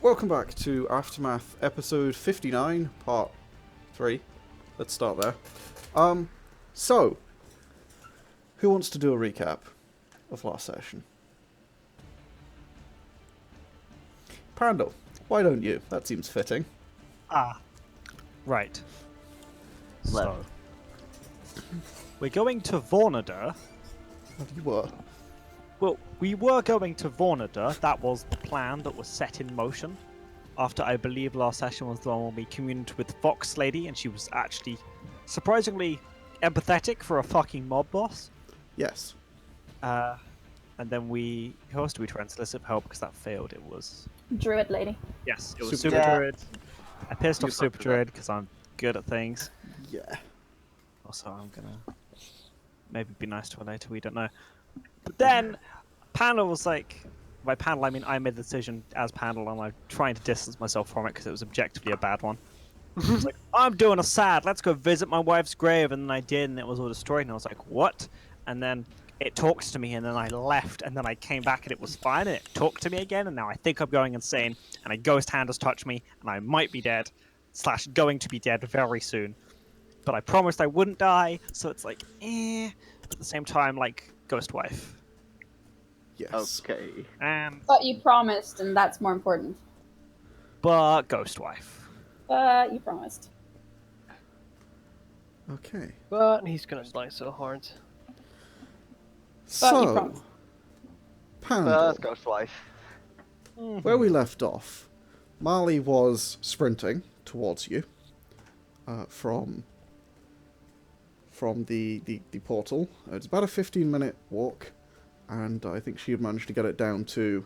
Welcome back to Aftermath, episode 59, part 3. Let's start there. So, who wants to do a recap of last session? Pandal, why don't you? That seems fitting. Right. Left. So, we're going to Vornader. You were. Well, we were going to Vornader. That was the plan that was set in motion. After, I believe, last session was the one when we communed with Fox Lady, and she was actually surprisingly empathetic for a fucking mob boss. Yes. And then we... Who else do we try and solicit help? Because that failed. It was... Druid lady. Yes, it was Super Super Druid. Druid. I pissed off You Super fucked it up. Druid because I'm good at things. Yeah. Also, I'm gonna maybe be nice to her later. We don't know. But then, Pandal was like, by Pandal I mean I made the decision as Pandal, and I'm trying to distance myself from it because it was objectively a bad one. I was like, I'm doing a sad. Let's go visit my wife's grave, and then I did, and it was all destroyed. And I was like, what? And then it talks to me, and then I left, and then I came back, and it was fine, and it talked to me again, and now I think I'm going insane, and a ghost hand has touched me, and I might be dead, / going to be dead very soon. But I promised I wouldn't die, so it's like, eh. But at the same time, like, ghost wife. Yes. Okay. And But you promised, and that's more important. but ghost wife. But you promised. Okay. But he's gonna die so hard. But you So, promised. Pandal, Ghost Wife. where we left off, Marlie was sprinting towards you from the portal. It's about a 15-minute walk, and I think she had managed to get it down to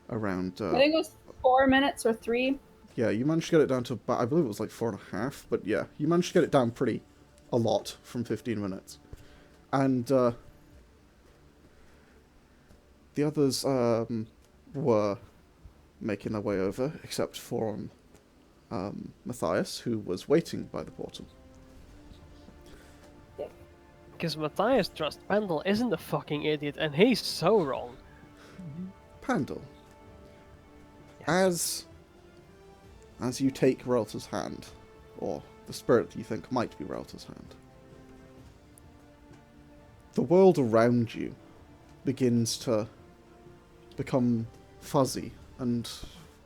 around... I think it was 4 minutes or 3. yeah, you managed to get it down to about, I believe it was like 4.5, but yeah, you managed to get it down a lot from 15 minutes. And the others were making their way over, except for Mathias, who was waiting by the portal. Because Mathias trusts Pandal isn't a fucking idiot, and he's so wrong. Pandal, as you take Relta's hand, or the spirit that you think might be Relta's hand, the world around you begins to become fuzzy and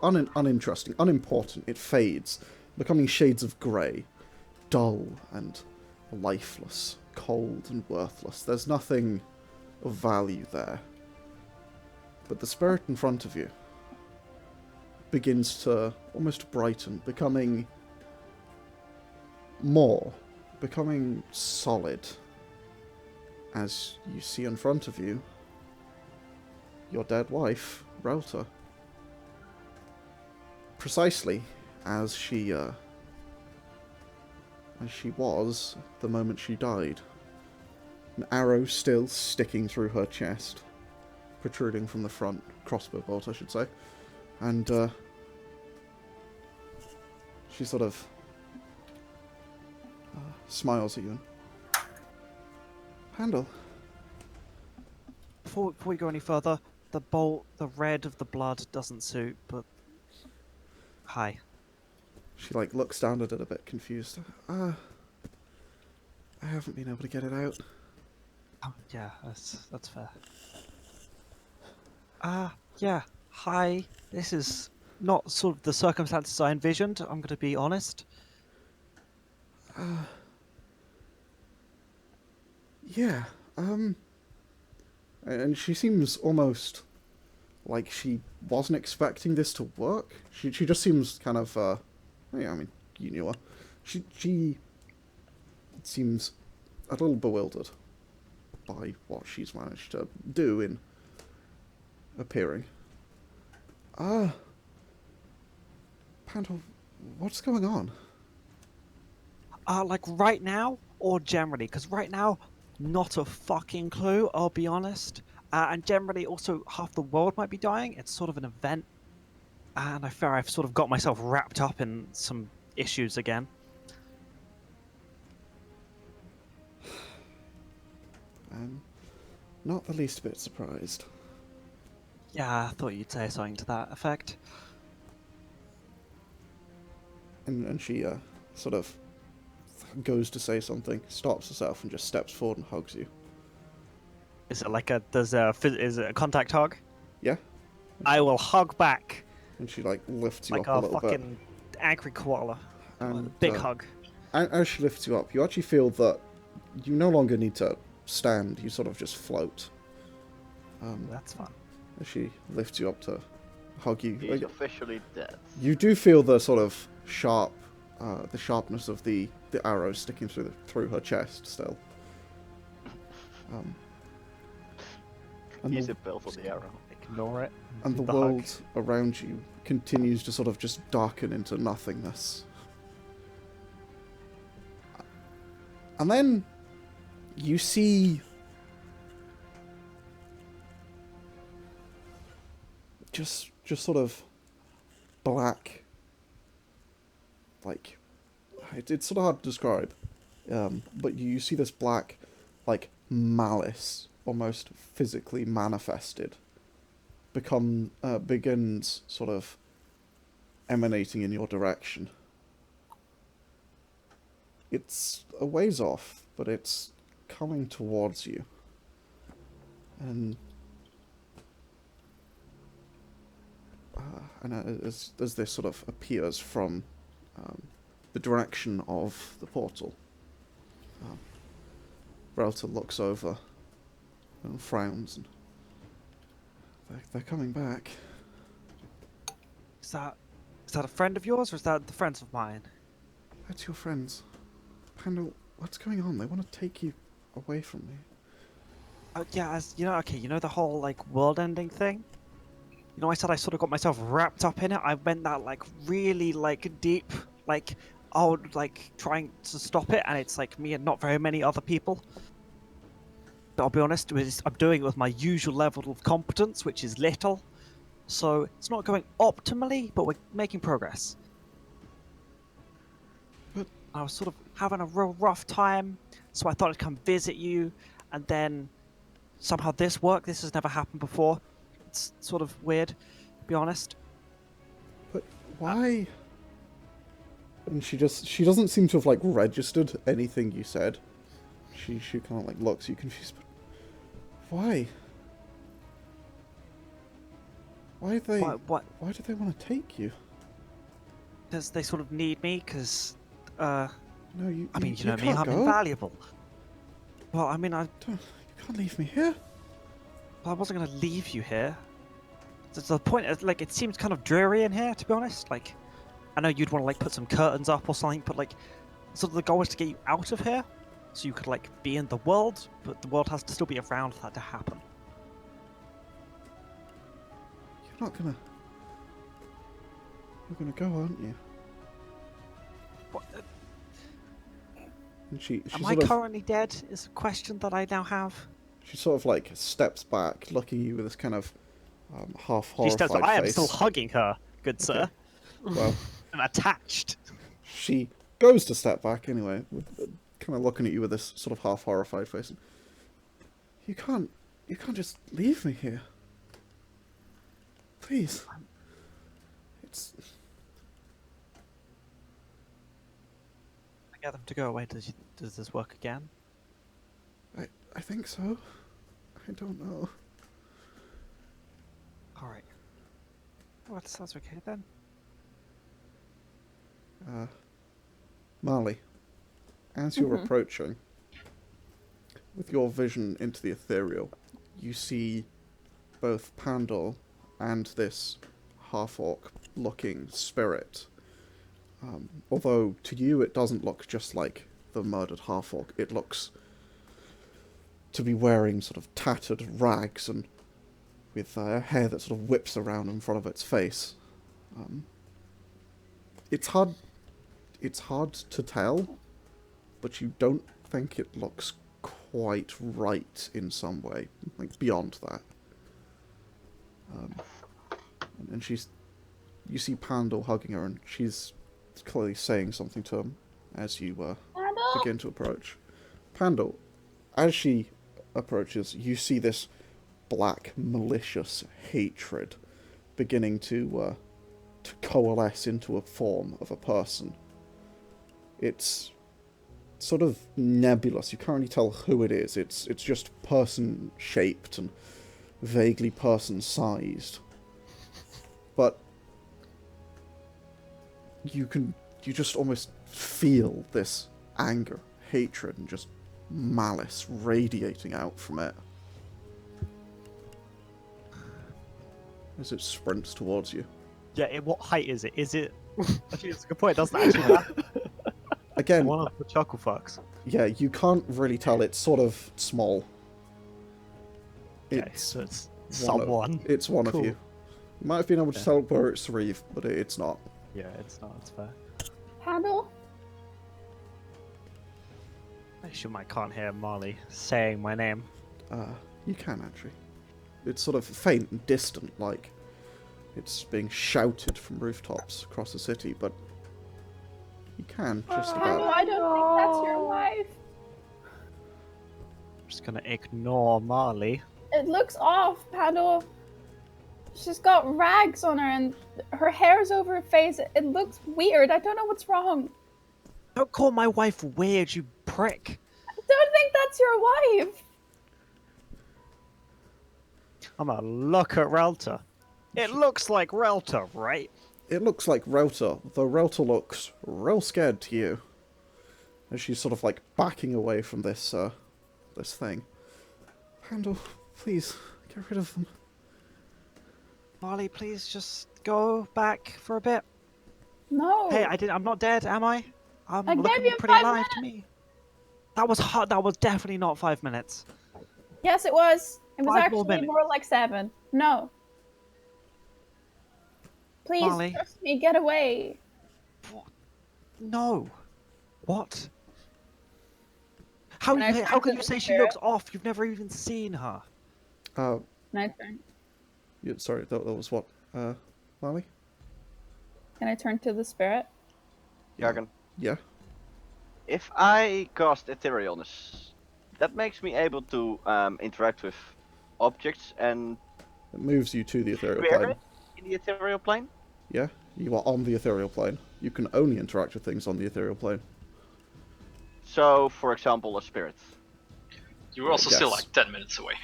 uninteresting, unimportant. It fades, becoming shades of grey, dull and lifeless, cold and worthless. There's nothing of value there. But the spirit in front of you begins to almost brighten, becoming solid, as you see in front of you your dead wife, Relta. Precisely as she was the moment she died. An arrow still sticking through her chest, protruding from the front, crossbow bolt I should say, and she sort of smiles at you and... Pandal. Before we go any further, the red of the blood doesn't suit, but... Hi. She looks down at it a bit confused. I haven't been able to get it out. Oh, yeah, that's fair. Yeah, hi. This is not sort of the circumstances I envisioned, I'm gonna be honest. Yeah, and she seems almost like she wasn't expecting this to work. She just seems kind of, yeah, I mean, you knew her. She seems a little bewildered by what she's managed to do in appearing. Pandal, what's going on? Like right now, or generally? Because right now, not a fucking clue, I'll be honest. And generally, also, half the world might be dying. It's sort of an event. And I fear I've sort of got myself wrapped up in some issues again. I'm not the least bit surprised. Yeah, I thought you'd say something to that effect. And she sort of goes to say something, stops herself, and just steps forward and hugs you. Is it like is it a contact hug? Yeah? I will hug back And she like lifts you like up a a little bit. fucking angry koala. And Big hug. as she lifts you up, you actually feel that you no longer need to stand, you sort of just float. That's fun. As she lifts you up to hug you. He's officially dead. You do feel the sort of the sharpness of the arrow sticking through her chest still. And Use it built on the arrow. Ignore it. and the hug. world around you continues to sort of just darken into nothingness. And then you see just sort of black, like, it's sort of hard to describe, but you see this black, like, malice almost physically manifested begins sort of emanating in your direction. It's a ways off, but it's coming towards you. And as this sort of appears from the direction of the portal, Relta looks over and frowns, and they're coming back. Is that a friend of yours, or is that the friends of mine? That's your friends. Pandal, what's going on? They want to take you away from me. Yeah, as you know, okay, you know the whole like world-ending thing. You know, I said I sort of got myself wrapped up in it. I went that like really like deep, like like trying to stop it, and it's like me and not very many other people. But I'll be honest, I'm doing it with my usual level of competence, which is little. So it's not going optimally, but we're making progress. But I was sort of having a real rough time, so I thought I'd come visit you, and then somehow this worked. This has never happened before. It's sort of weird, to be honest. But why? And she doesn't seem to have like registered anything you said. She kind of like looks at you confused. But why? Why do they want to take you? Because they sort of need me, because No, you. I mean, you you know me, can't I'm go. invaluable. Well, I mean, You can't leave me here. I wasn't going to leave you here. The point, like, it seems kind of dreary in here, to be honest. Like, I know you'd want to, like, put some curtains up or something, but, like, sort of the goal is to get you out of here, so you could, like, be in the world, but the world has to still be around for that to happen. You're gonna go, aren't you? What, And she am I sort of, currently dead, is a question that I now have. she sort of like steps back, looking at you with this kind of half She steps horrified up. I am face. still hugging her, good sir. Well, I'm attached. she goes to step back anyway, kind of looking at you with this sort of half horrified face. You can't just leave me here. Please. It's I get them to go away. Does this work again? I think so. I don't know. Alright. Well, that's okay then. Marlie, as you're approaching, with your vision into the ethereal, you see both Pandal and this half-orc looking spirit. Although to you it doesn't look just like the murdered half-orc, it looks to be wearing sort of tattered rags and with hair that sort of whips around in front of its face. It's hard to tell, but you don't think it looks quite right in some way, like beyond that. And you see Pandal hugging her, and she's clearly saying something to him as you Pandal! begin to approach. Pandal, as she approaches, you see this black, malicious hatred beginning to to coalesce into a form of a person. It's sort of nebulous. You can't really tell who it is. It's just person-shaped and vaguely person-sized. But you just almost feel this anger, hatred, and just malice radiating out from it as it sprints towards you. Yeah, what height is it? Is it... Actually, that's a good point. It doesn't actually matter. Again, One of the chuckle fucks. yeah, you can't really tell. It's sort of small. Okay, so it's one someone. It's one Cool. of you. You might have been able to tell where it's Sauriv, but it's not. Yeah, it's not. It's fair. Pandal? I assume I can't hear Marlie saying my name. You can actually. It's sort of faint and distant, like it's being shouted from rooftops across the city, but you can just Pandal, about. I don't think that's your wife. I'm just gonna ignore Marlie. It looks off, Pandal. She's got rags on her and her hair's over her face. It looks weird. I don't know what's wrong. Don't call my wife weird, you prick. I don't think that's your wife. I'm gonna look at Relta. It looks like Relta, right? It looks like Relta, though Relta looks real scared to you. As she's sort of like backing away from this thing. Pandal, please, get rid of them. Marlie, please just go back for a bit. No. Hey, I'm not dead, am I? I'm I gave looking you pretty 5 alive to me. That was hard. That was definitely not 5 minutes. Yes, it was. It was 5 more actually minutes. more like 7. No. Please, Marlie. trust me. Get away. No. What? How Can I can turn to you the say she spirit? looks off? You've never even seen her. Can I turn? Sorry, that was what? Marlie? Can I turn to the spirit? Yargon, Yeah? if I cast Etherealness, that makes me able to interact with objects and It moves you to the ethereal plane. spirit in the ethereal plane. Yeah? You are on the ethereal plane. You can only interact with things on the ethereal plane. So, for example, a spirit. You were also still Yes. like 10 minutes away.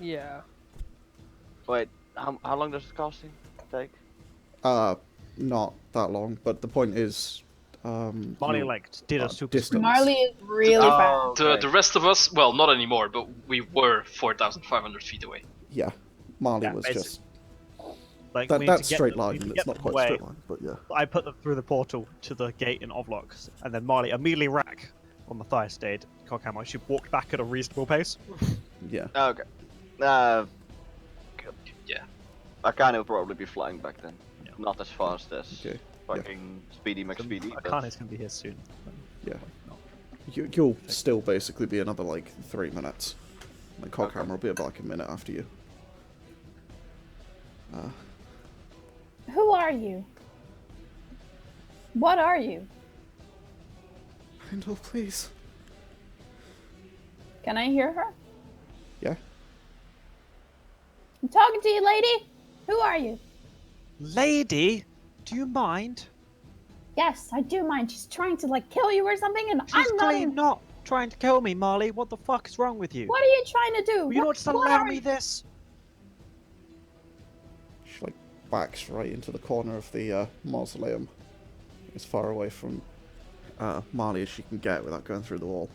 Yeah. Wait, how long does the casting take? Not that long, but the point is, Marlie you like did a are super distant. Marlie is really fast. The rest of us, well, not anymore, but we were 4,500 feet away. Yeah, Marlie Yeah, was basic- just like that. we need to That's get straight them- we line, need to and get it's not them quite away. straight line, but yeah. I put them through the portal to the gate in Ovlocks, and then Marlie immediately rack on Mathias stayed. Coghammer. She walked back at a reasonable pace. Yeah. Okay. Yeah. Akane will probably be flying back then. Yeah. Not as fast as Okay. fucking Speedy McSpeedy. but- Akane's gonna be here soon. Yeah. You'll still basically be another like 3 minutes. And Coghammer will be about like a minute after you. Who are you? What are you? Pandal, please. Can I hear her? Yeah. I'm talking to you, lady. Who are you? Lady, do you mind? Yes, I do mind. She's trying to like kill you or something, and She's I'm clearly not. not trying to kill me, Marlie. What the fuck is wrong with you? What are you trying to do? Will you not just What allow are me you- this? She like backs right into the corner of the mausoleum, as far away from Marlie as she can get without going through the wall.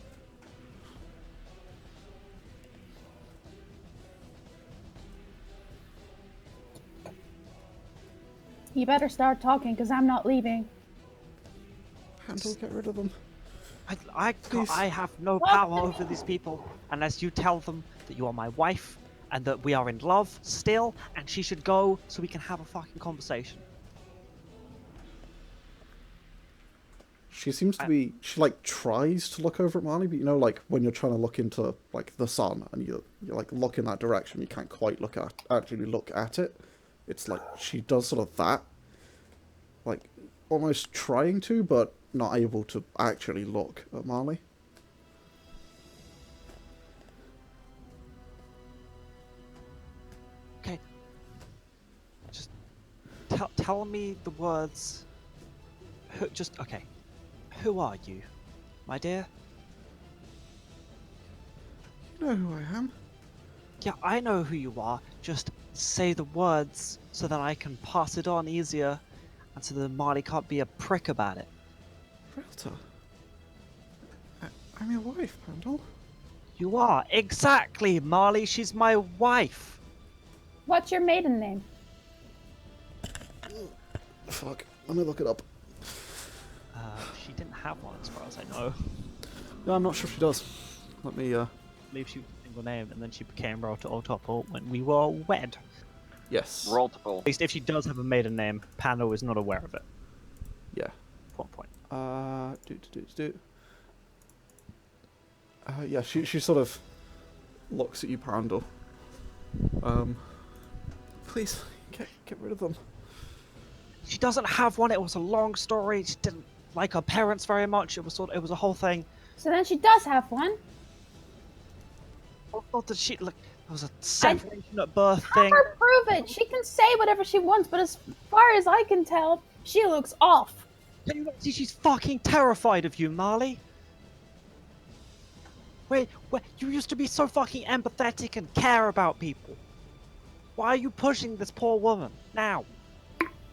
You better start talking, because I'm not leaving. Pandal, get rid of them. I have no What? power over these people unless you tell them that you are my wife and that we are in love still, and she should go so we can have a fucking conversation. She seems to be. She like tries to look over at Marlie, but you know, like when you're trying to look into like the sun and you like look in that direction, you can't quite actually look at it. It's like she does sort of that, like almost trying to, but not able to actually look at Marlie. Okay. Just Tell me the words. Okay. Who are you, my dear? You know who I am. Yeah, I know who you are. Just say the words so that I can pass it on easier, and so that Marlie can't be a prick about it. Realtor. I'm your wife, Pandal. You are exactly, Marlie. She's my wife. What's your maiden name? Fuck. Let me look it up. She didn't have one, as far as I know. No, I'm not sure she does. Let me, I believe she was a single name, and then she became Rotopol when we were wed. Yes. Multiple. At least if she does have a maiden name, Pandal is not aware of it. Yeah. Point. Yeah, she sort of looks at you, Pandal. Please, get rid of them. She doesn't have one. It was a long story. She didn't like her parents very much. It was a whole thing. So then she does have one. Not that she like. It was a separation at birth Have thing. her prove it. She can say whatever she wants, but as far as I can tell, she looks off. Can you not see she's fucking terrified of you, Marlie? Wait, you used to be so fucking empathetic and care about people. Why are you pushing this poor woman now?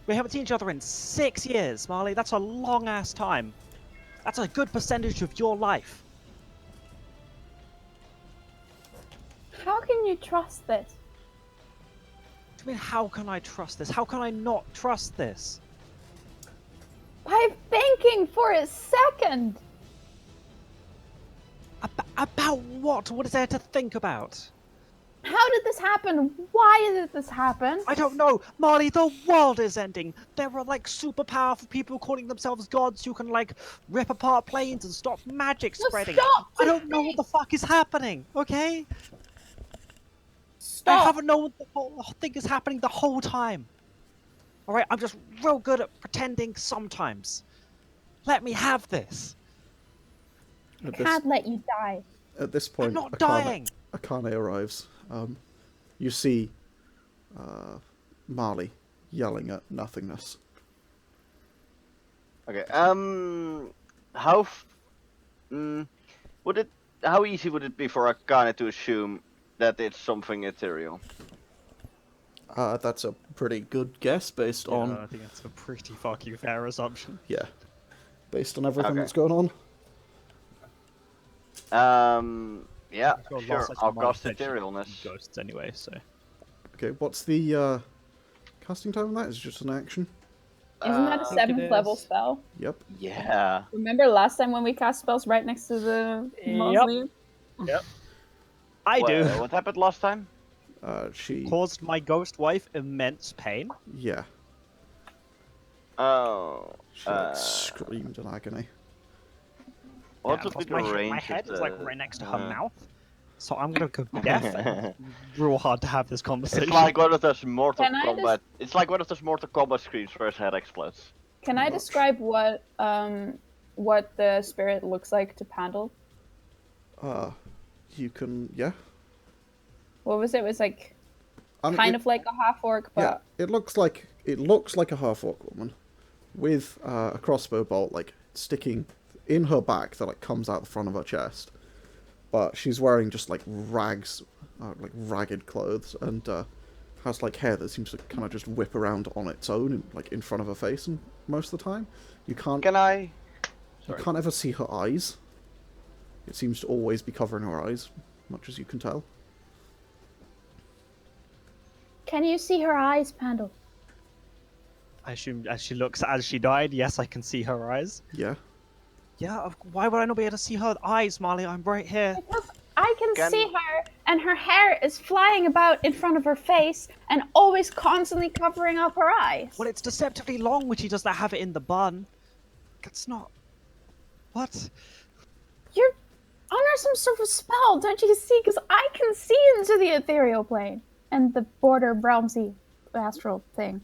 We haven't seen each other in 6 years, Marlie. That's a long ass time. That's a good percentage of your life. How can you trust this? What do you mean, how can I trust this? How can I not trust this? By thinking for a second. About what? What is there to think about? How did this happen? Why did this happen? I don't know, Marlie. The world is ending. There are like super powerful people calling themselves gods who can like rip apart planes and stop magic No, spreading. stop I to don't know what the fuck is happening. Okay, I Stop. haven't known what the whole thing is happening the whole time. All right, I'm just real good at pretending sometimes. Let me have this. I can't let you die. At this point, I'm not dying. Akane arrives. You see Marlie yelling at nothingness. Okay. How easy would it be for Akane to assume that it's something ethereal? That's a pretty good guess based on I think that's a pretty fucking fair assumption. based on everything Okay. that's going on. Yeah, Sure, sure. last I'll time I cast said she- etherealness. Ghosts anyway, so. Okay, what's the casting time on that? Is it just an action? Isn't that a think it 7th level is. spell? Yep. Yeah. Remember last time when we cast spells right next to the mausoleum? I do. What happened last time? She. Caused my ghost wife immense pain. Yeah. Oh. She like screamed in agony. What Yeah, would be plus the range? my head of is like the- right next to her mouth, so I'm gonna go deaf. And real hard to have this conversation. It's like one of those Mortal Can I Kombat. It's like one of those Mortal Kombat screams where his head explodes. Can I describe what the spirit looks like to Pandal? You can. Yeah. What was it? It was like I mean, kind of like a half orc, but Yeah. It looks like a half orc woman with a crossbow bolt like sticking in her back that like comes out the front of her chest, but she's wearing just like rags, like ragged clothes, and has like hair that seems to kind of just whip around on its own, like in front of her face, and most of the time you can't ever see her eyes. It seems to always be covering her eyes, much as you can tell. can you see her eyes, Pandal? I assume as she looks as she died, yes, I can see her eyes. Yeah. Yeah, why would I not be able to see her eyes, Marlie? I'm right here. Because I can see her, and her hair is flying about in front of her face, and always constantly covering up her eyes. Well, it's deceptively long when she does not have it in the bun. That's not. What? You're under some sort of spell, don't you see? Because I can see into the ethereal plane and the border realmsy astral thing.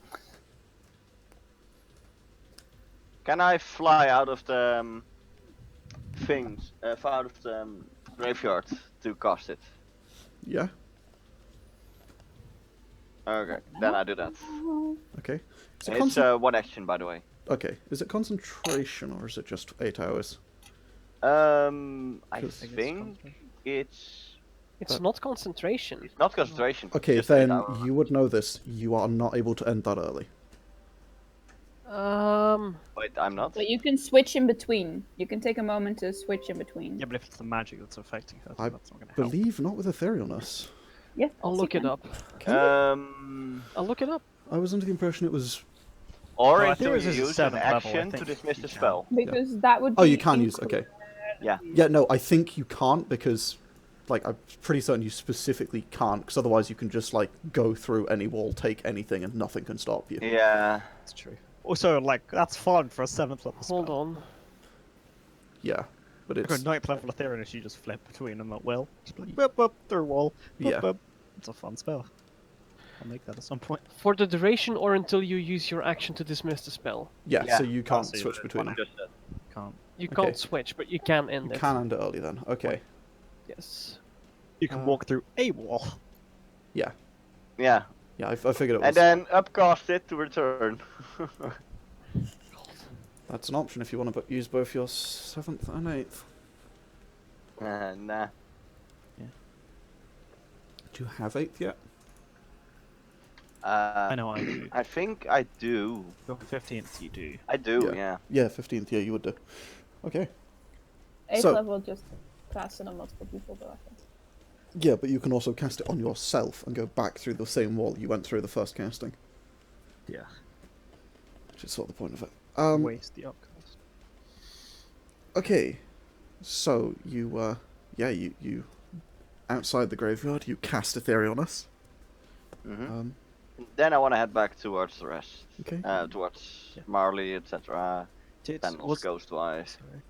Can I fly out of the out of the graveyard to cast it? Yeah. Okay, then I do that. Okay. Is it It's one action, by the way. Okay. Is it concentration or is it just 8 hours? I Because- think it's It's not concentration. not concentration. Okay, just 8 then hours. you would know this. You are not able to end that early. Wait, I'm not. But you can switch in between. You can take a moment to switch in between. Yeah, but if it's the magic that's affecting her, I that's not going to help. believe not with etherealness. Yes, I'll you look it can. up. I'll look it up. I was under the impression it was. Or No, I until think you this is use an 7th level, I action to think dismiss you the can. spell. Because that would be. Oh, you can use. Okay. Yeah. Yeah, no, I think you can't because, like, I'm pretty certain you specifically can't because otherwise you can just like go through any wall, take anything, and nothing can stop you. Yeah. That's true. Also, like, that's fun for a 7th level Hold spell. on. Yeah, but Like a it's 9th level Etherealness, you just flip between them at will. Just like, whip, whip, through a wall. Whip, Yeah. whip. It's a fun spell. I'll make that at some point. For the duration or until you use your action to dismiss the spell. yeah. Yeah. So you can't so switch between them. Just that. Can't. You Okay. can't switch, but you can end You it. can end it early then. Okay. Yes. You can walk through a wall. Yeah. Yeah. Yeah, I figured it was. And then upcast it to return. That's an option if you want to use both your 7th and 8th. Nah. Do you have 8th yet? I know I do. I think I do. Your 15th, you do. I do, Yeah. yeah. Yeah, 15th. Yeah, you would do. Okay. 8th So- level just cast it on multiple people, though, I think. Yeah, but you can also cast it on yourself and go back through the same wall you went through the first casting, Yeah. which is sort of the point of it. Waste the upcast. Okay, so you, you outside the graveyard, you cast Etherealness. Hmm. Then I want to head back towards the rest. Okay. Towards Yeah. Marlie, etc. Did, Pandal's was, Ghostwise. sorry.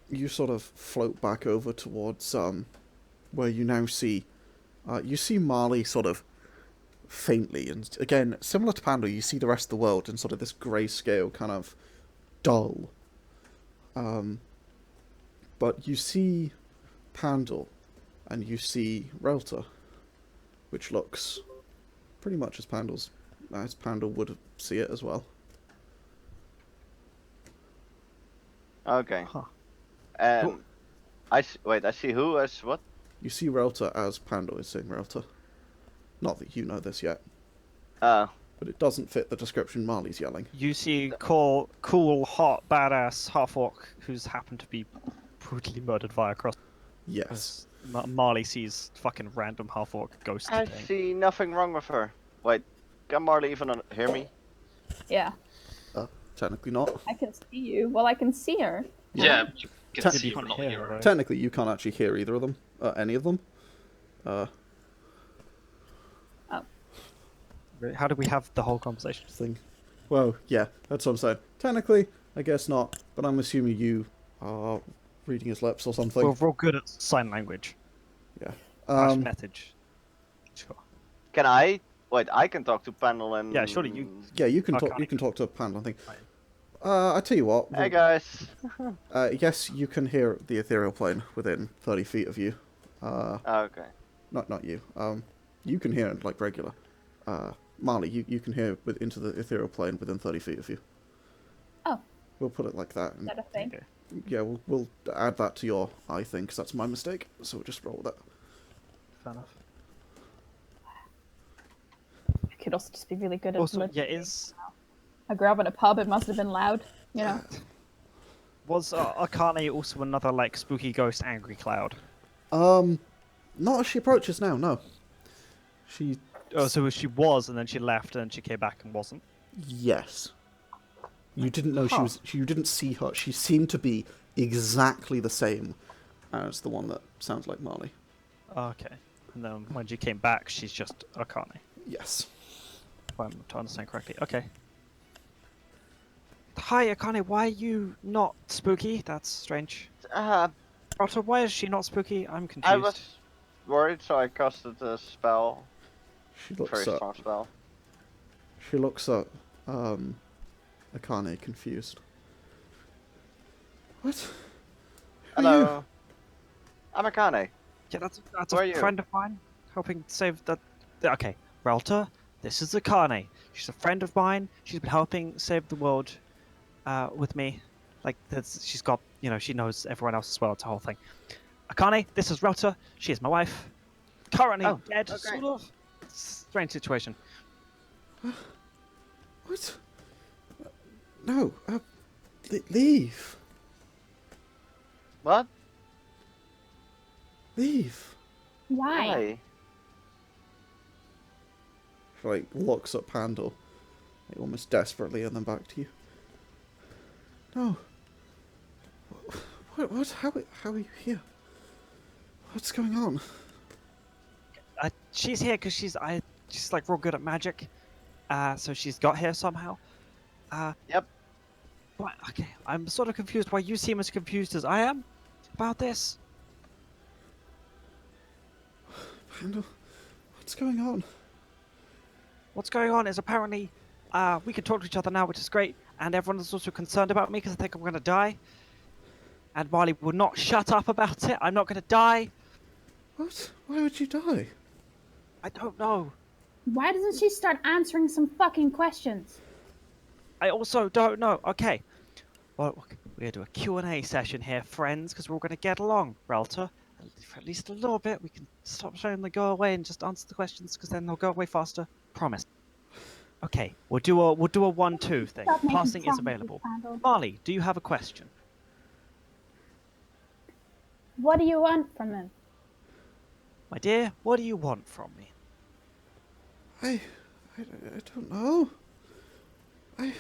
You sort of float back over towards where you now see you see Marlie sort of faintly, and again similar to Pandal, you see the rest of the world in sort of this grayscale kind of dull. But you see Pandal, and you see Relta, which looks pretty much as Pandal would see it as well. Okay. Huh. And I see who as what? You see Relta as Pandal is seeing Relta. Not that you know this yet, Uh, but it doesn't fit the description Marley's yelling. You see cool, hot, badass half-orc who's happened to be brutally murdered via cross. Yes. Marley sees fucking random half-orc ghost I thing. see nothing wrong with her. Wait, can Marlie even hear me? Yeah, Technically not. I can see you. Well, I can see her. Yeah, you can Te- see You her, can't not hear hear her, her. though. Technically, you can't actually hear either of them, any of them. How do we have the whole conversation? Thing. Well, yeah, that's what I'm saying. Technically, I guess not, but I'm assuming you are reading his lips or something. We're real good at sign language. Yeah. Slash message. Sure. Can I? Wait, I can talk to Pandal and. Yeah, surely you- Yeah, you can talk. Okay. You can talk to Pandal. I think. Right. I tell you what. Hey guys. Yes, you can hear the ethereal plane within 30 feet of you. Okay. Not you. You can hear it like regular. Marley, you can hear into the ethereal plane within 30 feet of you. Oh, We'll put it like that. is And, that a thing? Okay. yeah, we'll add that to your I think, 'cause that's my mistake. So we'll just roll with that. Fair enough. I could also just be really good at Also, lip- yeah, is I grew up in a pub, it must have been loud, you know? was Akane also another like spooky ghost angry cloud? Not as she approaches now. No. She Oh, so she was, and then she left, and then she came back and wasn't. yes. You didn't know she Huh. was. You didn't see her. She seemed to be exactly the same as the one that sounds like Marley. Okay. And then when she came back, she's just Akane. Yes. If I'm to understand correctly. Okay. Hi, Akane. Why are you not spooky? That's strange. Rotter, why is she not spooky? I'm confused. I was worried, so I casted a spell. She looks Very at. strong spell. She looks at. Akane, confused. What? Who are you? Hello. I'm Akane. Yeah, that's Who are a you? friend of mine helping save that. Okay, Relta, this is Akane. She's a friend of mine. She's been helping save the world with me. Like, she's got, she knows everyone else as well. It's a whole thing. Akane, this is Rota. She is my wife. Currently dead, okay. sort of. Strange situation. What? No. Leave. What? Leave. Why? She like looks at Pandal, like, almost desperately, and then back to you. No. What? How are you here? What's going on? She's here because she's like real good at magic. So she's got here somehow. Yep. What? Okay, I'm sort of confused why you seem as confused as I am about this. Pandal, what's going on? What's going on is apparently we can talk to each other now, which is great, and everyone is also concerned about me because I think I'm going to die. And Marlie will not shut up about it. I'm not going to die. What? Why would you die? I don't know. Why doesn't she start answering some fucking questions? I also don't know. Okay. Well, we're going to do a Q&A session here, friends, because we're all going to get along, Relta. For at least a little bit, we can stop showing them go away and just answer the questions, because then they'll go away faster. Promise. Okay, we'll do a 1-2 thing. Stop making Passing is promises, available. Pandal. Marlie, do you have a question? What do you want from him? My dear, what do you want from me? I don't know. I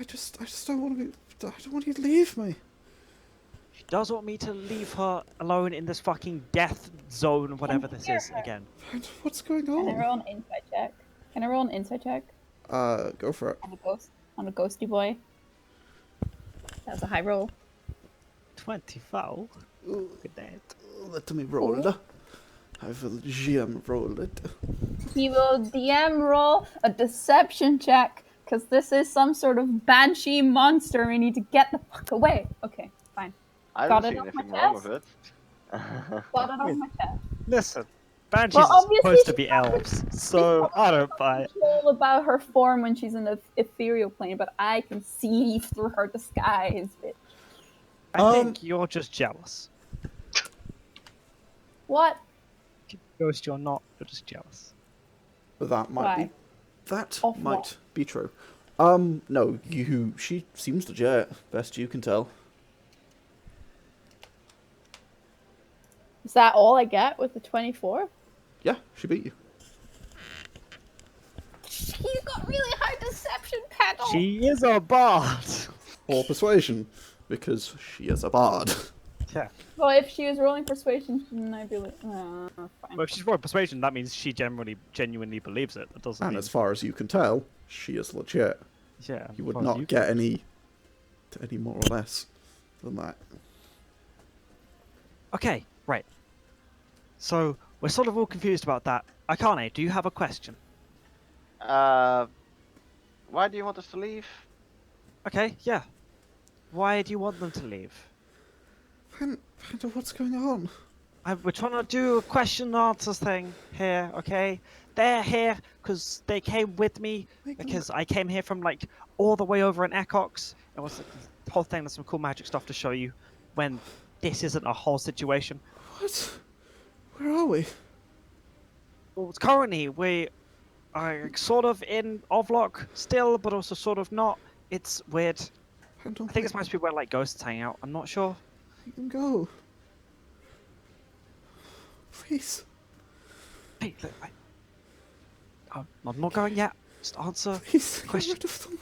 just don't want to be. I don't want you to leave me. She does want me to leave her alone in this fucking death zone, whatever this hear is, her. again. What's going Can I on? roll an insight check? Can I roll an insight check Go for it. on a ghosty boy? That's a high roll. 20 foul. Look at that. Let me roll it. I will GM roll it. He will DM roll a deception check, because this is some sort of banshee monster. We need to get the fuck away. Okay, fine. I Got don't it see off anything my wrong with chest? it. Got it on my chest. Listen, banshees Well, are obviously supposed to she's be not- elves, so I don't buy it. Control about her form when she's in the ethereal plane, but I can see through her disguise, bitch. I think you're just jealous. What? Ghost, you're not. You're just jealous. But that might Why? be. That Of might what? be true. No, she seems legit, best you can tell. Is that all I get with the 24? Yeah, she beat you. She's got really high deception, Pandal. She is a bard! Or persuasion, because she is a bard. Yeah. Well, if she was rolling persuasion, shouldn't I be like, fine. Well, if she's rolling persuasion, that means she genuinely believes it. That doesn't And mean... as far as you can tell, she is legit. Yeah. You would as far as not get any more or less than that. Okay, right. So, we're sort of all confused about that. Akane, do you have a question? Why do you want us to leave? Okay, yeah. Why do you want them to leave? Panda, what's going on? We're trying to do a question and answers thing here, okay? They're here because they came with me, because I came here from, like, all the way over in Ekox. It was like, the whole thing, there's some cool magic stuff to show you when this isn't a whole situation. What? Where are we? Well, currently, we are sort of in Ovlock still, but also sort of not. It's weird. Panda, I think it's supposed to be where, like, ghosts hang out. I'm not sure. let them go. Please. Hey, look, I'm not going yet. Just answer. Please, get Question. rid of them.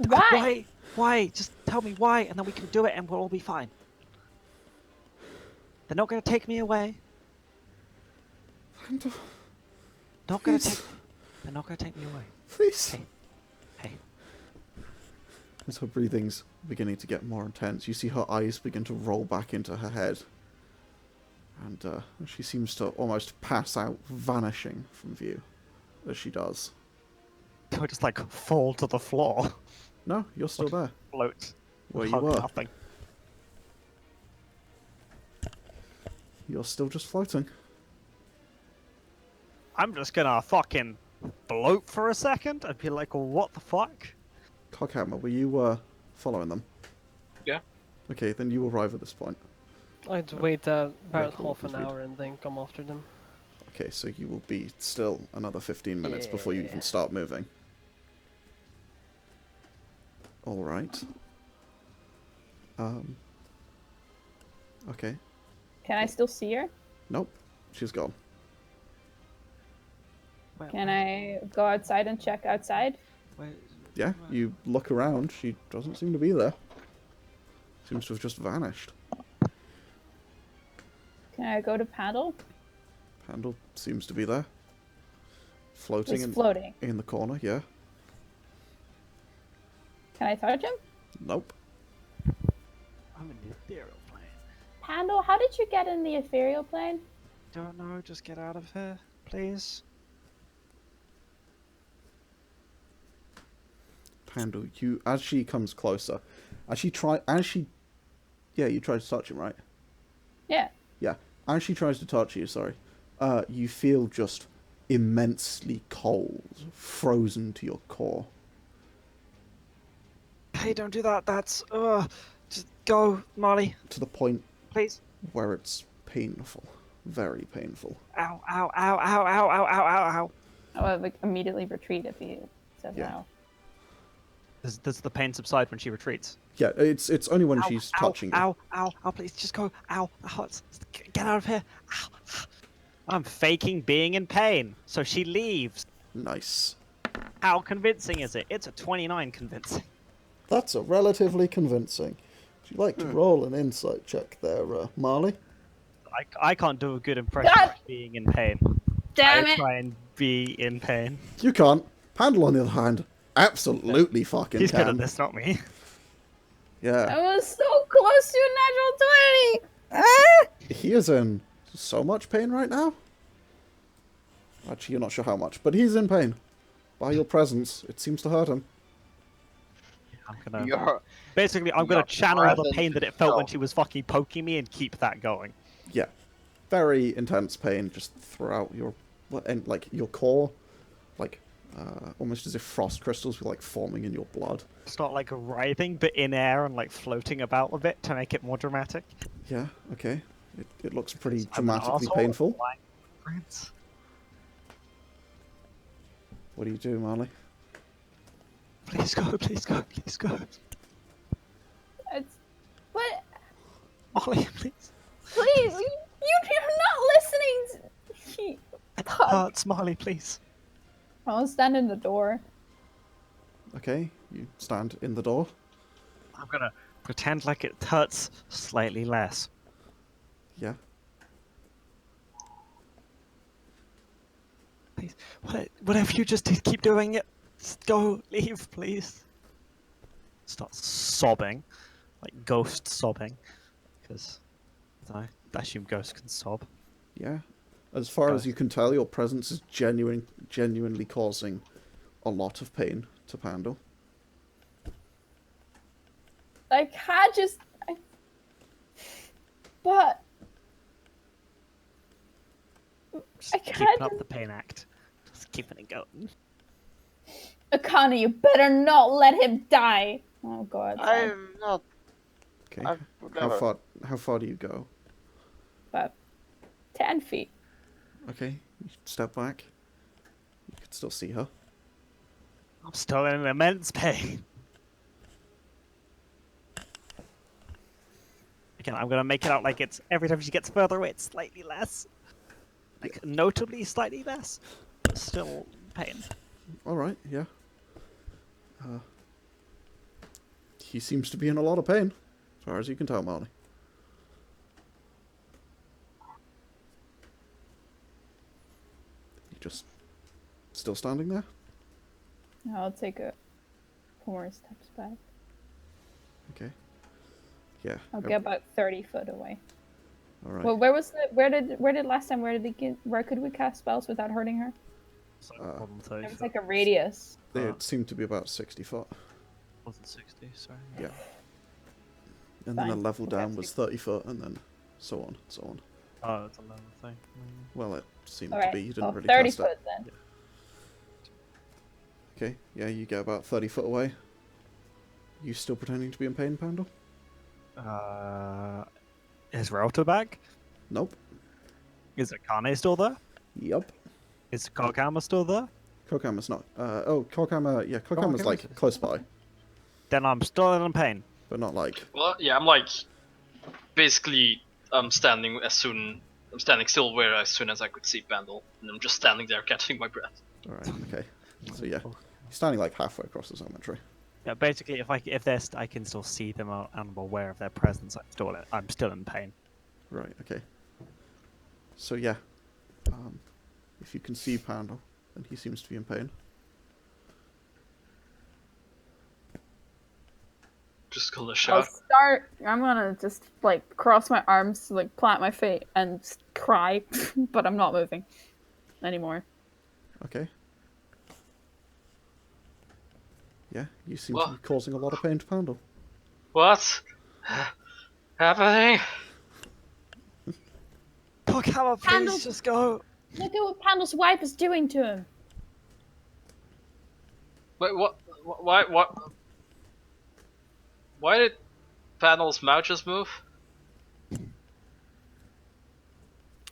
Why? Why? Why? Just tell me why, and then we can do it, and we'll all be fine. They're not going to take me away. Panda, Not going to please. take. They're not going to take me away. Please. Hey. Hey. As her breathing's beginning to get more intense, you see her eyes begin to roll back into her head. And she seems to almost pass out, vanishing from view as she does. Do I just like fall to the floor? No, you're still there. Float. Where you Hug were. Nothing. You're still just floating. I'm just gonna fucking float for a second and be like, what the fuck? Coghammer, were you following them? Yeah. Okay, then you arrive at this point. I'd wait about cool, half an please read. hour and then come after them. Okay, so you will be still another 15 minutes before you even Yeah. start moving. Alright. Okay. Can I still see her? Nope. She's gone. Can I go outside and check outside? Yeah, you look around. She doesn't seem to be there. Seems to have just vanished. Can I go to Pandal? Pandal seems to be there. Floating He's floating. in the corner, yeah. Can I touch him? Nope. I'm in the ethereal plane. Pandal, how did you get in the ethereal plane? Don't know, just get out of here, please. Pandal, you, as she comes closer, yeah, you tried to touch him, right? Yeah. Yeah. As she tries to touch you, sorry, you feel just immensely cold, frozen to your core. Hey, don't do that. That's just go, Marlie, To the point please. where it's painful. Very painful. Ow, ow, ow, ow, ow, ow, ow, ow, ow. I would like immediately retreat if he says Yeah. no. Does the pain subside when she retreats? Yeah, it's only when Ow, she's ow, touching you. ow, ow, ow, please, just go. Ow, ow, get out of here. Ow, ow. I'm faking being in pain, so she leaves. Nice. How convincing is it? It's a 29 convincing. That's a relatively convincing. Would you like to roll an insight check there, Marlie? I can't do a good impression God. of being in pain. Damn I it! try and be in pain. You can't. Pandal, on the other hand, absolutely fucking He's good at can. this, not me. Yeah. I was so close to a natural 20! Ah! He is in so much pain right now. Actually, you're not sure how much, but he's in pain. By your presence, it seems to hurt him. I'm gonna You're basically I'm gonna your channel the presence pain that it felt when itself. she was fucking poking me and keep that going. Yeah. Very intense pain just throughout your, and like your core, like almost as if frost crystals were like forming in your blood. It's not like writhing, but in air and like floating about a bit to make it more dramatic. Yeah. Okay. It looks pretty I'm an dramatically arsehole painful. with flying footprints. What do you do, Marlie? Please go, please go, please go. It's... What? Molly, please. Please! You're not listening to... It hurts, Molly, please. I'll stand in the door. Okay. You stand in the door. I'm gonna pretend like it hurts slightly less. Yeah. Please, whatever you just did, keep doing it. Just go, leave, please. Start sobbing, like ghost sobbing, because I assume ghosts can sob. Yeah. As far as you can tell, your presence is genuinely causing a lot of pain to Pandal. I can't just... But... Just I keeping can't... up the pain act. Just keeping it going. Akane, you better not let him die! Oh god. sorry. I'm not. Okay. I would never. How far do you go? About 10 feet. Okay. You step back. You can still see her. I'm still in immense pain. Again, I'm gonna make it out like it's every time she gets further away, it's slightly less. Like notably slightly less, but still pain. All right. Yeah. He seems to be in a lot of pain, as far as you can tell, Marlie. You just still standing there? I'll take a 4 steps back. Okay. Yeah. I'll get about 30 foot away. All right. Well, where did last time, where could we cast spells without hurting her? There was like a radius. It seemed to be about 60 foot. Wasn't 60, sorry. Yeah. And then a Fine. level Okay, down was 30 foot, and then so on and so on. Oh, it's another thing. Well, it seemed Alright, to be. You didn't well, really 30 cast foot it. then. Okay, yeah, you get about 30 foot away. You still pretending to be in pain, Pandal? Is Rota back? Nope. Is Akane still there? Yup. Is Coghammer still there? Coghammer's not. Coghammer, yeah, Coghammer's Coghammer's- like close by, Then I'm still in pain. but not like. Well, yeah, I'm like basically I'm standing still where as soon as I could see Pandal, and I'm just standing there catching my breath. Alright, okay. So yeah, you're standing like halfway across the cemetery. Yeah, basically, I can still see them and I'm aware of their presence. I'm still in pain. Right, okay. So yeah, if you can see Pandal, then he seems to be in pain. Just gonna I'll shout. start. I'm gonna just like cross my arms, like plant my feet, and just cry, but I'm not moving anymore. Okay. Yeah, you seem Well- to be causing a lot of pain to Pandal. What's happening? Coghammer, please Handle- just go. Look at what Pandal's wife is doing to him. Wait, what? Why? Why did Pandal's mouth just move?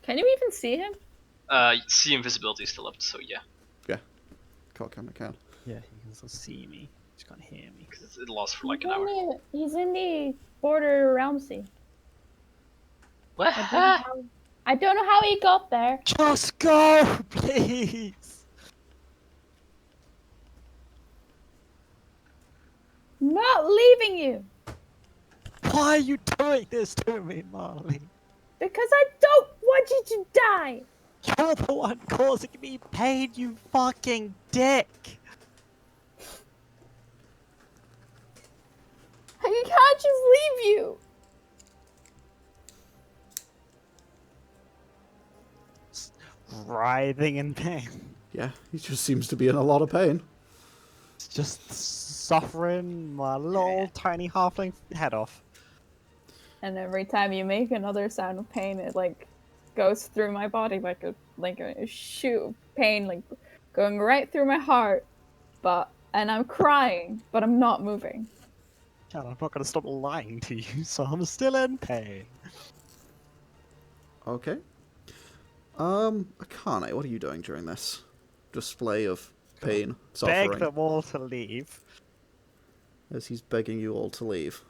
Can you even see him? See invisibility is still up, so yeah. Coghammer can. Yeah, he can still see me. He just can't hear me. 'Cause it lasts for like an hour. He's in the border realm sea. What? I don't know how he got there. Just go, please. Not leaving you Why are you doing this to me, Marlie? because I don't want you to die. You're the one causing me pain, you fucking dick. I can't just leave you. Writhing in pain. Yeah, he just seems to be in a lot of pain. It's just suffering my little tiny halfling head off. And every time you make another sound of pain, it like goes through my body like a shoot of pain, like going right through my heart. And I'm crying, but I'm not moving. God, I'm not gonna stop lying to you, so I'm still in pain. Okay. Akane, what are you doing during this display of pain, suffering? Beg them all to leave. As he's begging you all to leave.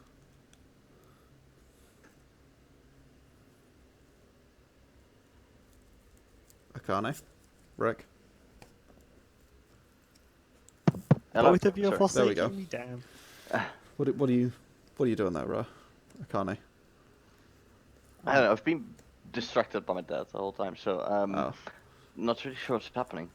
Akane? Rick? Hello? Both of you are Sorry. There we go. forsaking me down. What are you doing there, Akane? I don't know, I've been distracted by my dad the whole time, so Oh. not really sure what's happening.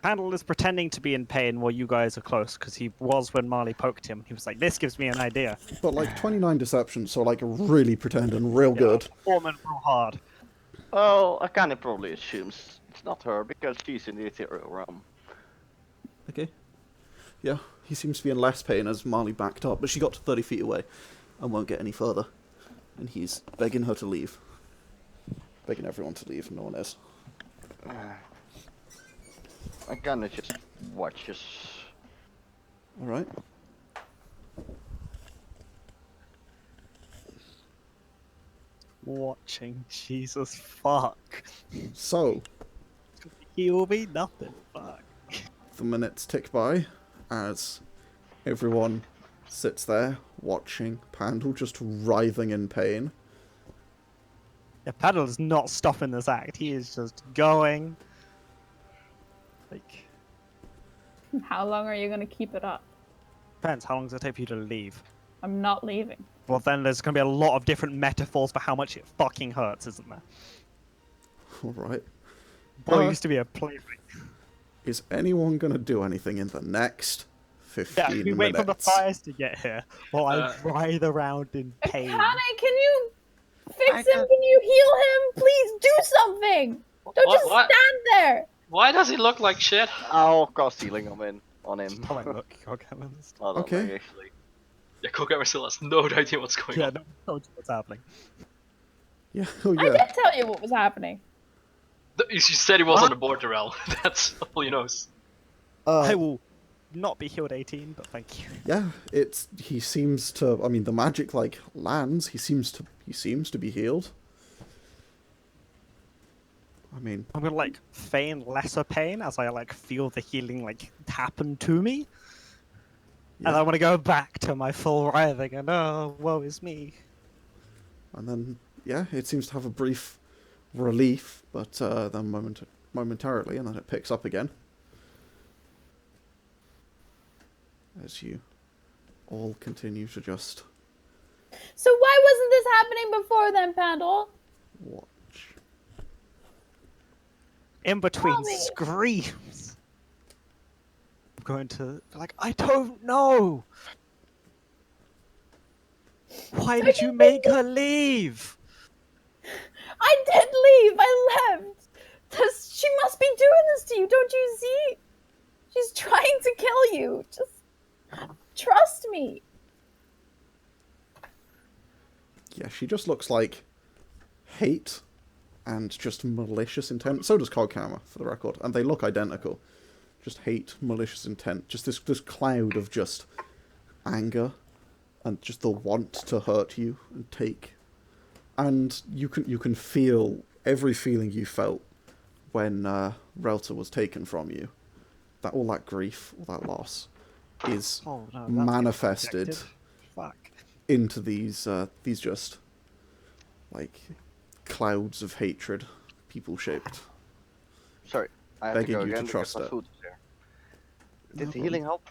Pandal is pretending to be in pain while you guys are close, because he was when Marlie poked him. He was like, this gives me an idea. But like 29 deception, so like really pretending real good. Performing real hard. Well, Akane probably assumes it's not her because she's in the ethereal realm. Okay. Yeah, he seems to be in less pain as Marlie backed up, but she got to 30 feet away and won't get any further. And he's begging her to leave. Begging everyone to leave, no one is. Akane just watches. Alright. Watching. Jesus fuck. So, He'll be nothing. Fuck. the minutes tick by as everyone sits there watching Pandal just writhing in pain. Yeah, Pandal is not stopping this act. He is just going. Like, How long are you gonna keep it up? depends. How long does it take for you to leave? I'm not leaving. Well, then there's going to be a lot of different metaphors for how much it fucking hurts, isn't there? Alright. Boy Uh, used to be a plaything. Is anyone gonna do anything in the next 15 Yeah, we wait for minutes? Mathias to get here while I writhe around in pain. Akane, can you fix him? Can you heal him? Please do something! Don't What- just what? stand there! Why does he look like shit? I'll cast healing on him. Oh, look, Coghammer. Not on Okay. me, actually. Yeah, Coghammer still has no idea what's going Yeah, on. no, what's happening. Yeah. Oh I yeah. did tell you what was happening. You said he was on the border, Al. That's all he knows. I will not be healed 18, but thank you. Yeah. He seems to. I mean, the magic like lands. He seems to be healed. I mean, I'm gonna like feign lesser pain as I like feel the healing like happen to me, and yeah. I want to go back to my full writhing and oh, woe is me. And then yeah, it seems to have a brief relief, but then momentarily, and then it picks up again. As you all continue to just So why wasn't this happening before then, Pandal? watch. In between Mommy. screams, I'm going to like I don't know. Why So did you you think make her leave? I did leave. I left. She must be doing this to you. Don't you see? She's trying to kill you. Just trust me. Yeah, she just looks like hate and just malicious intent. So does Coghammer, for the record, and they look identical. Just hate, malicious intent, just this cloud of just anger and just the want to hurt you and take. And you can feel every feeling you felt when Relta was taken from you. That all that grief, all that loss, is Oh no, that's manifested projected. Fuck. into these just like clouds of hatred, people shaped. Sorry, I have Begging to go you to again trust because my it. food is there. No Did the problem. healing help?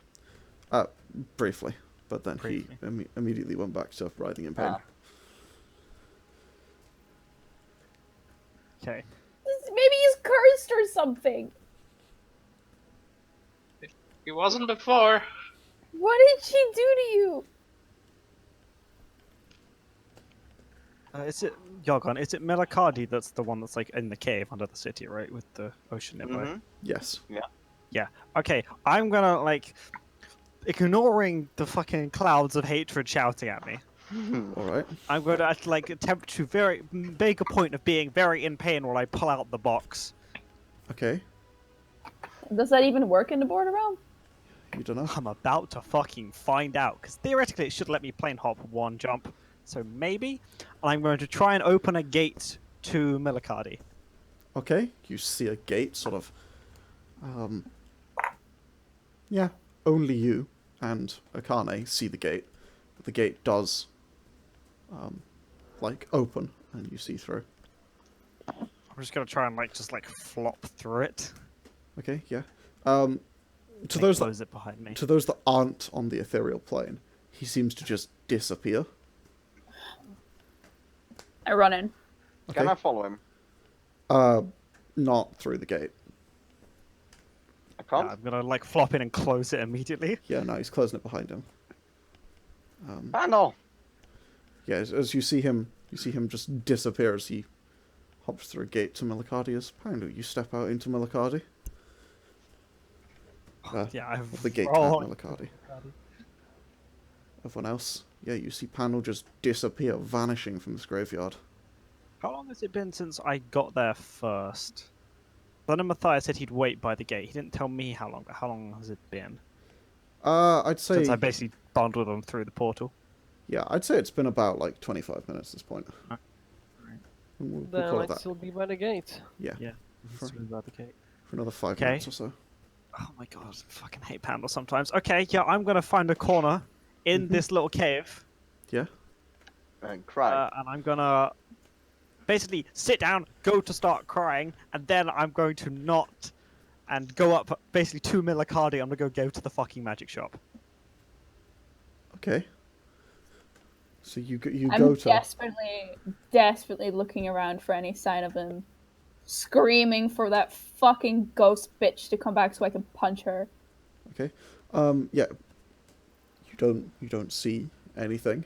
Briefly, but then Briefly. he immediately went back to writhing in pain. Ah. Okay. Maybe he's cursed or something. He wasn't before. What did she do to you? Is it Yargon? Is it Melakadi that's the one that's like in the cave under the city, right, with the ocean nearby? Mhm. Yes. Yeah. Okay. I'm gonna like ignoring the fucking clouds of hatred shouting at me. All right. I'm going to like attempt to make a point of being very in pain while I pull out the box. Okay. Does that even work in the border realm? You don't know. I'm about to fucking find out because theoretically it should let me plane hop one jump, so maybe. And I'm going to try and open a gate to Milakadi. Okay. You see a gate, sort of. Yeah. Only you and Akane see the gate. But the gate does, like open, and you see through. I'm just gonna try and like flop through it. Okay. Yeah. To And those close it behind me. to those that aren't on the ethereal plane, he seems to just disappear. I run in. Okay. Can I follow him? Not through the gate. I Yeah, can't. I'm gonna like flop in and close it immediately. Yeah, no, he's closing it behind him. Pandal! Yeah, as you see him just disappear as he hops through a gate to Milakadi. Pandal, you step out into Milakadi. Yeah, I've Of the gate rolled- at Milakadi. Everyone else, yeah, you see Pandal just disappear, vanishing from this graveyard. How long has it been since I got there first? Then Mathias said he'd wait by the gate. He didn't tell me how long, but how long has it been? I'd say, Since I basically bundled them through the portal. yeah, I'd say it's been about like 25 minutes at this point. Right. We'll Then call it I'd that. still be by the gate. Yeah, Yeah. For- By the gate. for another 5 Okay. minutes or so. Oh my god, I fucking hate Pandal sometimes. Okay, yeah, I'm gonna find a corner in this little cave, Yeah. And cry. and I'm gonna basically sit down, go to start crying, and then I'm going to not and go up basically to Milakadi. I'm gonna go to the fucking magic shop. Okay. So you I'm go to. desperately looking around for any sign of him, screaming for that fucking ghost bitch to come back so I can punch her. Okay. Yeah. You don't see anything.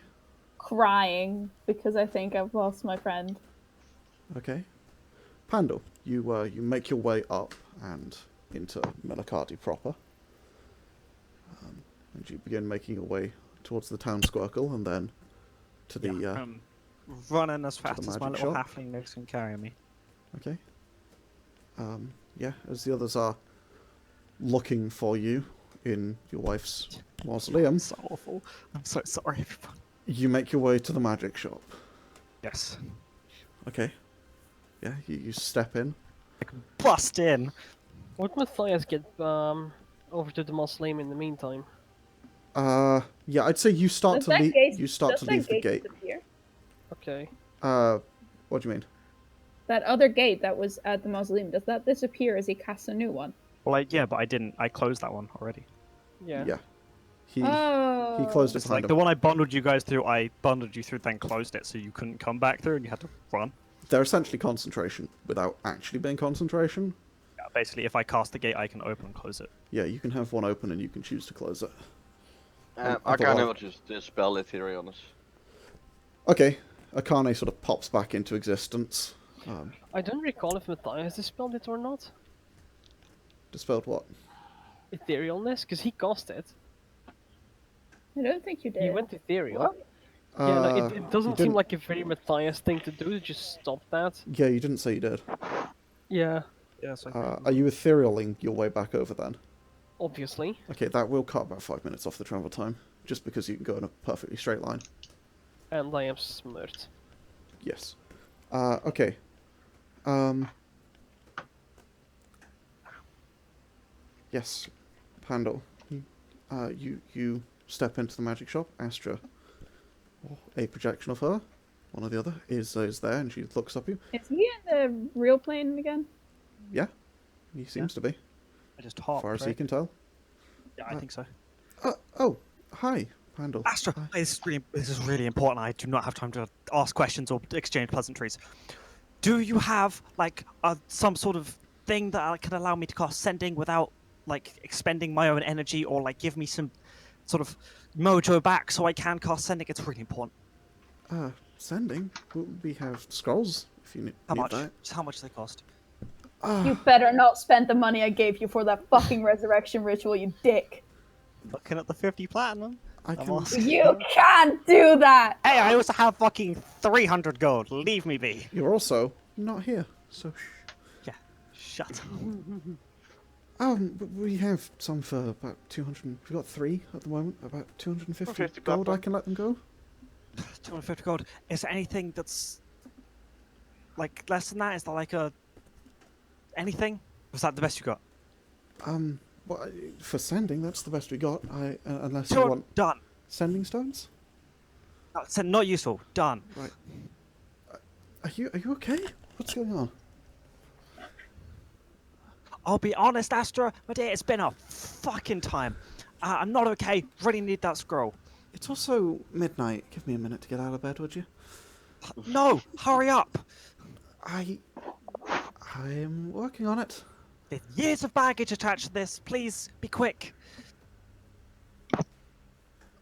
Crying because I think I've lost my friend. Okay. Pandal, you make your way up and into Milakadi proper. And you begin making your way towards the town squircle and then to the running as fast as my magic little shop. halfling nose can carry me. Okay. Yeah, as the others are looking for you in your wife's mausoleum, So awful. I'm so sorry, everyone. you make your way to the magic shop. Yes. Okay. Yeah, you step in. Bust in. Would Mathias get over to the mausoleum in the meantime? Yeah, I'd say you start Does to that leave. gate- You start does to that leave the gate. disappear? Okay. What do you mean? That other gate that was at the mausoleum, does that disappear as he casts a new one? Well, yeah, but I didn't. I closed that one already. Yeah. Yeah. He Oh. closed it It's behind like him. the one I bundled you guys through. I bundled you through, then closed it, so you couldn't come back through, and you had to run. They're essentially concentration without actually being concentration. Yeah, basically, if I cast the gate, I can open and close it. Yeah, you can have one open and you can choose to close it. I Akane thought- will just dispel Ethereal on us. Okay, Akane sort of pops back into existence. I don't recall if Mathias dispelled it or not. Dispelled what? Etherealness, because he cast it. I don't think you did. He went ethereal. What? Yeah, no, Uh, it you doesn't seem didn't- like a very Mathias thing to do to just stop that. Yeah, you didn't say you did. Yeah, Yeah, so Are you etherealing your way back over then? obviously. Okay, that will cut about 5 minutes off the travel time, just because you can go in a perfectly straight line. And I am smart. Yes. Okay. Yes, Pandal. You step into the magic shop. Astra, or a projection of her, one or the other, is there, and she looks up at you. Is he in the real plane again? Yeah, he seems to be, I just as hopped. far as he Right? can tell. Yeah, I think so. Oh, hi, Pandal. Astra, Hi. this is really important. I do not have time to ask questions or exchange pleasantries. Do you have like some sort of thing that can allow me to cast sending without like expending my own energy, or like give me some sort of mojo back so I can cast sending? It's really important. Sending. We have scrolls if you need How much? that. Just how much do they cost? You better not spend the money I gave you for that fucking resurrection ritual, you dick. Looking at the 50 platinum. I I'm can. asking. You can't do that! Hey, I also have fucking 300 gold. Leave me be. You're also not here, so. Yeah, shut up. We have some for about 200. We've got 3 at the moment. About 250 250 gold. I platinum. can let them go. 250 gold. Is there anything that's like less than that? Is there like a anything? Was that the best you got? Well, for sending, that's the best we got. Unless you want Done. sending stones. No, not useful. Done. Right. Are you okay? What's going on? I'll be honest, Astra, my dear, it's been a fucking time. I'm not okay. Really need that scroll. It's also midnight. Give me a minute to get out of bed, would you? No, hurry up. I am working on it. There's years of baggage attached to this. Please be quick.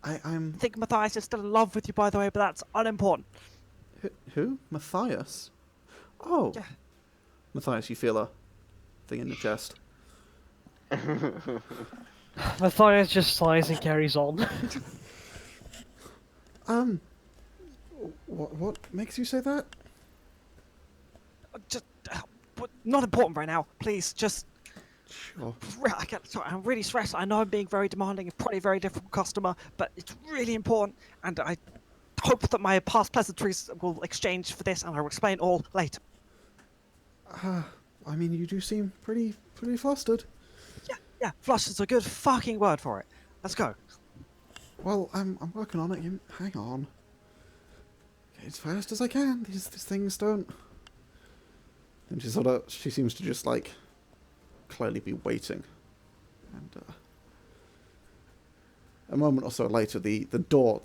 I'm. I think Mathias is still in love with you, by the way, but that's unimportant. Who? Mathias? Oh. Yeah. Mathias, you feel a thing in the chest. Mathias just sighs and carries on. What makes you say that? Just, not important right now. Please, just. Sure. Sorry, I'm really stressed. I know I'm being very demanding and probably a very difficult customer, but it's really important, and I hope that my past pleasantries will exchange for this, and I will explain all later. I mean, you do seem pretty flustered. Yeah, flush is a good fucking word for it. Let's go. Well, I'm working on it. Hang on. Okay, as fast as I can. These things don't. And she seems to just like clearly be waiting. And a moment or so later, the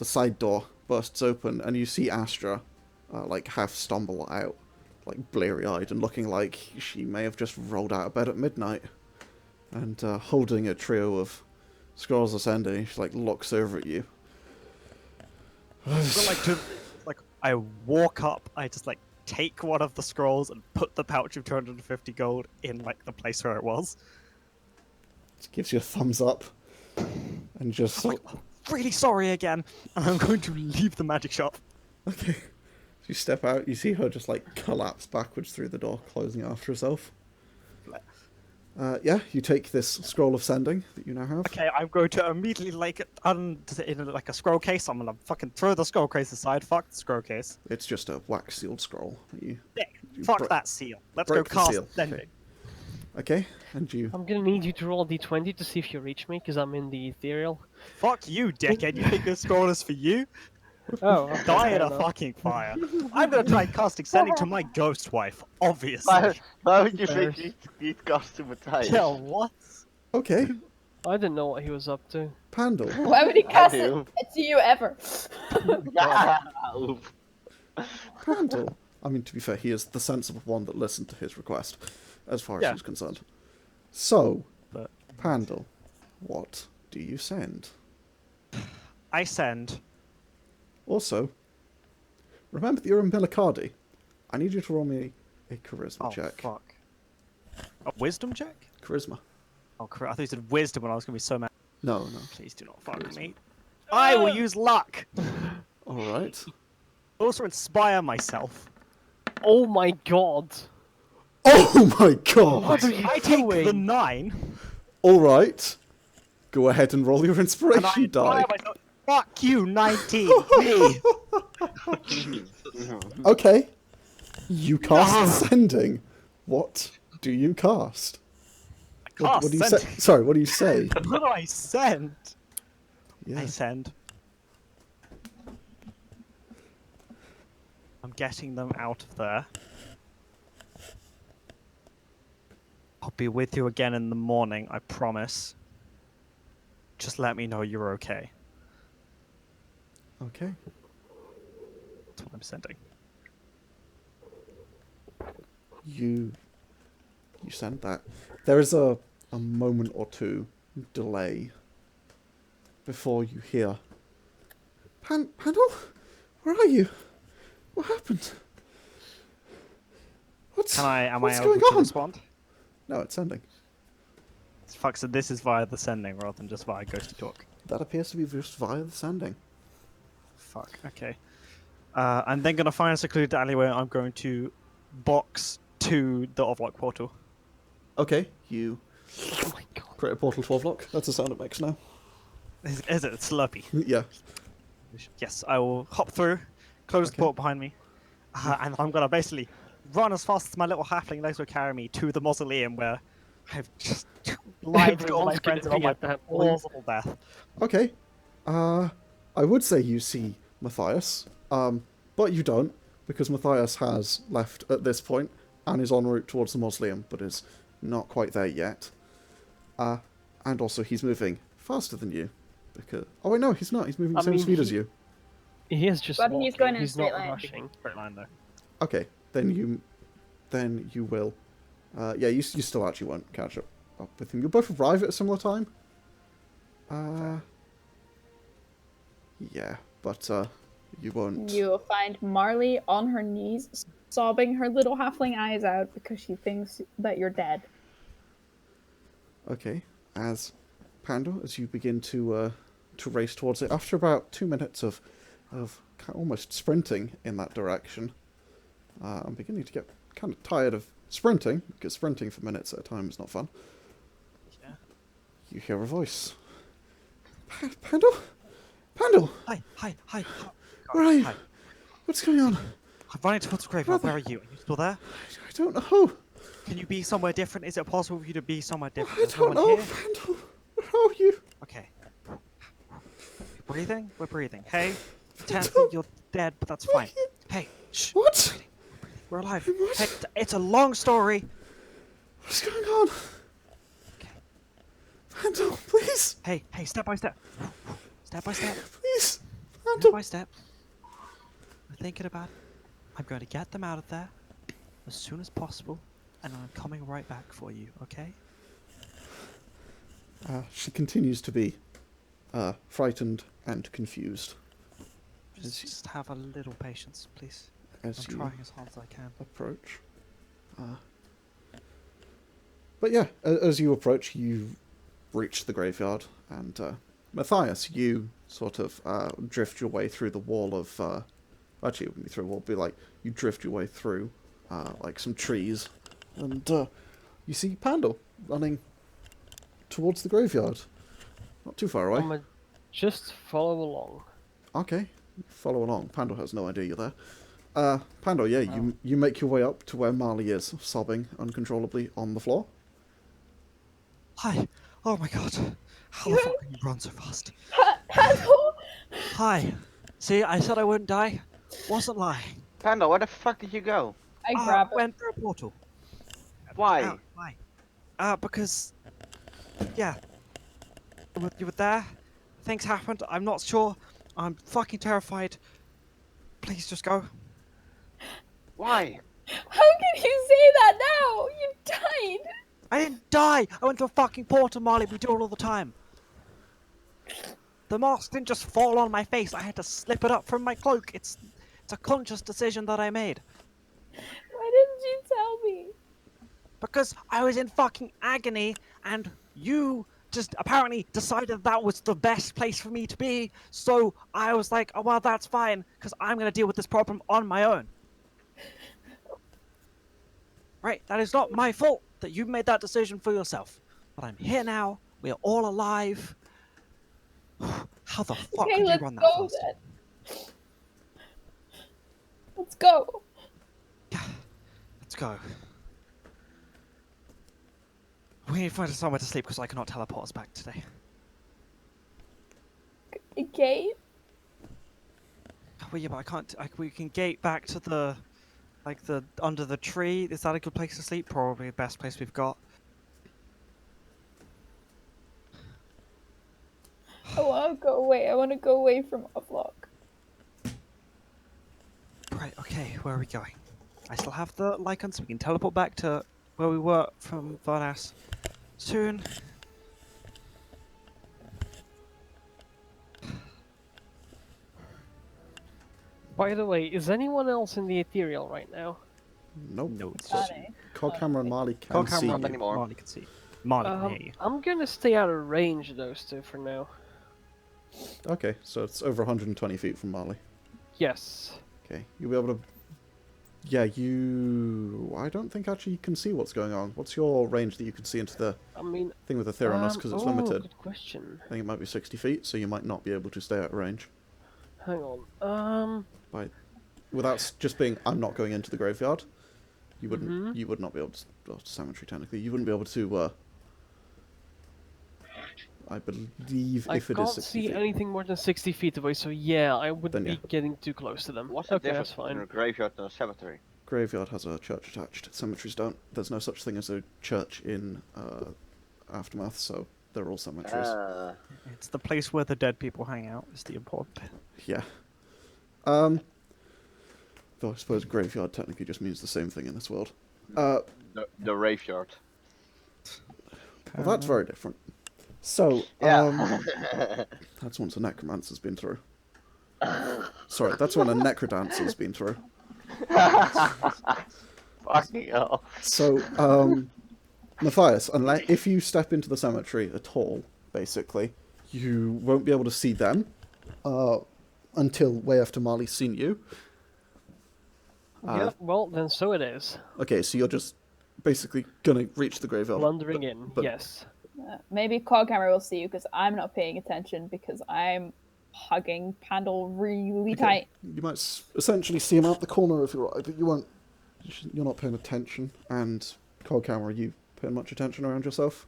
side door bursts open, and you see Astra like half stumble out, like bleary-eyed and looking like she may have just rolled out of bed at midnight, and holding a trio of scrolls ascending. She like looks over at you. I walk up. I just like take one of the scrolls and put the pouch of 250 gold in like the place where it was. She gives you a thumbs up, and just Really sorry again, and I'm going to leave the magic shop. okay. You step out, you see her just like collapse backwards through the door, closing it after herself. Yeah, you take this scroll of sending that you now have. Okay, I'm going to immediately in like a scroll case. I'm gonna fucking throw the scroll case aside. Fuck the scroll case. It's just a wax sealed scroll. You Fuck that seal. Let's go break the cast seal. sending. Okay, and you. I'm gonna need you to roll a d20 to see if you reach me, because I'm in the ethereal. Fuck you, dickhead. You think this scroll is for you? Oh, okay, Die fair in a enough. fucking fire. I'm gonna try casting sending to my ghost wife, obviously. Why would you think you'd cast to Mathias? Yeah, what? Okay, I didn't know what he was up to. Pandal. Why would he cast it do. to you ever? Yeah. Pandal. I mean, to be fair, he is the sensible one that listened to his request, as far as Yeah. he's concerned. So, But Pandal, what do you send? I send. Also, remember that you're in Milicardi. I need you to roll me a charisma Oh check. fuck. A wisdom check? Charisma. Oh, I thought you said wisdom when I was gonna be so mad. No, no. Please do not fuck me. I will use luck. Alright. Also inspire myself. Oh my god! Oh my god! What are you I take doing? the 9 Alright. Go ahead and roll your and I inspiration inspire die. myself. Fuck you, 19. Me. Okay. You cast sending. What do you cast? What do you say? Send. Sorry, what do you say? What do I send? Yeah. I send. I'm getting them out of there. I'll be with you again in the morning, I promise. Just let me know you're okay. Okay. That's what I'm sending. You send that. There is a moment or two delay before you hear Pandal? Where are you? What happened? What's Am I what's able going to on? respond? No, it's sending. Fuck, so this is via the sending rather than just via Ghost to Talk. That appears to be just via the sending. Fuck, okay. I'm then going to find a secluded alleyway. I'm going to box to the Ovlock portal. Okay, you Oh my god. create a portal to Ovlock. That's the sound it makes now. Is it? It's slurpy. Yeah. Yes, I will hop through, close the Okay. portal behind me, and I'm going to basically run as fast as my little halfling legs will carry me to the mausoleum where I've just lied to all my Everyone's friends gonna about be my at that point. plausible death. Okay. I would say you see Mathias, but you don't, because Mathias has left at this point and is en route towards the mausoleum, but is not quite there yet. And also he's moving faster than you, because oh wait, no, he's not. He's moving the I same mean, speed as you. He is just But walking. he's going in a He's straight not line. rushing. Straight line though. Okay, then you will. Yeah, you still actually won't catch up with him. You'll both arrive at a similar time. Yeah, but you won't. You will find Marlie on her knees, sobbing her little halfling eyes out because she thinks that you're dead. Okay, as Pandal, as you begin to race towards it, after about 2 minutes of almost sprinting in that direction, I'm beginning to get kind of tired of sprinting, because sprinting for minutes at a time is not fun. Yeah. You hear a voice. Pandal? Pandal, Hi. where are you? Hi. What's going on? I'm running towards the graveyard. Where are you? Are you still there? I don't know. Can you be somewhere different? Is it possible for you to be somewhere different? I There's no don't one know, here? Pandal. Where are you? Okay. We're breathing? We're breathing. Hey, pretend that you're dead, but that's fine. Hey, shh. What? We're alive. What? Hey, it's a long story. What's going on? Okay. Pandal, please. Hey, step by step. Step by step. Please. Step Pandal. by step. I'm thinking about it. I'm going to get them out of there as soon as possible, and I'm coming right back for you, okay? She continues to be frightened and confused Just have a little patience, please. as I'm you trying as hard as I can. approach. But yeah, as you approach, you reach the graveyard, and Mathias, you sort of drift your way through the wall of Actually, it wouldn't be through a wall. It'd be like you drift your way through, like some trees, and you see Pandal running towards the graveyard. Not too far away. I'm gonna just follow along. Okay, follow along. Pandal has no idea you're there. Pandal, yeah, you make your way up to where Marlie is, sobbing uncontrollably on the floor. Hi. Oh my god. How the fuck can you run so fast? Pandal! Hi. See, I said I wouldn't die. Wasn't lying. Pandal, where the fuck did you go? I grab it. Went through a portal. Why? Why? Because... Yeah. You were there. Things happened. I'm not sure. I'm fucking terrified. Please just go. Why? How can you say that now? You died! I didn't die! I went through a fucking portal, Marlie. We do it all the time. The mask didn't just fall on my face. I had to slip it up from my cloak. It's a conscious decision that I made. Why didn't you tell me? Because I was in fucking agony, and you just apparently decided that was the best place for me to be. So I was like, oh well, that's fine, because I'm gonna deal with this problem on my own. Right? That is not my fault that you made that decision for yourself. But I'm here now. We are all alive. How the fuck Okay, could you let's run that go fast? then. Let's go. Let's go. We need to find somewhere to sleep because I cannot teleport us back today. Okay. Well, yeah, but I can't. We can gate back to the, under the tree. Is that a good place to sleep? Probably the best place we've got. I want to go away. I want to go away from Uplock. Right. Okay. Where are we going? I still have the Lycan, so we can teleport back to where we were from Varnas soon. By the way, is anyone else in the ethereal right now? Nope. No, it's But just Coghammer and Marlie can see Coghammer you. anymore. Marlie can see. Marlie can hear you. I'm gonna stay out of range of those two for now. Okay, so it's over 120 feet from Marlie. Yes. Okay, you'll be able to... Yeah, I don't think actually you can see what's going on. What's your range that you can see into the I mean, thing with the Theranos, because it's limited? Good question. I think it might be 60 feet, so you might not be able to stay out of range. Hang on. Without just being, I'm not going into the graveyard, you wouldn't. Mhm. You would not be able to. Well, cemetery technically, you wouldn't be able to. I believe I if it can't is 60 see feet. anything more than 60 feet away, so yeah, I wouldn't Then be getting too close to them. What's the Okay, difference that's between a fine. graveyard and a cemetery? Graveyard has a church attached. Cemeteries don't. There's no such thing as a church in Aftermath, so they're all cemeteries. It's the place where the dead people hang out. Is the important bit. Yeah. Though I suppose graveyard technically just means the same thing in this world. The graveyard. Well, that's very different. So, Yeah. that's once a necromancer's been through. Sorry, that's when a necrodancer's been through. Fucking hell. So, Mathias, if you step into the cemetery at all, basically, you won't be able to see them until way after Marlie's seen you. Yeah, well, then so it is. Okay, so you're just basically gonna reach the graveyard. Blundering in, but- yes. Maybe Coghammer will see you because I'm not paying attention because I'm hugging Pandal really tight. You might essentially see him out the corner of your eye, but you won't. You're not paying attention. And Coghammer, are you paying much attention around yourself?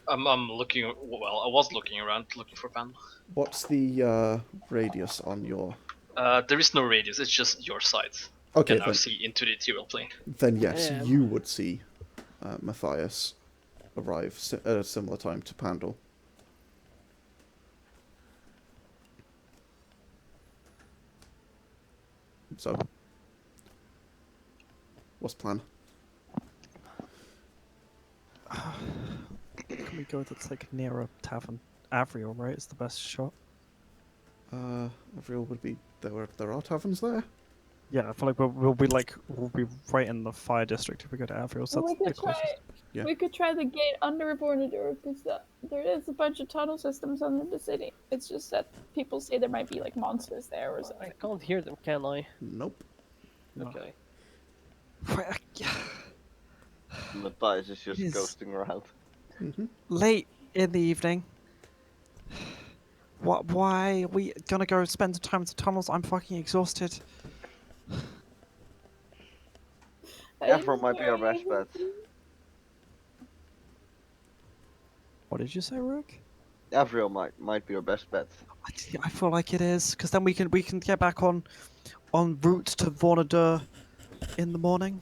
I'm looking. Well, I was looking around, looking for Pandal. What's the radius on your? There is no radius. It's just your side. Okay, You can now then, see into the ethereal plane. then yes, Yeah. you would see Mathias arrive at a similar time to Pandal. So, what's the plan? Can we go that's like near a tavern? Avriel, right? Is the best shot. Avriel would be there. There are taverns there. Yeah, I feel like we'll be right in the fire district if we go to Avril. So we that's the could try. closest. Yeah. We could try the gate under Vornador because there is a bunch of tunnel systems under the city. It's just that people say there might be like monsters there or I something. can't hear them, can I? Nope. No. Okay. Mathias is just is. ghosting around. Late in the evening. What? Why are we gonna go spend some time in the tunnels? I'm fucking exhausted. Afro might be our best bet. What did you say, Rook? Avril might be our best bet. I feel like it is, because then we can get back on route to Vornador in the morning.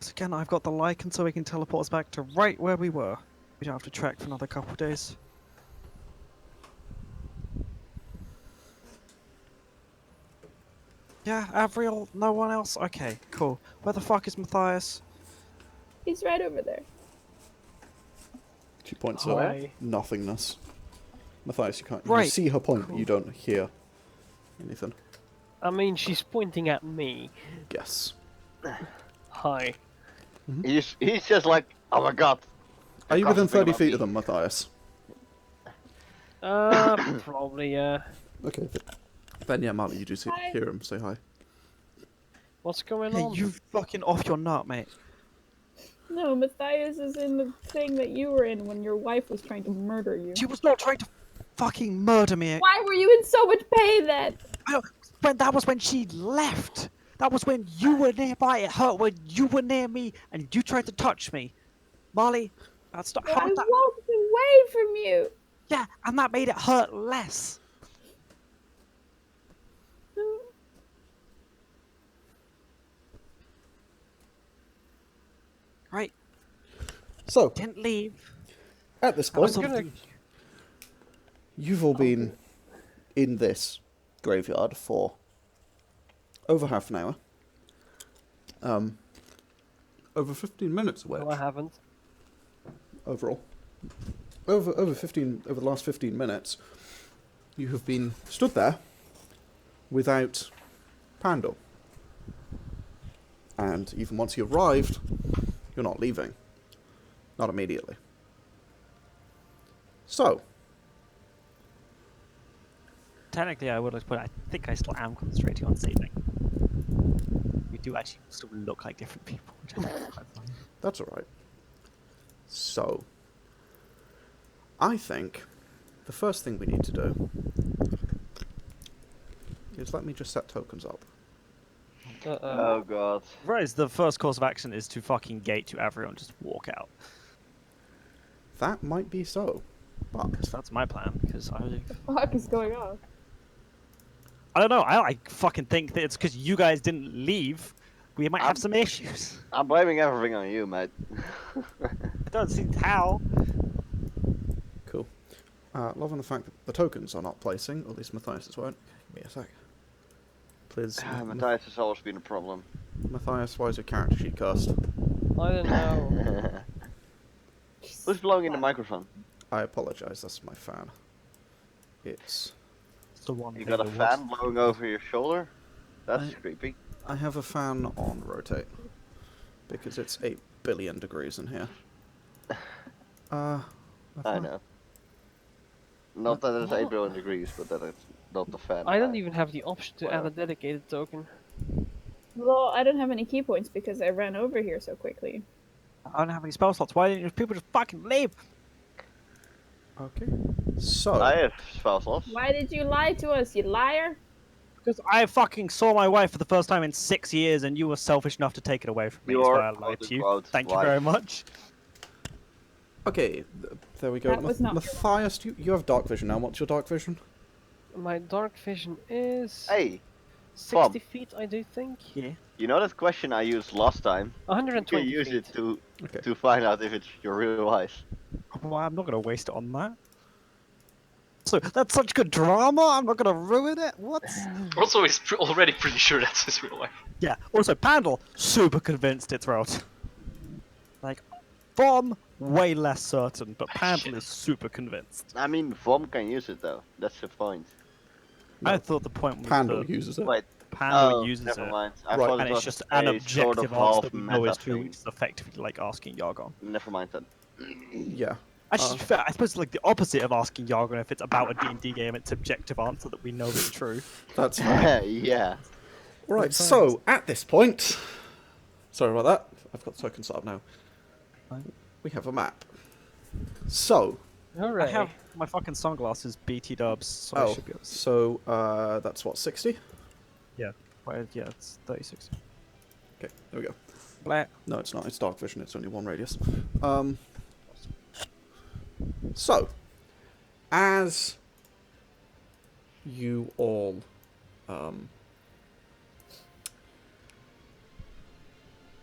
So again, I've got the Lycan, so we can teleport us back to right where we were. We don't have to trek for another couple of days. Yeah, Avril, no one else? Okay, cool. Where the fuck is Mathias? He's right over there. She points Hi. at nothingness. Matthias, you can't. You Right. see her point, but you don't hear anything. I mean, she's pointing at me. Yes. Hi. He's just like, oh my god. Are you within Gossiping 30 about feet me. of them, Matthias? Probably, yeah. Okay. Then yeah, Marlie, you do Hi. hear him. Say hi. What's going Hey, on? you fucking off your nut, mate. No, Mathias is in the thing that you were in when your wife was trying to murder you. She was not trying to fucking murder me. Why were you in so much pain then? That was when she left. That was when you were nearby. It hurt when you were near me and you tried to touch me. Marlie, that's not I how that. walked away from you. Yeah, and that made it hurt less. Right, So, didn't leave. at this I was point, sort of- you've all been in this graveyard for over half an hour. Over 15 minutes of which, No, I haven't. overall. Over the last 15 minutes, you have been stood there without Pandal. And even once you arrived, you're not leaving. Not immediately. So, Technically, I would have put. I think I still am concentrating on saving. We do actually still look like different people. Which I think is quite funny. that's alright. So, I think the first thing we need to do is let me just set tokens up. Oh god. Right, the first course of action is to fucking gate to everyone, just walk out. That might be so, but That's my plan, because What the fuck is going on? I don't know. I fucking think that it's because you guys didn't leave. We might have some issues. I'm blaming everything on you, mate. I don't see how. cool. Loving the fact that the tokens are not placing, or at least Matthias won't. Give me a sec. Please. Mathias has always been a problem. Matthias, why is your character sheet cursed? I don't know. Who's blowing in the microphone? I apologise, that's my fan. It's... It's the one You thing got a that fan blowing over your shoulder? That's creepy. I have a fan on rotate. Because it's 8 billion degrees in here. I know. Not that it's 8 billion degrees, but that it's not the fan. I don't even have the option to add a Whatever. dedicated token. Well, I don't have any key points because I ran over here so quickly. I don't have any spell slots. Why didn't people just fucking leave? Okay. So... I have spell slots. Why did you lie to us, you liar? Because I fucking saw my wife for the first time in 6 years, and you were selfish enough to take it away from me. That's Your why I lied to you. quote-unquote Thank you wife. very much. Okay, there we go. That was not- Matthias, you have dark vision now. What's your dark vision? My dark vision is Hey, 60 Bob. feet, I do think. Yeah. you know that question I used last time? You 120 can use feet. it to Okay. find out if it's your real wife. Well, I'm not going to waste it on that. So, that's such good drama, I'm not going to ruin it? What? Also, he's already pretty sure that's his real life. Yeah, also, Pandal, super convinced it's Rot. Like, Vom, way less certain, but Pandal is super convinced. I mean, Vom can use it though. That's the point. I thought the point was Pandal that uses it. Wait, Pandal uses never it, mind. I Right. thought and it it's was just an a sort objective of answer half that we know meta is true. thing. It's effectively like asking Yargon. Never mind then. Yeah. Actually, I suppose like the opposite of asking Yargon. If it's about a D&D game, it's objective answer that we know is true. That's fair. Yeah. Right, so at this point, sorry about that. I've got the token set up now. Fine. We have a map. So, Hooray. I have my fucking sunglasses, BT dubs, so I should be able to see. so that's what, 60? Yeah, it's 36. Okay, there we go. Black. No, it's not. It's dark vision. It's only one radius. So, as you all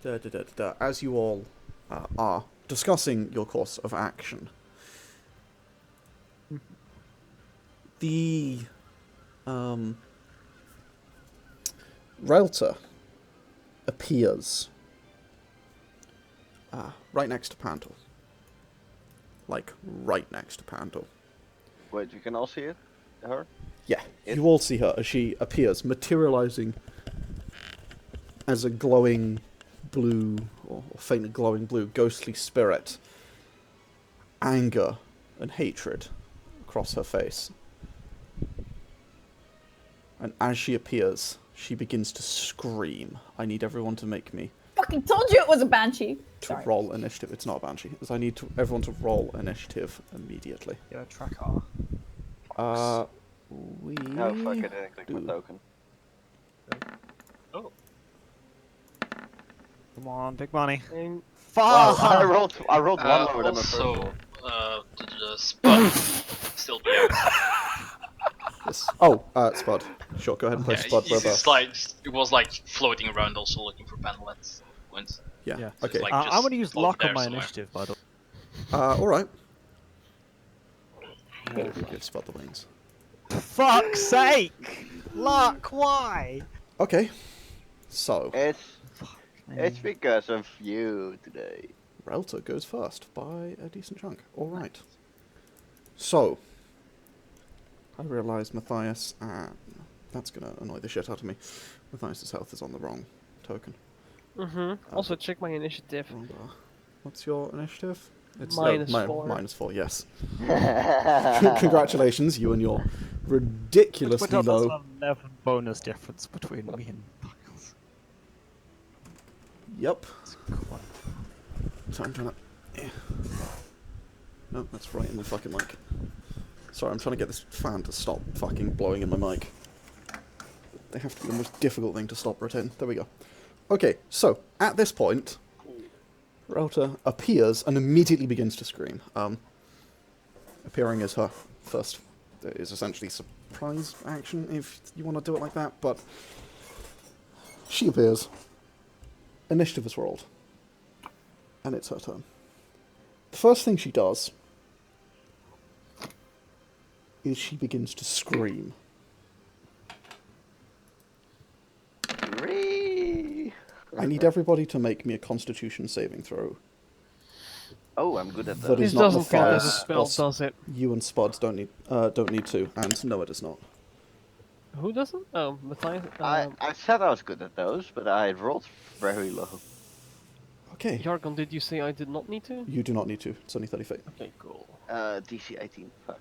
as you all are discussing your course of action, the Relta appears right next to Pandal. Like, right next to Pandal. Wait, we can all see it? Her? Yeah, you all see her as she appears, materializing as a glowing blue, or faintly glowing blue, ghostly spirit. Anger and hatred across her face. And as she appears, she begins to scream. I need everyone to make me Fucking told you it was a banshee. to Sorry. roll initiative. It's not a banshee. As I need everyone to roll initiative immediately. Yeah, track R. We No, fuck, I didn't click my do. token. Oh. Come on, big money. And Well, Fuck! I rolled one lower than my first Also, roll. the spot still be out. Yes. Oh, Spud. Sure, go ahead and place Spud wherever. It's like it was like floating around, also looking for Pandal at points. Yeah. Yeah. Okay. Like, I just want to use float luck on there my somewhere. initiative, by the way. All right. We'll give Spud the wings. Fuck's sake! Luck, why? Okay. So, It's because of you today. Relta goes first by a decent chunk. All right. So, I realise Matthias, that's gonna annoy the shit out of me. Matthias's health is on the wrong token. also check my initiative. Wrong bar. What's your initiative? It's -4. -4, yes. Congratulations, you and your ridiculously There's low. an 11 bonus difference between me and Miles. Yep. It's quite... So I'm trying to. No, that's right in the fucking mic. Sorry, I'm trying to get this fan to stop fucking blowing in my mic. They have to be the most difficult thing to stop rotating. There we go. Okay, so at this point, Relta appears and immediately begins to scream. Appearing as her first is essentially surprise action, if you want to do it like that, but she appears. Initiative is rolled. And it's her turn. The first thing she does is she begins to scream. I need everybody to make me a Constitution saving throw. Oh, I'm good at That that. is This not doesn't count as a Matthias, spell, or does it? You and Spuds don't need to, and Noah does not. Who doesn't? Oh, Matthias. I said I was good at those, but I rolled very low. Okay. Yargon, did you say I did not need to? You do not need to. It's only 30 feet. Okay, cool. DC 18. Fuck.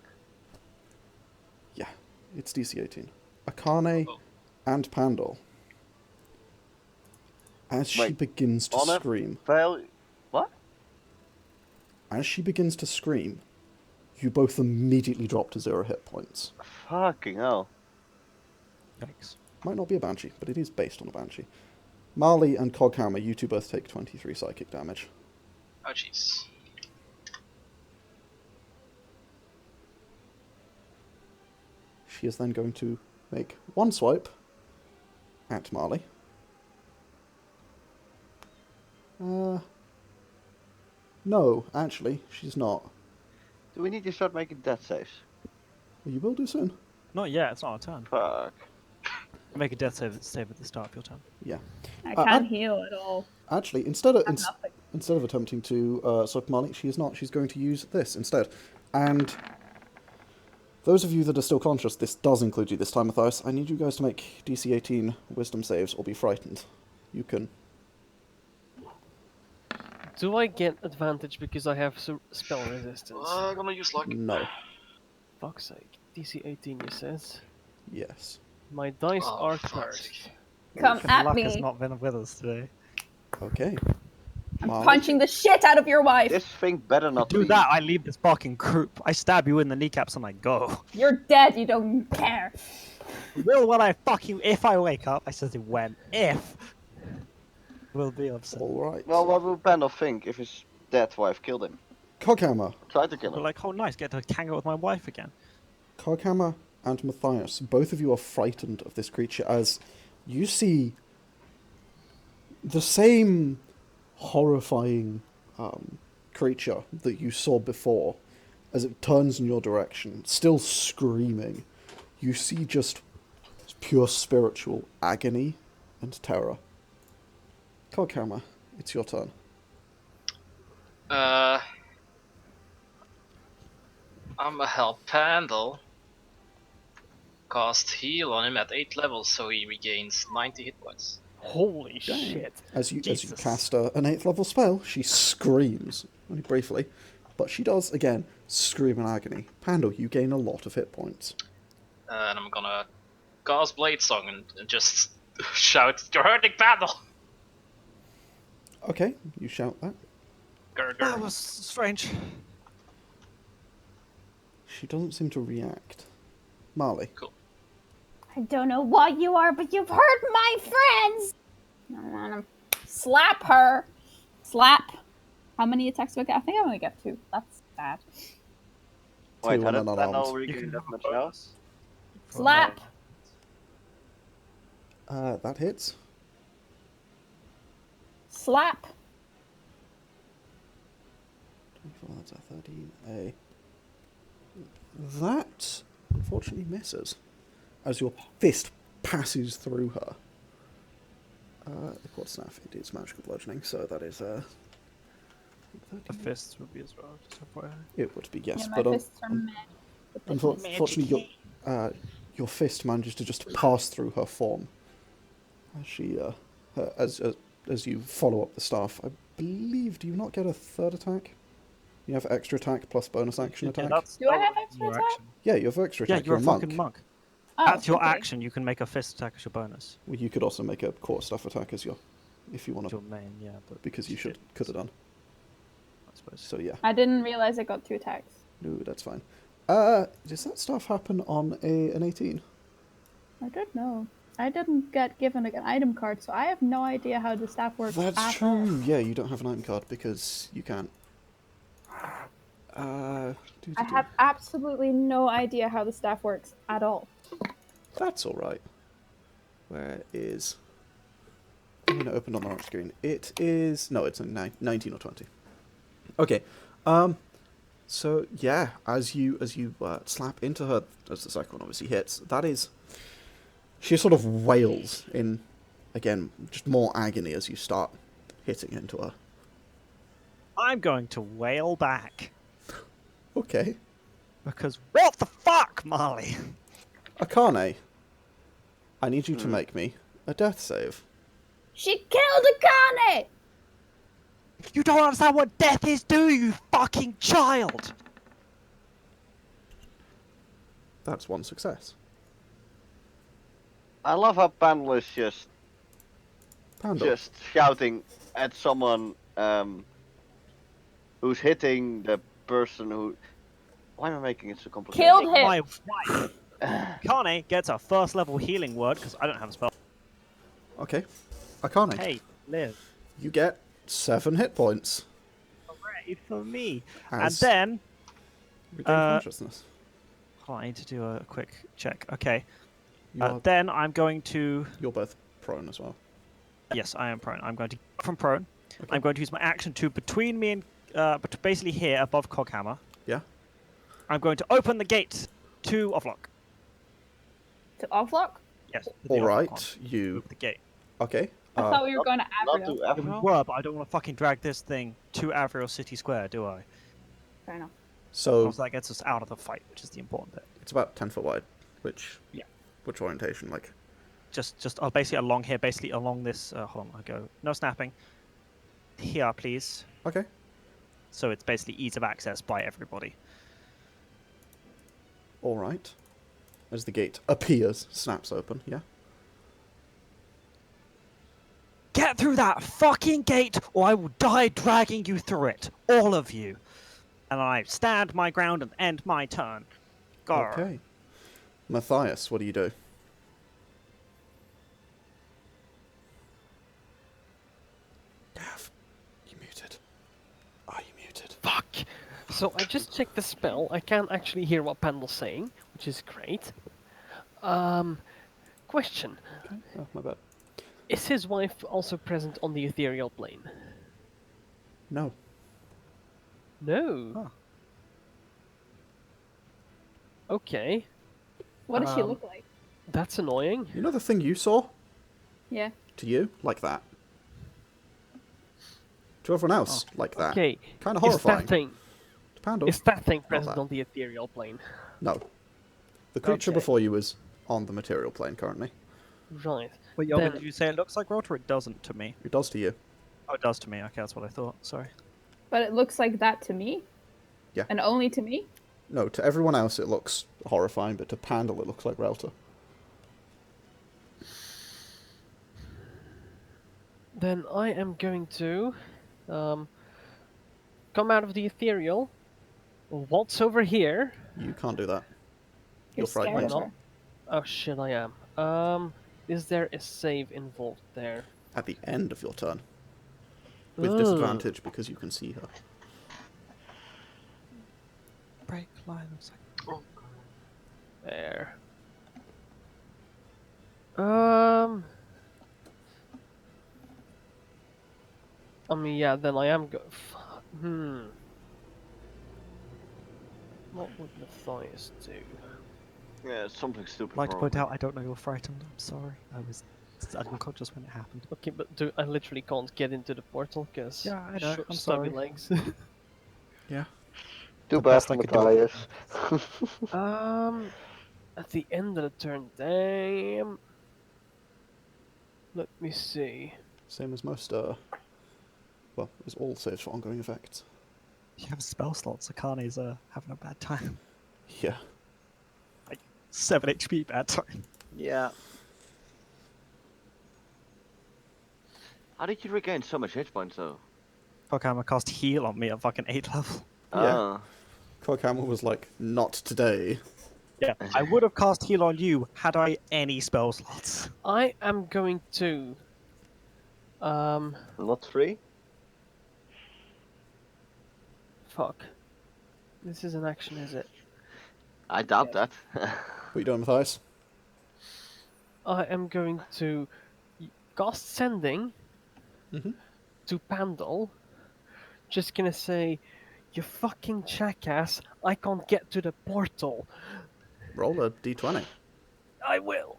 Yeah, it's DC 18. Akane and Pandal. As she Wait, begins to honor? scream, Fail. What? as she begins to scream, you both immediately drop to 0 hit points. Fucking hell. Yikes. Might not be a Banshee, but it is based on a Banshee. Marlie and Coghammer, you two both take 23 psychic damage. Oh jeez. She is then going to make one swipe at Marlie. No, actually, she's not. Do we need to start making death saves? Well, you will do soon. Not yet, it's not our turn. Fuck. Make a death save at the start of your turn. Yeah. I can't heal at all. Actually, instead of I have nothing. instead of attempting to swipe Marlie, she is not. She's going to use this instead. And Those of you that are still conscious, this does include you this time, Mathias. I need you guys to make DC 18 wisdom saves or be frightened. You can. Do I get advantage because I have spell resistance? I'm gonna use luck. No. Fuck's sake. DC 18, you says. Yes. My dice Oh, are fuck's cursed. sake. Come Fucking at luck me. has not been with us today. Okay. I'm Marlie? punching the shit out of your wife. This thing better not Do be. that, I leave this fucking group. I stab you in the kneecaps and I go. You're dead. You don't care. Will when I fucking if I wake up, I said when if will be upset. Alright. Well, what will Pandal think if his dead wife killed him? Coghammer. Tried to kill But him. like, oh nice, get to hang out with my wife again. Coghammer and Mathias, both of you are frightened of this creature as you see the same horrifying creature that you saw before as it turns in your direction, still screaming. You see just pure spiritual agony and terror. Coghammer, it's your turn. I'm gonna help Pandal. Cast heal on him at 8 levels, so he regains 90 hit points. Holy Dang. shit. As you Jesus. cast an 8th level spell, she screams, only briefly, but she does, again, scream in agony. Pandal, you gain a lot of hit points. And I'm gonna cast Blade Song and just shout, "You're hurting Pandal!" Okay, you shout that. Grr, That grr. was strange. She doesn't seem to react. Marlie. I don't know what you are, but you've hurt my friends. I want to slap her. Slap. How many attacks do I get? I think I only get 2. That's bad. Wait, Two how and did an Pandal unarmed. You regain can that have a much now? bonus. Slap. That hits. Slap. 24, that's a 13. That, unfortunately, misses. As your fist passes through her. The quarter staff, it is magical bludgeoning, so that is The 13. fists would be as well, just FYI. It would be, yes, Yeah, my but fists are mad. unfortunately, your fist manages to just pass through her form. As she, as you follow up the staff, I believe, do you not get a third attack? You have extra attack plus bonus action Yeah, attack? that's Do I have your extra attack? action. Yeah, you have extra Yeah, attack. you're a monk. fucking monk. Oh, That's your okay. action. You can make a fist attack as your bonus. Well, you could also make a quarter staff attack as your, if you want Your to, main, yeah. But because you could have done. I suppose. So yeah, I didn't realize I got 2 attacks. no, that's fine. Does that stuff happen on an 18? I don't know. I didn't get given an item card, so I have no idea how the staff works. That's at true. all. Yeah, you don't have an item card because you can't. I have absolutely no idea how the staff works at all. That's all right. Where is? I'm gonna open on the right screen. It is no, it's a 19 or 20. Okay. So yeah, as you slap into her, as the second one obviously hits, that is. She sort of wails in, again, just more agony as you start hitting into her. I'm going to wail back. Okay. Because what the fuck, Marlie? Akane, I need you to make me a death save. She killed Akane! You don't understand what death is, do you, fucking child? That's one success. I love how Pandal is Pandal. just shouting at someone who's hitting the person who. Why am I making it so complicated? Killed him! My wife. Kane gets a first level healing word because I don't have a spell. Okay. Akane, Hey, live. you get 7 hit points. Hooray for me. As And then, regain consciousness. oh, I need to do a quick check. Okay. You are, Then I'm going to. you're both prone as well. Yes, I am prone. I'm going to get from prone. Okay. I'm going to use my action to between me and basically here above Coghammer. Yeah. I'm going to open the gate to Offlock. To offlock? Yes. with the All Offlock right. on. You Move the gate. okay? I thought we were going to Not Avriel. to Yeah, we Avril. were, but I don't want to fucking drag this thing to Avriel City Square, do I? Fair enough. So Also, that gets us out of the fight, which is the important bit. it's about 10 foot wide. Which orientation? Like Just basically along here, basically along this. Hold on, I go. No snapping. Here, please. okay. So it's basically ease of access by everybody. All right. As the gate appears, snaps open. Yeah. Get through that fucking gate, or I will die dragging you through it, all of you. And I stand my ground and end my turn. Grr. Okay. Mathias, what do you do? Gav, you muted. Are you muted? Fuck! So I just checked the spell. I can't actually hear what Pandal's saying, which is great. Question. Okay. Oh, my bad. Is his wife also present on the ethereal plane? No. No. Huh. Okay. What does she look like? That's annoying. You know the thing you saw? Yeah. To you? Like that. To everyone else? Like that. Okay. Kind of horrifying. To Pandal? Is that thing present that. on the ethereal plane? No. The creature Okay. before you is on the material plane currently. Right. But Yargon, Then- did you say it looks like Rotor? It doesn't to me. It does to you. Oh, it does to me. Okay, that's what I thought. Sorry. But it looks like that to me? Yeah. And only to me? No, to everyone else it looks horrifying, but to Pandal it looks like Relta. Then I am going to come out of the ethereal, waltz over here. You can't do that. You're You're frightened. scared of Not- her. Oh shit, I am. Is there a save involved there? At the end of your turn. With Ugh. disadvantage because you can see her. Break line of sight. There. I mean, yeah, then I am What would Mathias do? Yeah, something stupid. I'd like to probably. point out, I don't know you're frightened. I'm sorry. I was unconscious when it happened. Okay, but I literally can't get into the portal because Yeah, I know, I'm stubby sorry. legs. Yeah. Too The bad best for I could do. Matthias. At the end of the turn, damn. Let me see. Same as most, well, as all saves for ongoing effects. You have spell slots. Akane's having a bad time. Yeah. 7 HP bad time. Yeah. How did you regain so much hit points though? Coghammer cast heal on me at fucking 8 level. Yeah. Ah. Coghammer was like, not today. Yeah, I would have cast heal on you had I any spell slots. I am going to. Not 3? Fuck. This is an action, is it? I doubt that. What are you doing, Matthias? I am going to cast sending Mhm. to Pandal. Just gonna say, you fucking jackass! I can't get to the portal. Roll a d20. I will.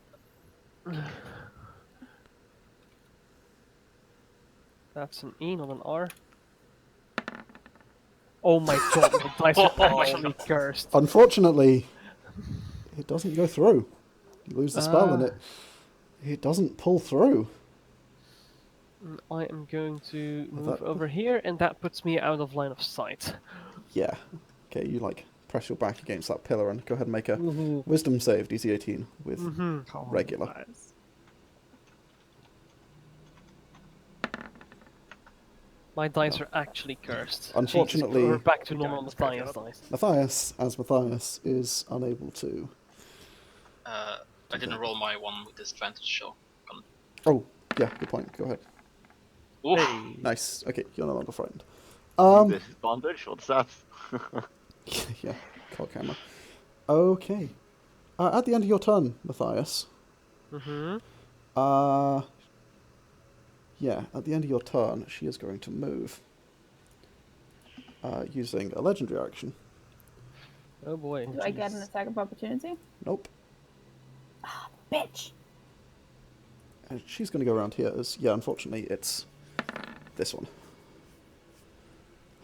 That's an E, not an R. Oh my god, my dice are actually cursed. Unfortunately, it doesn't go through. You lose the spell and it doesn't pull through. I am going to Well, move that- over here, and that puts me out of line of sight. Yeah. Okay, you like press your back against that pillar and go ahead and make a Woohoo. wisdom save, DC 18, with Come on, regular. guys. My dice are actually cursed. Unfortunately- Jesus, we're back to We normal don't screw it Mathias up. dice. Matthias, as Matthias, is unable to... I didn't roll my one with disadvantage, so. Oh, yeah, good point. Go ahead. Oof. Hey. Nice. Okay, you're no longer frightened. Disadvantage? What's that? Yeah, Coghammer. Okay. At the end of your turn, Matthias. Mm-hmm. Yeah, at the end of your turn, she is going to move. Using a legendary action. Oh boy. Do I get an attack of opportunity? Nope. Bitch! And she's going to go around here as... Yeah, unfortunately, it's this one.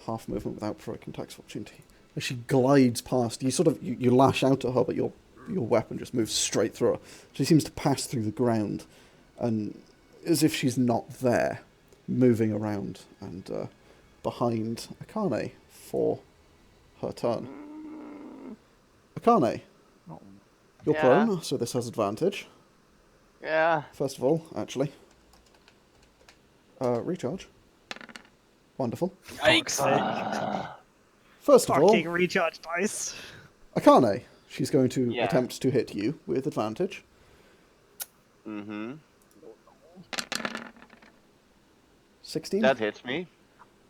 Half movement without provoking attacks of opportunity. as she glides past. You sort of you lash out at her, but your weapon just moves straight through her. She seems to pass through the ground, and as if she's not there, moving around and behind Akane for her turn. Akane, you're Yeah. prone, so this has advantage. Yeah. First of all, actually. Recharge. Wonderful. Fuck's sake. First of all, Fucking recharge dice. Akane. She's going to Yeah. attempt to hit you with advantage. Mm-hmm. 16. That hits me.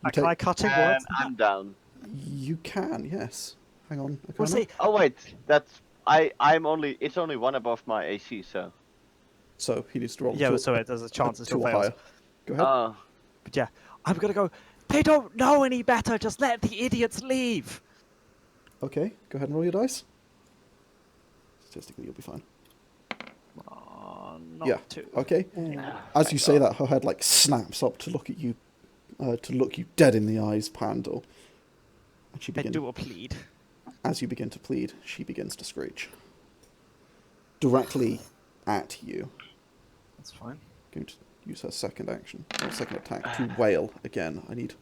You Can I take- cut it And words? I'm down. You can, yes. Hang on, Akane. We'll see. Oh wait, that's it's only one above my AC, so. So he needs to roll. Yeah, two- so there's a chance it two still or fails. higher. Go ahead. But yeah, I'm gonna go. They don't know any better. Just let the idiots leave. Okay, go ahead and roll your dice. Statistically, you'll be fine. Not Yeah. too. Okay. As you say that, her head like snaps up to look at you, to look you dead in the eyes, Pandal. And she They begins. do a plead. As you begin to plead, she begins to screech. Directly at you. That's fine. Going to use her second action, or second attack, to wail again. I need.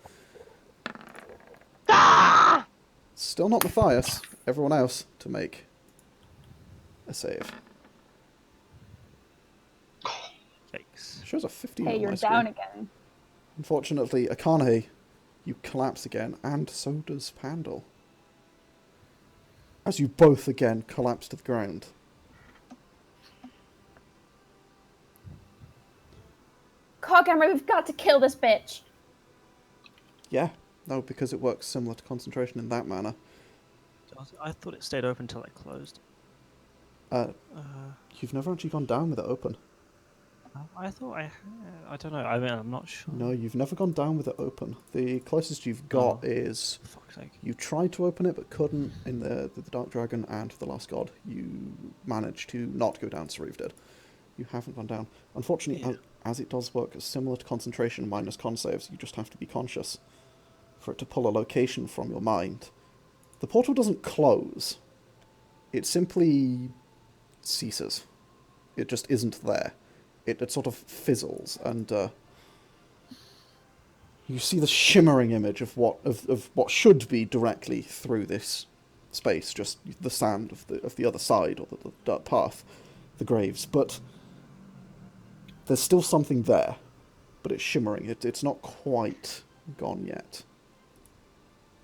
Still not Mathias. Everyone else to make a save. Yikes. Shows a 15 Hey, on you're my down screen. again. Unfortunately, Akane, you collapse again, and so does Pandal. As you both again collapse to the ground. Coghammer, we've got to kill this bitch. Yeah, no, because it works similar to concentration in that manner. I thought it stayed open until it closed. You've never actually gone down with it open. I thought I don't know. I mean, I'm not sure. No, you've never gone down with it open. The closest you've got is For fuck's sake. you tried to open it but couldn't in the Dark Dragon and the Last God. You managed to not go down, Sauriv did. You haven't gone down. Unfortunately, Yeah. as it does work similar to concentration minus con saves, you just have to be conscious for it to pull a location from your mind. The portal doesn't close. It simply ceases. It just isn't there. It sort of fizzles, and you see the shimmering image of what should be directly through this space, just the sand of the other side, or the dirt path, the graves. But there's still something there, but it's shimmering. It's not quite gone yet.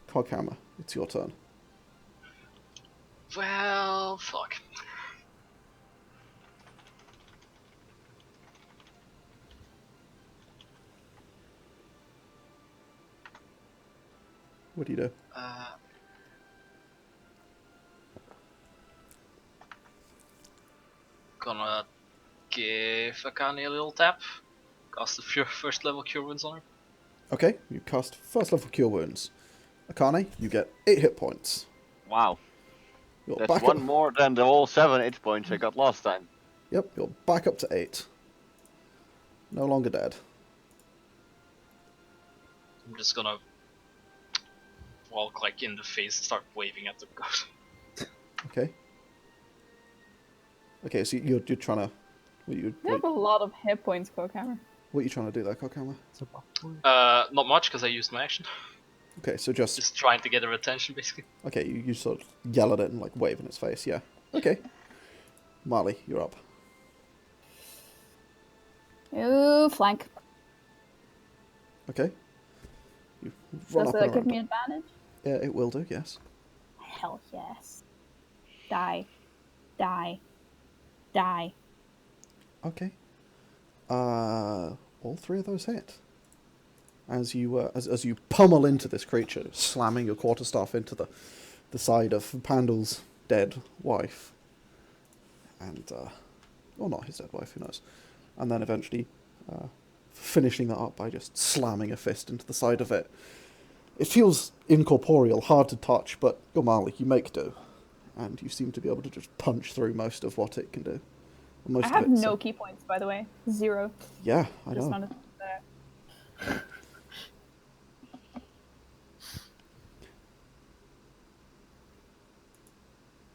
Coghammer, it's your turn. Well, fuck. What do you do? Gonna give Akane a little tap. Cast the first level cure wounds on her. Okay, you cast first level cure wounds. Akane, you get 8 hit points. Wow. You're That's back one up. more than the whole 7 hit points I got last time. Yep, you're back up to 8. No longer dead. I'm just gonna walk like in the face and start waving at the ghost. Okay. Okay, so you're trying to. You have a lot of hit points, Coghammer. What are you trying to do there, Coghammer? Not much because I used my action. Okay, so just Just trying to get her attention, basically. okay. You sort of yell at it and like wave in its face. Yeah. Okay. Marlie, you're up. Ooh, flank. Okay. You run Does up and that give around. me advantage? Yeah, it will do. Yes. Hell yes. Die. Die. Die. Okay. All 3 of those hit. As you as you pummel into this creature, slamming your quarterstaff into the side of Pandal's dead wife, and or not his dead wife, who knows, and then eventually finishing that up by just slamming a fist into the side of it. It feels incorporeal, hard to touch, but go Marlie, you make do, and you seem to be able to just punch through most of what it can do. Most I of have it, no so- key points, by the way. 0. Yeah, I Just know. wanted to there.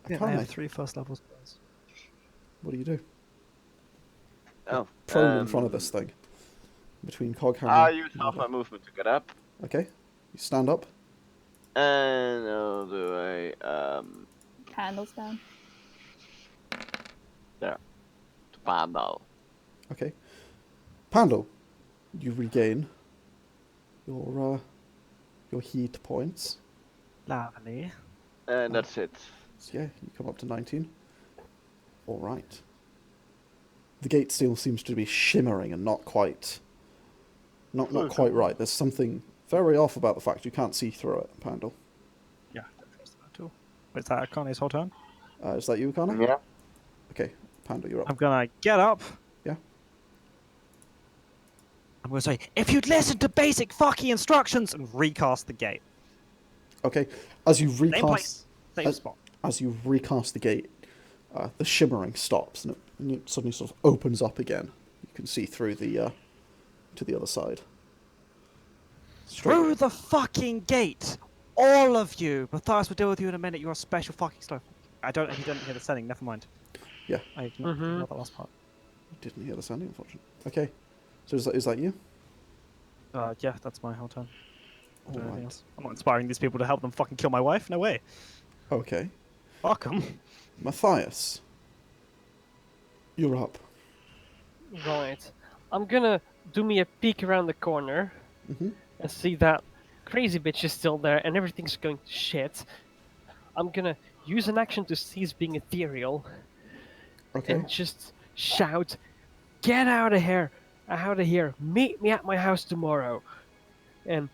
Yeah, I Akane, have 3 first level spells. what do you do? Oh. Prone in front of this thing. Between Coghammer I use and half my Marlie. movement to get up. Okay. You stand up. And I'll do a Candles down. to Pandal. Okay. Pandal, you regain your heat points. Lovely. And that's it. So yeah, you come up to 19. All right. The gate still seems to be shimmering and not quite right. There's something very off about the fact you can't see through it, Pandal. Yeah, don't trust that at all. Wait, is that Akane's whole turn? Is that you, Akane? Yeah. Okay, Pandal, you're up. I'm gonna get up. Yeah. I'm gonna say, if you'd listen to basic fucking instructions, and recast the gate. Okay, as you Same recast, place, same spot. as you recast the gate, the shimmering stops and it suddenly sort of opens up again. You can see through the to the other side. Through the fucking gate! All of you! Mathias will deal with you in a minute, you're a special fucking slow. I don't know if you didn't hear the setting, never mind. Yeah. I ignored the last part. Didn't hear the sounding, unfortunately. Okay, so is that you? Yeah, that's my whole turn. All Anything right. else? I'm not inspiring these people to help them fucking kill my wife, no way. Okay, Fuck them. Mathias, you're up. Right. I'm gonna do me a peek around the corner Mhm. and see that crazy bitch is still there and everything's going to shit. I'm gonna use an action to cease being ethereal Okay. and just shout, "Get out of here! Out of here! Meet me at my house tomorrow!" And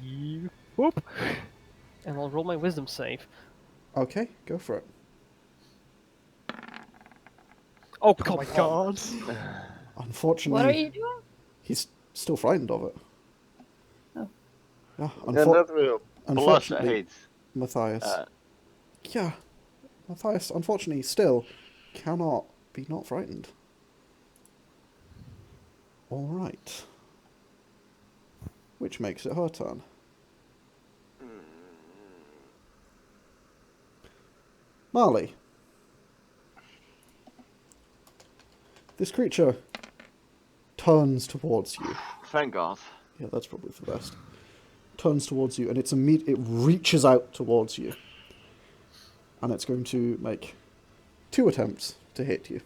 you whoop, and I'll roll my wisdom save. Okay, go for it. Oh, Oh come my on. god. Unfortunately, What are you doing? he's still frightened of it. Oh. Yeah, And that will plus unfortunately, 8. Matthias. Yeah, Matthias, unfortunately, still cannot be not frightened. All right. Which makes it her turn. Marlie. This creature turns towards you. Thank God. Yeah, that's probably for the best. Turns towards you, and it reaches out towards you. And it's going to make 2 attempts to hit you.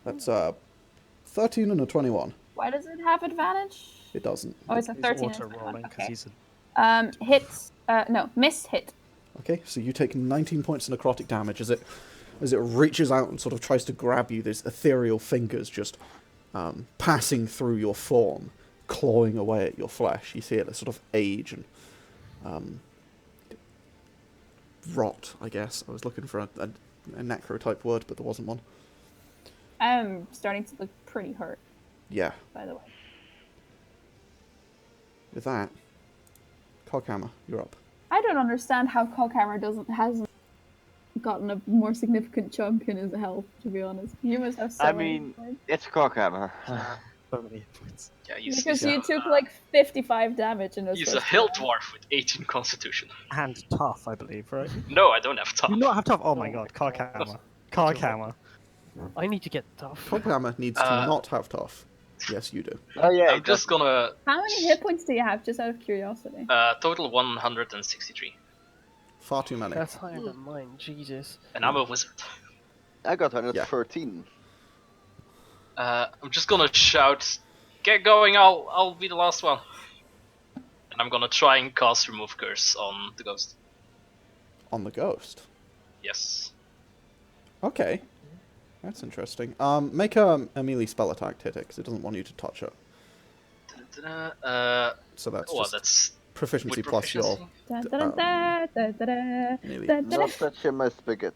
That's 13 and a 21. Why does it have advantage? It doesn't. Oh, it's a He's 13. auto rolling because Okay. he's a Hits. No, miss hit. Okay, so you take 19 points of necrotic damage as it reaches out and sort of tries to grab you. There's ethereal fingers just passing through your form, clawing away at your flesh. You see it sort of age and rot, I guess. I was looking for a necro-type word, but there wasn't one. I'm starting to look pretty hurt, Yeah, by the way. with that, Coghammer, you're up. I don't understand how Coghammer hasn't gotten a more significant chunk in his health, to be honest. You must have so I many mean, points. it's Coghammer. so many hit points. Yeah, Because you took like 55 damage in those He's a first hill rounds. dwarf with 18 constitution. And tough, I believe, right? No, I don't have tough. You not have tough. Oh my Oh god, my Coghammer. Coghammer. I need to get tough. Coghammer needs to not have tough. Yes, you do. Oh yeah, I'm just gonna How many hit points do you have, just out of curiosity? total 163, Far too many. That's higher than mine, Jesus. and I'm a wizard. I got 113. I'm just gonna shout, "Get going! I'll be the last one." And I'm gonna try and cast Remove Curse on the ghost. On the ghost. Yes. Okay. That's interesting. Make a melee spell attack to hit it, because it doesn't want you to touch it. So that's just That's proficiency with plus your... proficiency? Da, da, da, da, da, da, melee. da, da, da. Not touching my spigot.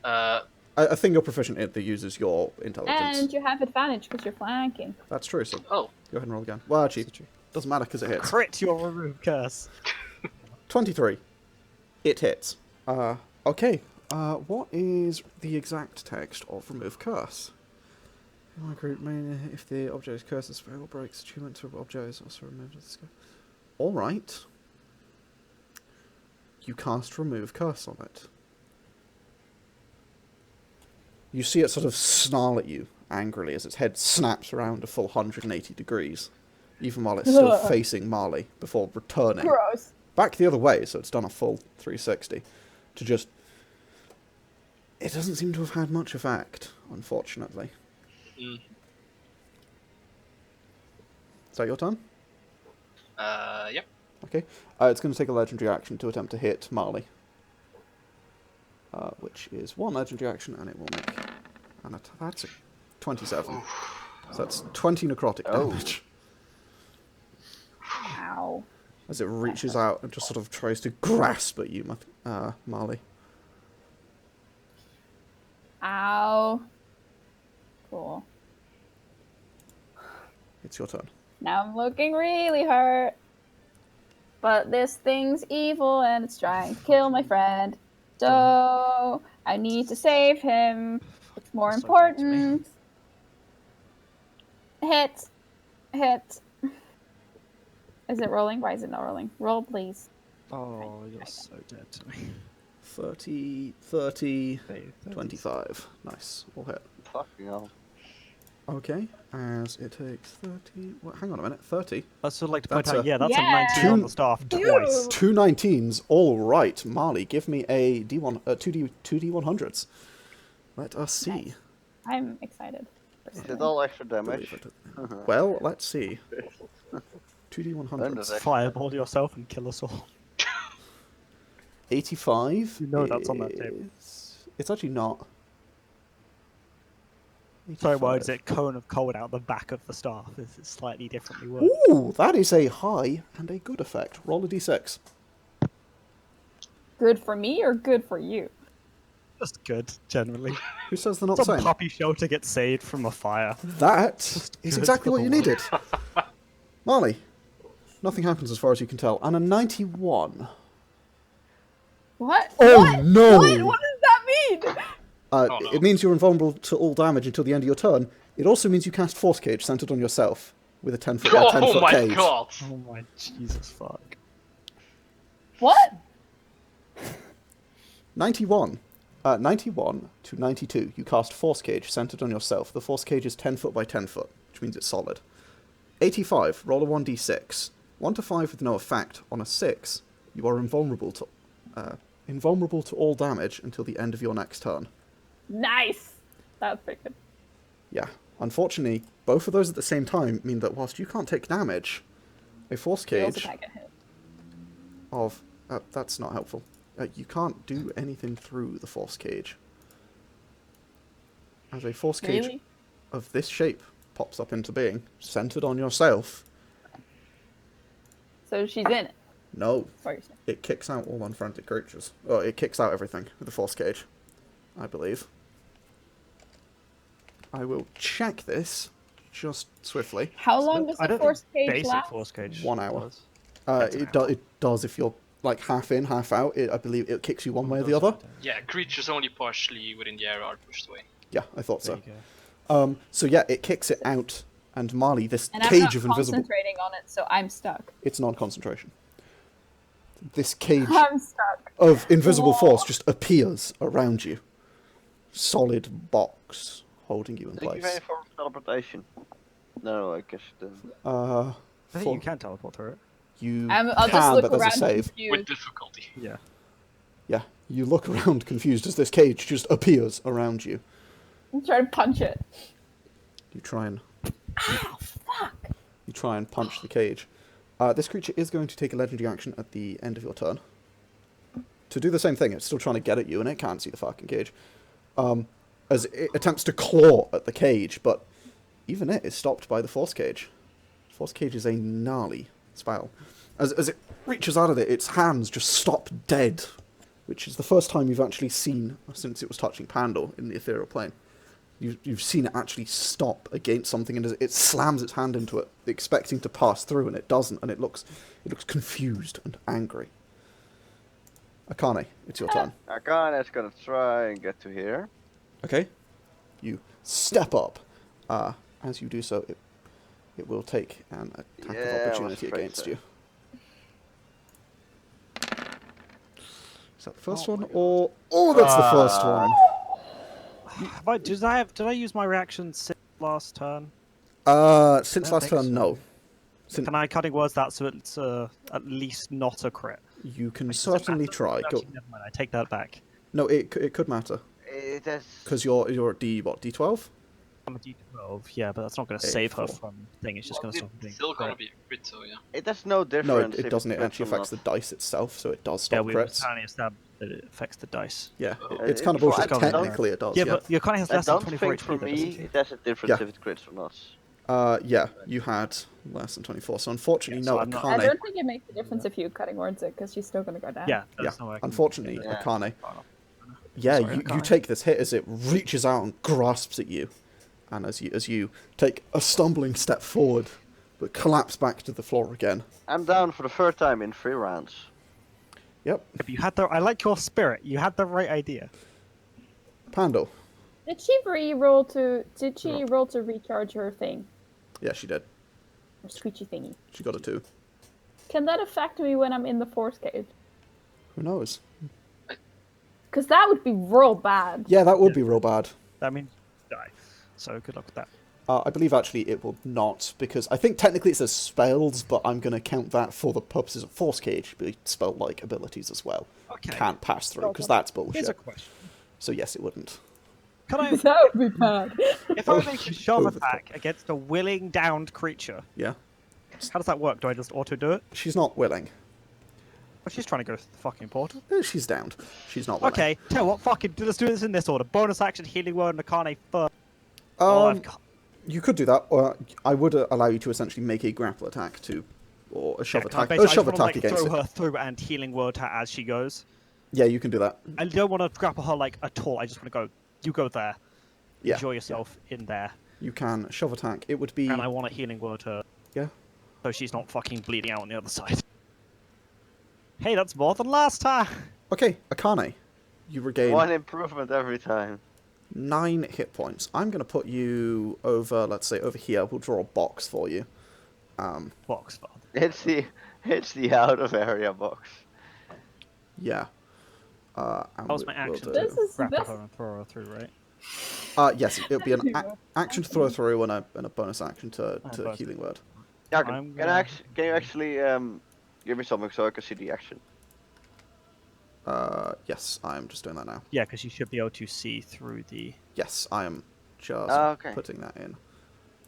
I think you're proficient in that uses your intelligence. And you have advantage because you're flanking. That's true, so Oh, go ahead and roll again. Well, actually, doesn't matter because it hits. Crit your remove curse. 23. It hits. Okay. What is the exact text of Remove Curse? My group may, if the object is cursed, the spell breaks attunement to object is also removed. Alright. you cast Remove Curse on it. You see it sort of snarl at you angrily as its head snaps around a full 180 degrees, even while it's still facing Marlie, before returning Gross. back the other way, so it's done a full 360, to just... It doesn't seem to have had much effect, unfortunately. Mm. Is that your turn? Yep. Okay. It's going to take a legendary action to attempt to hit Marlie. Which is one legendary action, and it will make... And that's a 27. So that's 20 necrotic damage. Ow. As it reaches out and just sort of tries to grasp at you, Marlie. Ow. Cool. It's your turn. Now I'm looking really hurt. But this thing's evil and it's trying to kill my friend. So I need to save him. It's more That's so good to me. important. Hit. Hit. Is it rolling? Why is it not rolling? Roll, please. Oh, you're so dead to me. 30, 25. Nice. All hit. Fucking hell. Okay, as it takes 30... Well, hang on a minute, 30. I'd still like to point That's out, a- that's Yeah. a 19 on the staff twice. 2 19s, all right. Marlie, give me a D1, 2D100s. Let us see. Nice. I'm excited. Is it all extra damage? Believe it. Well, let's see. 2D100s. Fireball yourself and kill us all. 85. You know that's on that table. It's actually not. Sorry, why is 85. it cone of cold out the back of the staff? Is it slightly differently worded? Ooh, that is a high and a good effect. Roll a d6. Good for me or good for you? Just good, generally. Who says they're not Some same? puppy shelter gets saved from a fire. That is good exactly for what the you world. needed. Marlie, nothing happens as far as you can tell. And a 91. What? Oh, What? no! What does that mean? Oh, no. It means you're invulnerable to all damage until the end of your turn. It also means you cast Force Cage centered on yourself with a 10-foot Oh my cage. god! Oh my Jesus fuck. What? 91. 91 to 92. You cast Force Cage centered on yourself. The Force Cage is 10 foot by 10 foot, which means it's solid. 85. Roll a 1d6. 1 to 5 with no effect. On a 6, you are invulnerable to all damage until the end of your next turn. Nice. That's pretty good. Yeah. Unfortunately, both of those at the same time mean that whilst you can't take damage, a Force You also Cage can't get hit. of... that's not helpful. You can't do anything through the Force Cage. As a Force Cage Really? of this shape pops up into being, centered on yourself. So she's in it. No, That's what you're saying. it kicks out all unfriendly creatures. Oh, it kicks out everything with the Force Cage, I believe. I will check this just swiftly. How long does I the don't force think cage basic last? force cage 1 hour. does. It does if you're like half in, half out. I believe it kicks you one way or the other. Yeah, creatures only partially within the area are pushed away. Yeah, I thought There so. you go. So yeah, it kicks it out, and Marlie, this And I'm cage not of invisible... concentrating on it, so I'm stuck. It's non-concentration. This cage I'm stuck. of invisible Whoa. force just appears around you. Solid box holding you in Thank you place. very for teleportation. No, I guess it doesn't. I think For- you can teleport through it. You I'll just can, look but there's a around save. With confused. difficulty. Yeah. Yeah, you look around confused as this cage just appears around you. I'm trying to punch it. You try and Ow, fuck. you try and punch the cage. This creature is going to take a legendary action at the end of your turn. To do the same thing, it's still trying to get at you, and it can't see the fucking cage. As it attempts to claw at the cage, but even it is stopped by the Force Cage. Force Cage is a gnarly spell. As it reaches out of it, its hands just stop dead, which is the first time you've actually seen, since it was touching Pandal in the ethereal plane, you've seen it actually stop against something, and as it slams its hand into it, expecting to pass through, and it doesn't, and it looks confused and angry. Akane, it's your turn. Akane is gonna try and get to here. Okay, you step up. As you do so, it will take an attack Yeah, I of was opportunity afraid against so. you. that the first one? Or... Oh, that's the first one! Did I use my reaction since last turn? Since don't last think turn, so. no. Can I cutting words that so it's at least not a crit? You can Does it certainly matter? try. Go... Actually, never mind. I take that back. No, it could matter. It has. Because you're at D12? I'm a D12, yeah, but that's not going to Eight, save her four. from thing. It's just going to stop her being Still gonna crit. be a crit, so yeah. It has no No, difference. it if doesn't. It crits actually or affects the not. dice itself, so it does Yeah, stop we crits. apparently established that it affects the dice. Yeah, Oh. it's kind of Before bullshit. I don't- Technically, it does. Yeah, Yeah, but your Connie has I less than don't 24 think HP, for though, me doesn't she? it has a difference Yeah. if it crits or not. Yeah, you had less than 24, so unfortunately, Yeah, so no, I'm not- I Akane. don't think it makes a difference if you cutting words it, because she's still gonna go down. Yeah, Yeah, that's no way I can unfortunately, get Yeah. Akane. that. Yeah, Sorry, you Akane. take this hit as it reaches out and grasps at you, and as you take a stumbling step forward, but collapse back to the floor again. I'm down for the third time in 3 rounds. Yep, If you had the, I like your spirit. You had the right idea. Pandal. Did she roll to recharge her thing? Yeah, she did. Her screechy thingy. She got a 2. Can that affect me when I'm in the force cage? Who knows? Because that would be real bad. Yeah, that would be real bad. That means die. So good luck with that. I believe actually it will not, because I think technically it says spells, but I'm going to count that for the purposes of Force Cage, be spell-like abilities as well. Okay. Can't pass through, because that's Here's a bullshit. question. So yes, it wouldn't. Can I, That would be bad. if I make a shove Over the top. attack against a willing downed creature, Yeah? how does that work? Do I just auto do it? She's not willing. But she's trying to go through the fucking portal. She's downed. She's not willing. Okay, tell you what, fucking, let's do this in this order. Bonus action, healing word, and Akane first. Oh, I've got... You could do that, or I would allow you to essentially make a grapple attack to, or a shove Yeah, 'cause I attack, basically a shove just wanna, attack like, against throw it. her through and healing word her as she goes. Yeah, you can do that. I don't want to grapple her like at all. I just want to go. You go there. Yeah, Enjoy yourself in there. you can shove attack. It would be And I want a healing word her, yeah. so she's not fucking bleeding out on the other side. Hey, that's more than last time. Okay, Akane, you regain 1 improvement every time. 9 hit points. I'm going to put you over, let's say, over here. We'll draw a box for you. Box father. It's the out of area box. Yeah. And That was my we'll action. do- This is Grapple this. her and throw her through, right? yes, it'll be an action to throw through and a bonus action to bonus. healing word. Yargon, I'm can you actually give me something so I can see the action? Yes, I'm just doing that now. Yeah, because you should be able to see through the. Yes, I am just Okay. putting that in.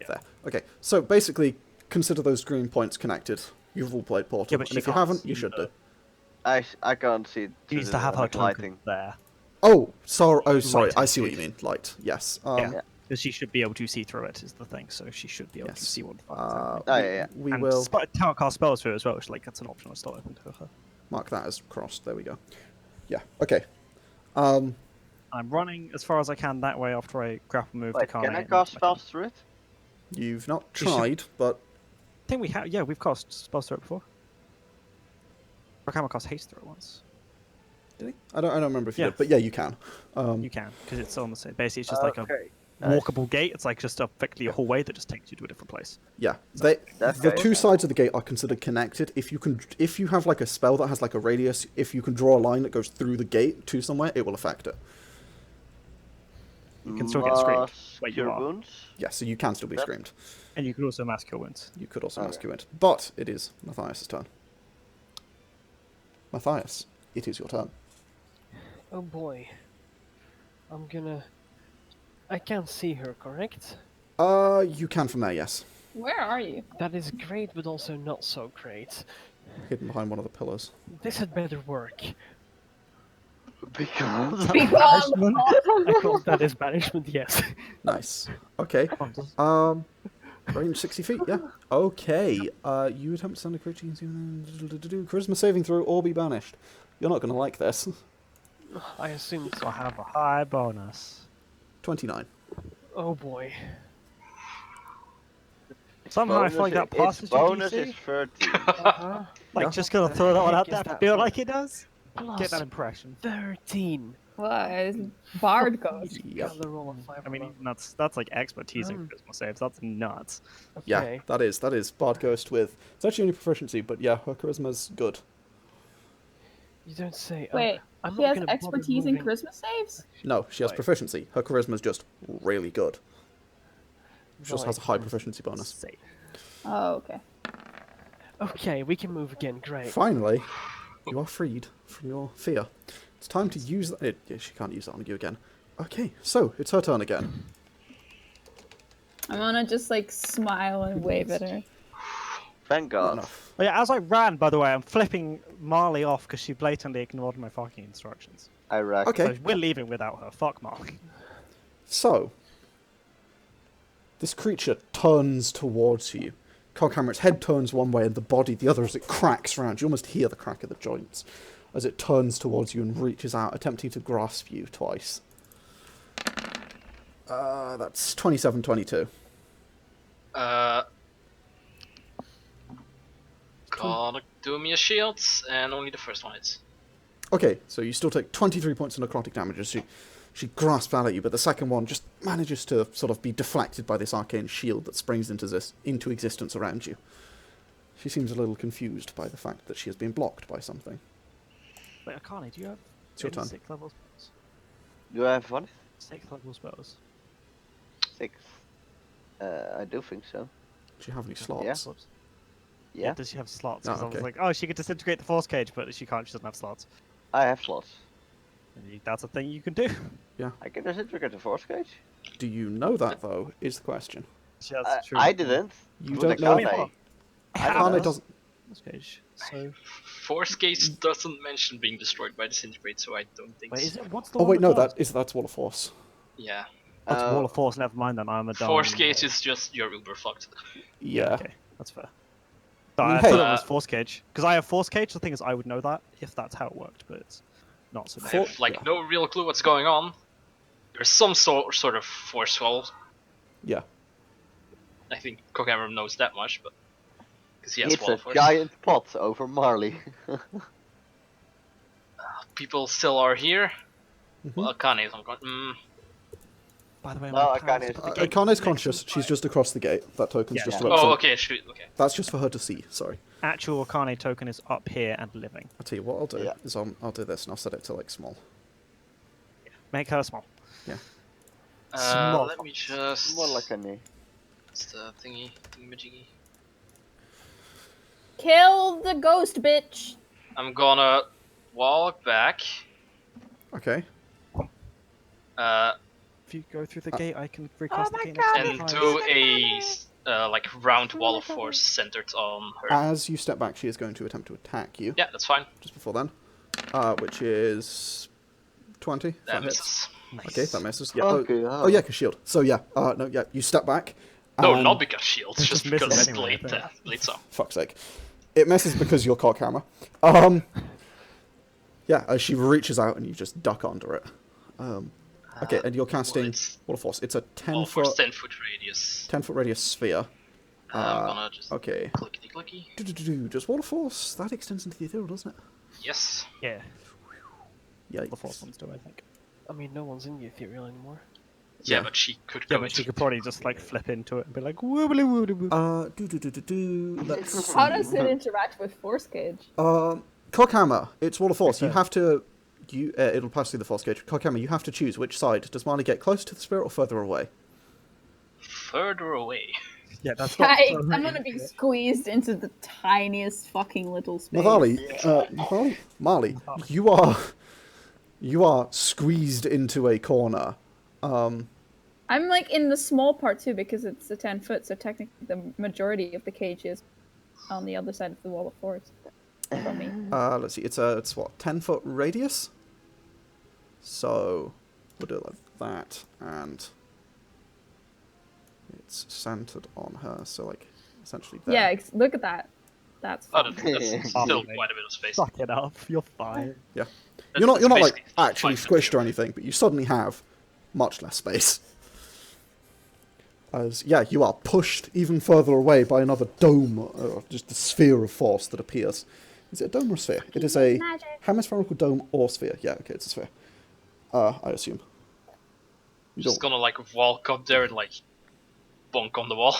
Yeah. There. Okay, so basically, consider those green points connected. You've all played Portal, Yeah, but and she if you can't haven't, you see should the- do. I can't see it. She needs to have her token lighting. there. Oh, sorry. Oh, sorry. Light I see what you actually. mean. Light. Yes. Yeah. Because she should be able to see through it, is the thing. So she should be able to Yes. see what the fuck is happening. Oh, yeah. We And will tower cast spells through as well, which like that's an option I still open to her. mark that as crossed. There we go. Yeah. Okay. I'm running as far as I can that way after I grapple move Wait, to Akane. can I and cast I spells through it? You've not You should- tried, but I think we have. Yeah, we've cast spells through it before. Coghammer cast haste through it once. did he? I don't remember if you Yeah. did, but yeah, you can. You can, because it's on the same. Basically, it's just like a Okay. walkable gate. It's like just effectively a hallway that just takes you to a different place. Yeah, That's the okay. two sides of the gate are considered connected. If you have like a spell that has like a radius, if you can draw a line that goes through the gate to somewhere, it will affect it. You can still get screamed where you Cure are, wounds? Yeah, so you can still be Yep. screamed. and you could also mass kill wounds. You could also Okay. mask you it, but it is Mathias' turn. Mathias, it is your turn. Oh boy. I can't see her, correct? You can from there, yes. Where are you? That is great, but also not so great. Hidden behind one of the pillars. This had better work. Because I thought that is banishment, yes. Nice. Okay. Range 60 feet, yeah. Okay. You attempt to send a creature charisma saving throw or be banished. You're not going to like this. I assumed So so. I have a high bonus. 29. Oh boy. Somehow I feel like that passes its your bonus DC. is 13. Uh-huh. Like, Yeah. just gonna throw that one heck out is there. that Feel for? like it does. Plus Get that impression. 13. What? Bard goes. Yep. Gotta roll a 5. I mean, that's like expertise in charisma saves. That's nuts. Yeah, Okay. that is Bard Ghost with... It's actually only proficiency, but yeah, her charisma's good. You don't say. Wait, I'm he not has gonna bother expertise in moving. charisma saves? No, she has Right. proficiency. Her charisma's just really good. She just has a high Right. proficiency bonus. Save. Oh, okay. Okay, we can move again. Great. Finally, you are freed from your fear. It's time to use that. Yeah, she can't use that on you again. Okay, so it's her turn again. I'm gonna just like smile and wave at her. Thank Not God. enough. Oh yeah, as I ran, by the way, I'm flipping Marlie off because she blatantly ignored my fucking instructions. I wrecked. Okay. So we're leaving without her. Fuck Marlie. So, this creature turns towards you. Coghammer's head turns one way and the body the other as it cracks around. You almost hear the crack of the joints as it turns towards you and reaches out, attempting to grasp you twice. That's 27, 22. Gonna do me a shield, and only the first one hits. Okay, so you still take 23 points of necrotic damage as she grasps out at you, but the second one just manages to sort of be deflected by this arcane shield that springs into existence around you. She seems a little confused by the fact that she has been blocked by something. Wait, Akane, do you have It's your any turn. 6th level spells? Do I have one? 6th level spells. 6. I do think so. Do you have any slots? Yeah. Slots. Yeah, Does she have slots? Oh, Because I was okay. like, oh, she could disintegrate the force cage, but she can't. She doesn't have slots. I have slots. That's a thing you can do. I can disintegrate the force cage. Do you know that, though, is the question. She has true. I didn't. You Would don't know. Akane? I don't Akane know. doesn't... Force cage. So Force Gate doesn't mention being destroyed by disintegrate, so I don't think. wait, is so. it? What's the Oh, one wait, no, does? that's Wall of Force. Yeah. That's Wall of Force. Never mind. Then I'm a dumb. Force Gate is just you're uber fucked. Yeah. Okay, that's fair. But I mean, I thought hey- it was force cage because I have force cage. The thing is, I would know that if that's how it worked, but it's not so. I For- have like yeah. no real clue what's going on. There's some sort of force wall. Yeah. I think Coghammer knows that much, but because he has It's wall a of force. giant pot over Marley. People still are here. Mhm. Well, Akane is on. By the way, No, my Akane powers is- at the gate Akane's makes conscious. them She's fine. just across the gate. That token's Yeah, just yeah. about. Oh, so okay, shoot, okay. That's just for her to see. Sorry. Actual Akane token is up here and living. I'll tell you what I'll do Yeah. is I'll do this and I'll set it to like small. Make her small. Small Let me just. More like a knee. What's the thingy? Thingamajiggy? Kill the ghost bitch! I'm gonna walk back. Okay. If you go through the gate, I can recast the gate next And time. do a like round wall of force centered on her. As you step back, she is going to attempt to attack you. Yeah, that's fine. Just before then, which is 20. if That hits. misses. Okay, that misses. Yeah. Okay, Oh, yeah, cause shield. So yeah. No, yeah. You step back. No, and- not because shields, It just just misses because anyway, I blade, think. blades up. Fuck's sake. It misses because you're Coghammer. Yeah, as she reaches out and you just duck under it. Okay, and you're casting it's Wall of Force. It's a 10 all for foot 10-foot radius. 10-foot radius sphere. I'm gonna just Okay. clickety clicky. Does Wall of Force that extends into the ethereal, doesn't it? Yes. Yeah, Yikes. the force ones do, I think. I mean, no one's in the ethereal anymore. Yeah, Yeah. but she could Yeah, go but she into could probably just like flip into it and be like, woobly woobly woo. Let's How does it interact with force cage? Coghammer, it's Wall of Force. You Okay. have to. It'll pass through the Force gauge. Coghammer, you have to choose which side. Does Marlie get closer to the spirit or further away? further away. Yeah, that's not. I'm gonna be squeezed into the tiniest fucking little space. Marlie, you are squeezed into a corner. I'm like in the small part too because it's a 10 foot, so technically the majority of the cage is on the other side of the wall of force from me. Let's see. It's what 10-foot radius. So we'll do it like that, and it's centered on her. So like essentially there. Yeah, look at that. That's Oh, fun. that's still quite a bit of space. Suck it up. You're fine. Yeah. That's- You're not that's like basically actually 5 foot squished or anything, but you suddenly have much less space. As you are pushed even further away by another dome, or just a sphere of force that appears. Is it a dome or a sphere? It is a hemispherical dome or sphere. Yeah, okay, it's a sphere. I assume. You Just don't- gonna like walk up there and like bonk on the wall.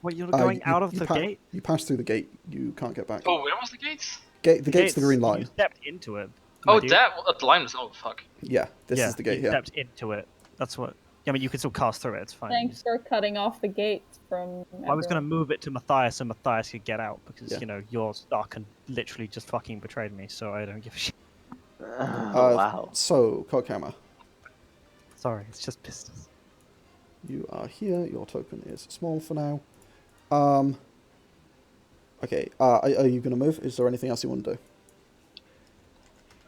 Wait, you're going out of the you gate? You pass through the gate. You can't get back. Oh, where was the gate? The gate's the green line. You stepped into it. Oh, my dude. that line was. Oh, fuck. Yeah, this Yeah, is the gate you here. stepped into it. That's what. I mean, you can still cast through it. It's fine. Thanks for cutting off the gate from. I was going to everyone. move it to Mathias so Mathias could get out because, Yeah. you know, you're stuck and literally just fucking betrayed me, so I don't give a shit. Wow. So, Coghammer, Sorry, it's just business. you are here. Your token is small for now. Okay, are you going to move? Is there anything else you want to do?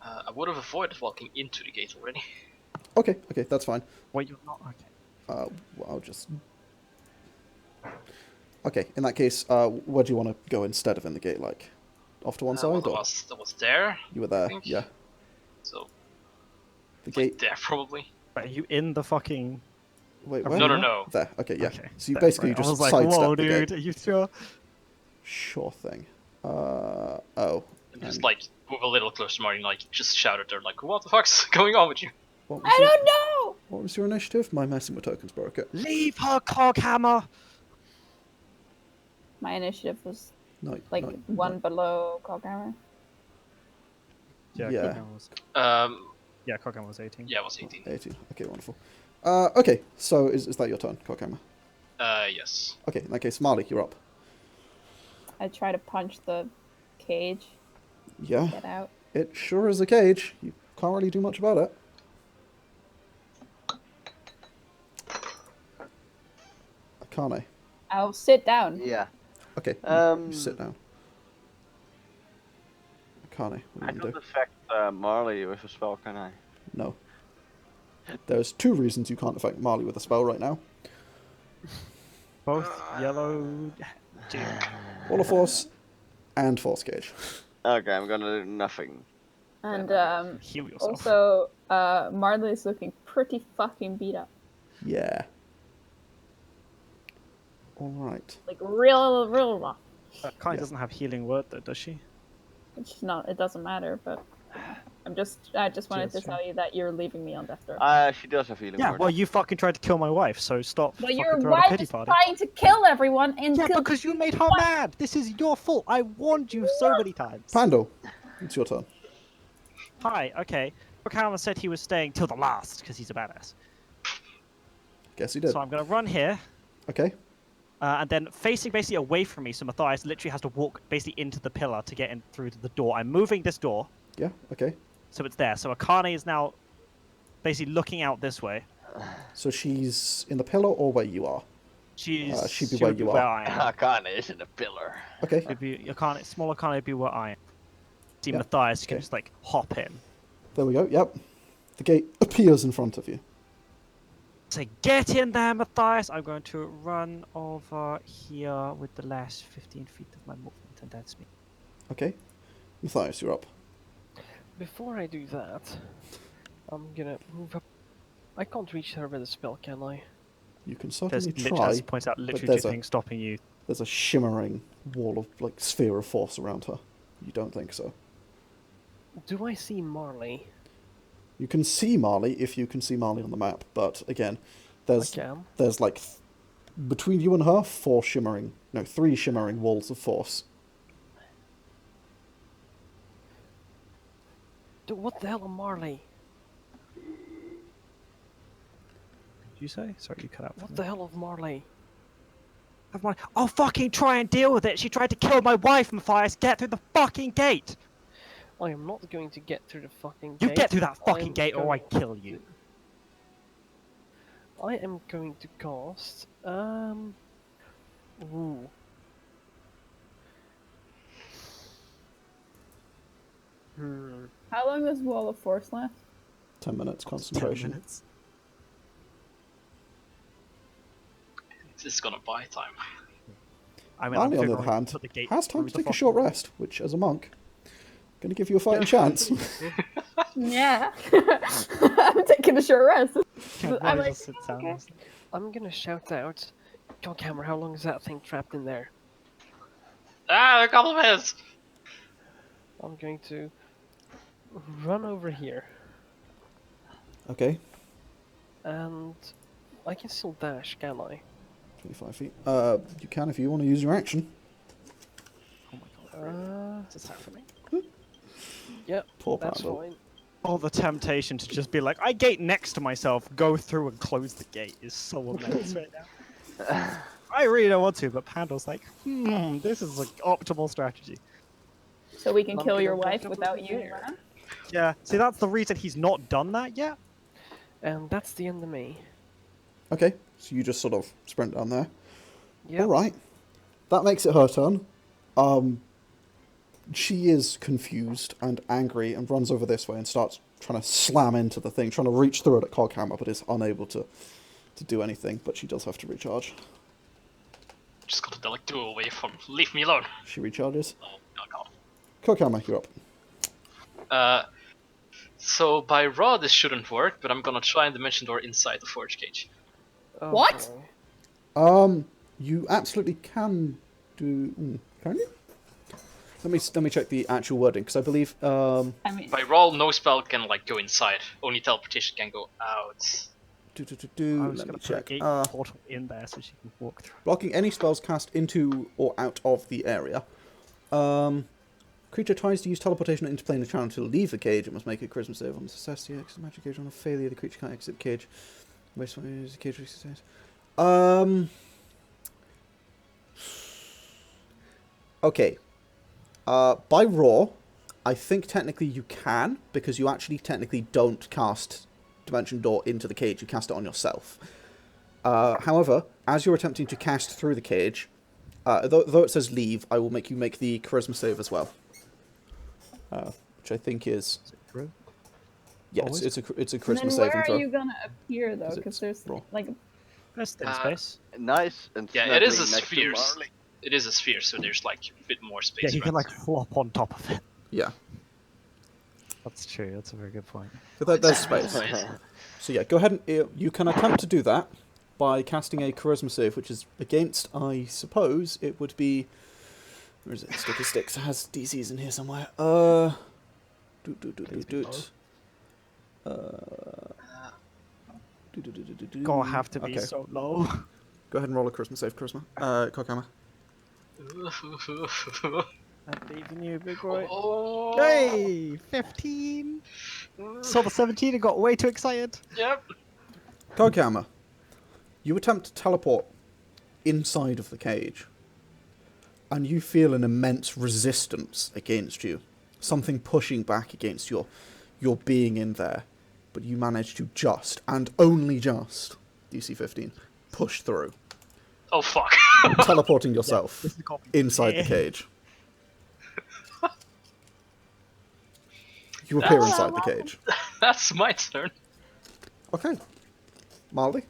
I would have avoided walking into the gate already. Okay, that's fine. Wait, you're not? Okay. Well, I'll just... Okay, in that case, where do you want to go instead of in the gate, like? Off to one Well, side, that or...? was there. You were there, think. yeah. So, The like gate... there probably. Wait, are you in the fucking... Wait, No, where? No. There, okay, yeah. Okay, So you there, basically right. I just was like, sidestep whoa, the dude, gate. are you sure? Sure thing. Oh. And just and like move a little closer to Marlie, like just shout at her, like, "What the fuck's going on with you?" what was I your- don't know. What was your initiative? My messing with tokens broke it. Leave her, Coghammer! My initiative was No, like no, one below Coghammer. Yeah. Coghammer was... Um, Yeah, Coghammer was 18. yeah, it was 18. 18. Okay, wonderful. Okay, so is that your turn, Coghammer? Yes. Okay, in that case, Marlie, you're up. I try to punch the cage. Yeah, Get out. it sure is a cage. You can't really do much about it. Akane. I'll sit down. Yeah. Okay, you sit down. Akane, what I are you going don't to do? affect Marley with a spell, can I? No. There's 2 reasons you can't affect Marlie with a spell right now. Both yellow... Dude. Wall of Force and Force Cage. Okay, I'm gonna do nothing. And Heal yourself. also, Marley is looking pretty fucking beat up. Yeah. Alright. Like real rough. Kai Yeah. doesn't have healing word though, does she? It's not. It doesn't matter. But I just wanted to Cheers, tell you that you're leaving me on death row. She does have healing Yeah, word. well, you fucking tried to kill my wife, so stop But fucking your throwing a wife pity is party. trying to kill everyone and Yeah, kill. because you made her mad! This is your fault! I warned you so many times! Pandal, it's your turn. Hi, okay. Coghammer said he was staying till the last, because he's a badass. Guess he did. So I'm gonna run here, Okay. and then facing basically away from me, so Mathias literally has to walk basically into the pillar to get in through to the door. I'm moving this door, Yeah, okay. so it's there. So Akane is now basically looking out this way. So she's in the pillar or where you are? She'd She'd be where you are. I am. Akane is in a pillar. Okay. It'd be Akane, small Akane would be where I am. See Yeah, Mathias can okay. just like hop in. There we go. Yep. The gate appears in front of you. Say, get in there, Mathias! I'm going to run over here with the last 15 feet of my movement, and that's me. Okay. Mathias, you're up. Before I do that, I'm gonna move up. I can't reach her with a spell, can I? You can There's certainly literally, try. as he points out, literally there's two a- things stopping you. There's a shimmering wall of, like, sphere of force around her. You don't think so. Do I see Marlie? You can see Marlie if you can see Marlie on the map, but again, I there's can. like between you and her 3 shimmering walls of force. What the hell, Marlie? Did you say? Sorry, you cut out. What the hell of Marlie? I'll fucking try and deal with it. She tried to kill my wife, Mathias. Get through the fucking gate. I am not going to get through the fucking You gate. get through that fucking I'm gate, or I going kill you. I am going to cast. Ooh. How long does Wall of Force last? 10 minutes 10 concentration. minutes. This is gonna buy time. I mean, I'm Marlie, on the figuring other hand, put the gate has time through to the take a fucking short wall. rest, which, as a monk, going to give you a fighting chance. Yeah. I'm taking a short rest. Marlie I'm like, just sits down. okay. I'm gonna shout out. Coghammer, how long is that thing trapped in there? Ah, a couple of minutes. I'm going to run over here, Okay, and I can still dash, can I? 25 feet. You can if you want to use your action. Oh my god. Uh, What's this happening? Yep, Poor that's Pandal. fine. Oh, the temptation to just be like, I gate next to myself, go through and close the gate is so immense right now. I really don't want to, but Pandal's like, this is an optimal strategy. So we can I'm kill gonna your get wife over without you, there. man. Yeah, see, that's the reason he's not done that yet. And that's the end of me. Okay, so you just sort of sprint down there. Yep. All right, that makes it her turn. She is confused and angry and runs over this way and starts trying to slam into the thing, trying to reach through it at Coghammer, but is unable to do anything. But she does have to recharge. Just gotta like do away from. Leave me alone. She recharges. Oh god. Coghammer, you're up. So by raw this shouldn't work, but I'm gonna try and dimension door inside the forge cage. Oh, What? boy. You absolutely can do. Can you? Let me check the actual wording because I believe. I mean, By raw, no spell can like go inside. Only teleportation can go out. I was Let going me to put a check. gate portal in there so she can walk through. Blocking any spells cast into or out of the area. Creature tries to use teleportation into plane of channel to leave the cage. It must make a charisma save on the success. The exit magic cage on a failure. The creature can't exit the cage. Waste one use the cage success. Okay. By raw, I think technically you can, because you actually technically don't cast Dimension Door into the cage, you cast it on yourself. However, as you're attempting to cast through the cage, though it says leave, I will make you make the charisma save as well. Which I think is... Is it through? Yeah, Oh, it's a and charisma then saving where throw. are you gonna appear though? 'Cause Because it's there's raw. like There's thin Uh, space. Nice and Yeah, it is a snuggling next to sphere. Marlie. It is a sphere, so there's like a bit more space. Yeah, you can around. like flop on top of it. Yeah. That's true, that's a very good point. But there's space. So yeah, go ahead and... You can attempt to do that by casting a charisma save, which is against, I suppose, it would be... Where is it? Statistics. It has DCs in here somewhere. Gonna have to be Okay. so low. Go ahead and roll a charisma save, charisma. Coghammer. I'm leaving you, big boy. Oh, Hey! 15! Saw the 17 and got way too excited. Yep. Coghammer. You attempt to teleport inside of the cage. And you feel an immense resistance against you. Something pushing back against your being in there. But you manage to just, and only just, DC 15, push through. Oh fuck. Teleporting yourself This is copy. inside the Yeah. cage. You appear inside the cage. That's my turn. Okay. Marlie?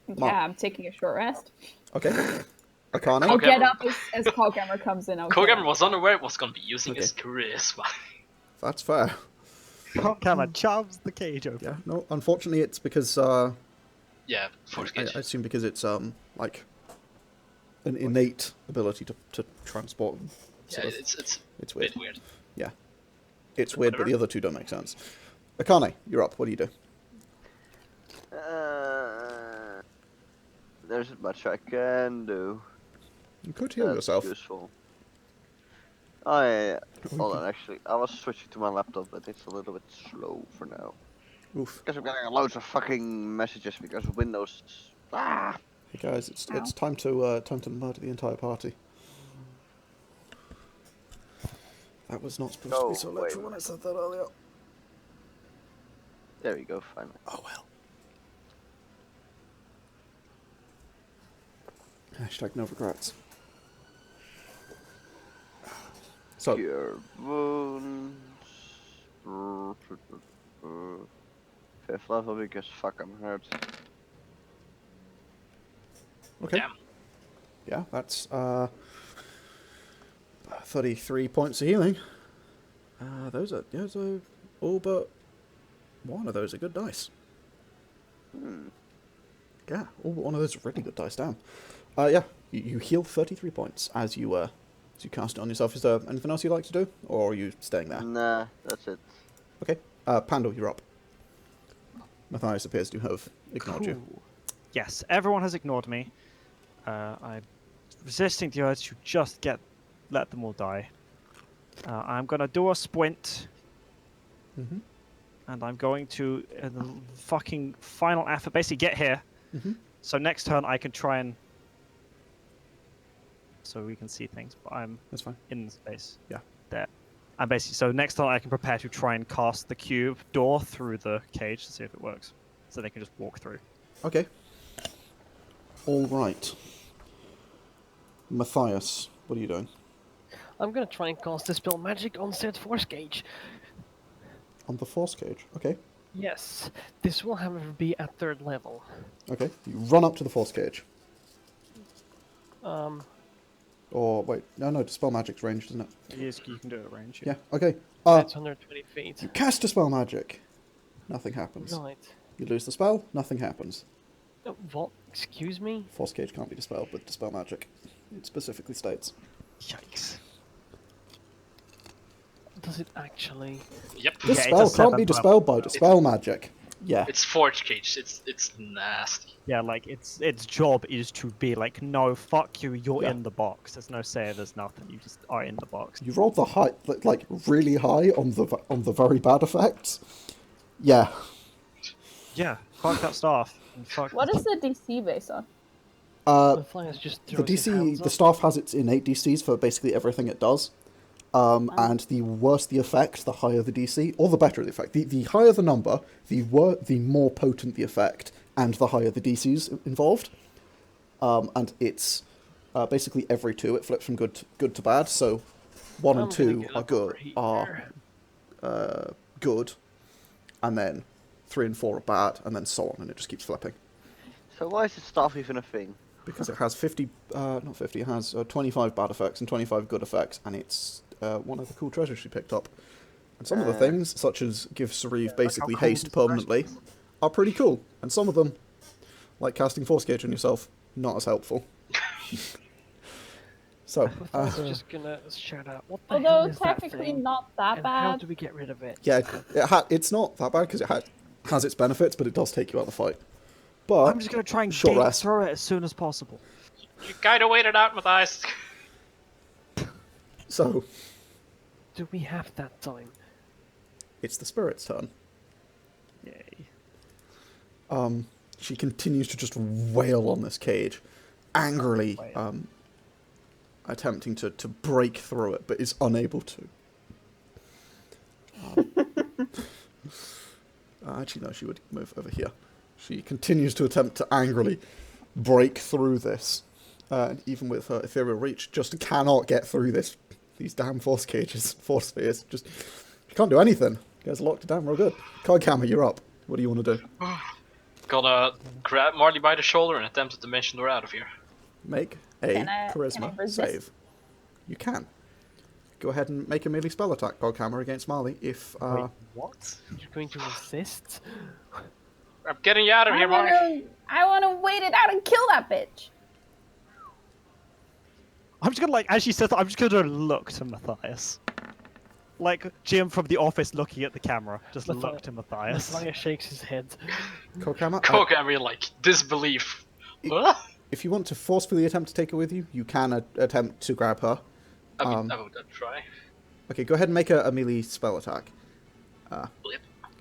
yeah, I'm taking a short rest. Okay. Akane? I'll get Coghammer. up as Coghammer comes in. I'll get Coghammer up. was unaware it was gonna be using Okay. his charisma. That's fair. Coghammer charms the cage open. Yeah, no, unfortunately it's because, Yeah, forge I cage. assume because it's, like, an innate ability to transport. Yeah, Sort of. it's It's a weird. bit weird. Yeah. It's weird, but the other two don't make sense. Akane, you're up. What do you do? There's not much I can do. You could heal That's yourself. useful. Oh yeah. Hold on, actually, I was switching to my laptop, but it's a little bit slow for now. Oof. Because I'm getting loads of fucking messages because of Windows. Ah! Hey guys, it's time to murder the entire party. That was not supposed to be so literal when I said that earlier. There we go, finally. Oh well. Hashtag no regrets. So, Cure wounds. 5th level because fuck, I'm hurt. okay. Damn. Yeah, that's 33 points of healing. Those are all but one of those are good dice. Yeah, all but one of those are really good dice. Damn. Yeah, you heal 33 points as you cast it on yourself. Is there anything else you'd like to do, or are you staying there? Nah, that's it. Okay. Pandal, you're up. Mathias appears to have ignored you. Cool. Yes, everyone has ignored me. I'm resisting the urge to just let them all die. I'm gonna do a sprint, Mm-hmm. and I'm going to the fucking final effort, basically get here. Mm-hmm. So next turn I can try and so we can see things, but I'm That's fine. in the space. Yeah. There. And basically, so next time I can prepare to try and cast the cube door through the cage to see if it works. So they can just walk through. Okay. All right. Mathias, what are you doing? I'm gonna try and cast Dispel Magic on said force gauge. On the force cage. Okay. Yes, this will however be at 3rd level. Okay. You run up to the force cage. Or wait, no, dispel magic's ranged, isn't it? Yes, you can do it at range. Yeah. Okay. It's 120 feet. You cast dispel magic. Nothing happens. Right. You lose the spell. Nothing happens. What? Excuse me? Force cage can't be dispelled with dispel magic. It specifically states. Yikes. Does it actually? Yep. This Yeah, spell it's a can't be 7th dispelled by dispel magic. Yeah. It's forge cage. It's nasty. Yeah, like its job is to be like, no, fuck you, you're Yeah. in the box. There's no say, there's nothing. You just are in the box. You rolled the high, like really high on the very bad effects. Yeah. Yeah, fuck that staff. And fuck. What is the DC based on? Matthias just The throws his hands DC, the up. staff has its innate DCs for basically everything it does. And the worse the effect, the higher the DC, or the better the effect. The higher the number, the more potent the effect, and the higher the DCs involved. And it's basically every 2 it flips from good to bad. So 1 and I'm gonna 2 get are up good, over here. good, and then 3 and 4 are bad, and then so on, and it just keeps flipping. So why is the staff even a thing? Because it has 50, not 50, it has 25 bad effects and 25 good effects, and it's one of the cool treasures she picked up. And some of the things, such as give Sauriv basically how cool haste this permanently, are pretty cool. And some of them, like casting Force Gauge on yourself, not as helpful. So, I was just gonna shout out, what the hell Although is that technically thing? not that And how bad. do we get rid of it? yeah, it's not that bad because it has its benefits, but it does take you out of the fight. But I'm just gonna try and short gate rest. throw it as soon as possible. You kinda waited out, Mathias. So, Do we have that time? it's the spirit's turn. Yay. She continues to just wail on this cage, angrily attempting to break through it, but is unable to. Actually, no, she would move over here. She continues to attempt to angrily break through this, and even with her ethereal reach, just cannot get through these damn force cages, force spheres. Just she can't do anything. You guys locked it down real good. Coghammer, you're up. What do you want to do? Gonna grab Marlie by the shoulder and attempt to dimension door out of here. Make a Can I charisma resist? save. You can. Go ahead and make a melee spell attack, Coghammer, against Marlie. If Wait, what? You're going to resist? I'm getting you out of here, Marlie. I wanna wait it out and kill that bitch. I'm just gonna like, as she says that, I'm just gonna look to Mathias. Like Jim from The Office looking at the camera. Just look to Mathias. Matthias shakes his head. Coghammer, Coghammer, like, disbelief. Huh? if you want to forcefully attempt to take her with you, you can attempt to grab her. I mean, I would try. Okay, go ahead and make a melee spell attack. Blip.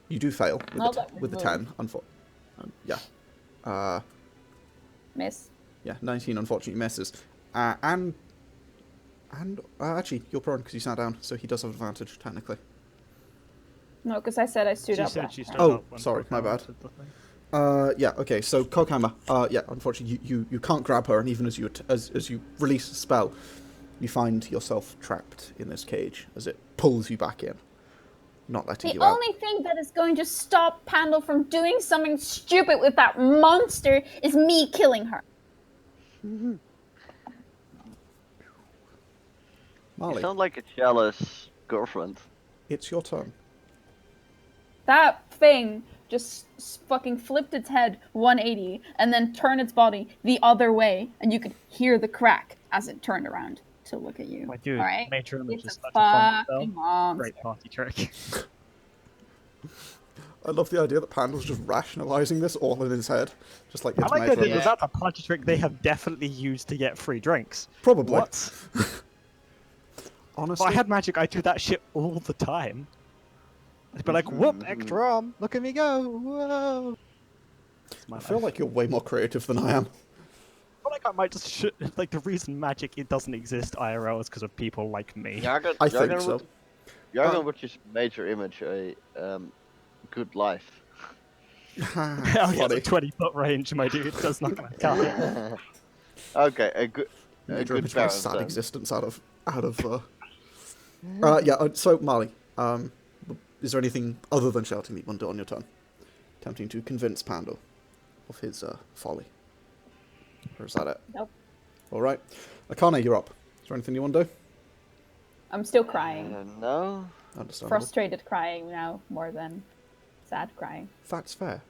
You do fail with, I'll the, let me with the move. 10, yeah. Miss. Yeah, 19 unfortunately misses. And actually, you're prone because you sat down, so he does have advantage, technically. No, because I said I stood She up. said last she time. stood Oh, up when sorry, my Coghammer bad. did the thing. Yeah, okay, so Coghammer, yeah, unfortunately, you can't grab her, and even as you release a spell, you find yourself trapped in this cage as it pulls you back in, not letting The you out. only thing that is going to stop Pandal from doing something stupid with that monster is me killing her. You Marlie, sound like a jealous girlfriend. it's your turn. That thing just fucking flipped its head 180 and then turned its body the other way, and you could hear the crack as it turned around to look at you. My dude, Alright? Major Image It's is a such a fun fucking spell. monster. Great party trick. I love the idea that Pandal's just rationalising this all in his head, just like I it's like the Major idea Image. that that's a party trick they have definitely used to get free drinks. Probably. What? Honestly, If I had magic, I'd do that shit all the time. I'd be like, whoop, extra arm, look at me go, whoa. It's my I feel life. like you're way more creative than I am. I feel like I might just like the reason magic it doesn't exist IRL is because of people like me. Yargon, I think so. Yargon would just major image a good life. Oh, he has a Funny. 20-foot range, my dude. That's not gonna cut it. Okay, a good Major image my parent sad then. existence out of yeah. So Marlie, is there anything other than shouting that you want to do on your turn? Attempting to convince Pandal of his folly. Or is that it? Nope. All right, Akane, you're up. Is there anything you want to do? I'm still crying. No. Understandable. Frustrated crying now more than sad crying. That's fair.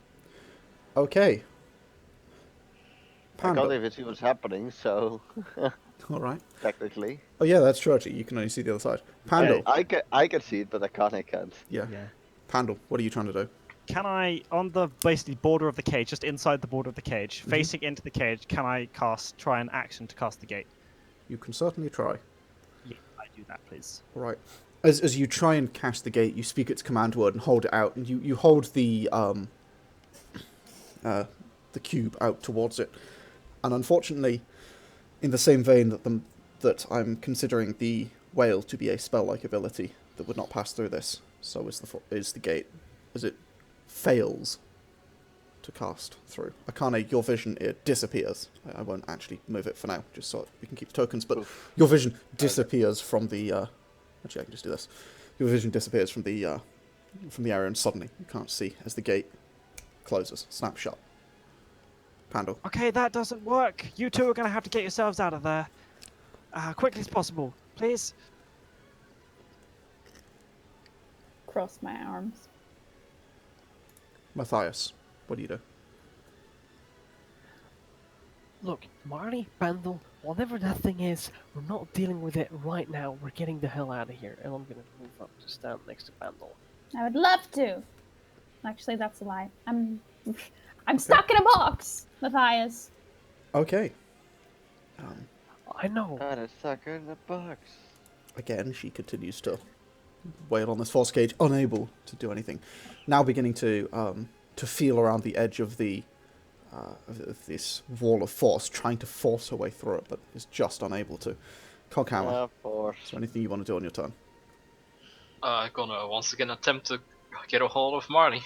Okay. I can't Pandal. even see what's happening, so All right. technically. Oh yeah, that's true. Actually, you can only see the other side. Pandal. I can see it, but Akane can't. Yeah. Yeah. Pandal, what are you trying to do? Can I, on the basically border of the cage, just inside the border of the cage, facing into the cage, can I try an action to cast the gate? You can certainly try. Yeah, I do that, please. All right. As you try and cast the gate, you speak its command word and hold it out, and you hold the cube out towards it. And unfortunately, in the same vein that I'm considering the whale to be a spell-like ability that would not pass through this, so is the gate, as it fails to cast through. Akane, your vision, it disappears. I won't actually move it for now, just so we can keep the tokens, but your vision disappears from the... actually, I can just do this. Your vision disappears from the area, and suddenly you can't see as the gate closes. Snap shut. Pandal. Okay, that doesn't work. You two are going to have to get yourselves out of there. Quickly as possible, please. Cross my arms. Mathias, what do you do? Look, Marlie, Pandal, whatever that thing is, we're not dealing with it right now. We're getting the hell out of here. And I'm gonna move up to stand next to Pandal. I would love to. Actually, that's a lie. I'm stuck in a box, Mathias. Okay. I know. God, it's stuck in the box. Again, she continues to wail on this force cage, unable to do anything. Now beginning to feel around the edge of of this wall of force, trying to force her way through it, but is just unable to. Coghammer, is there anything you want to do on your turn? Gonna once again attempt to get a hold of Marlie.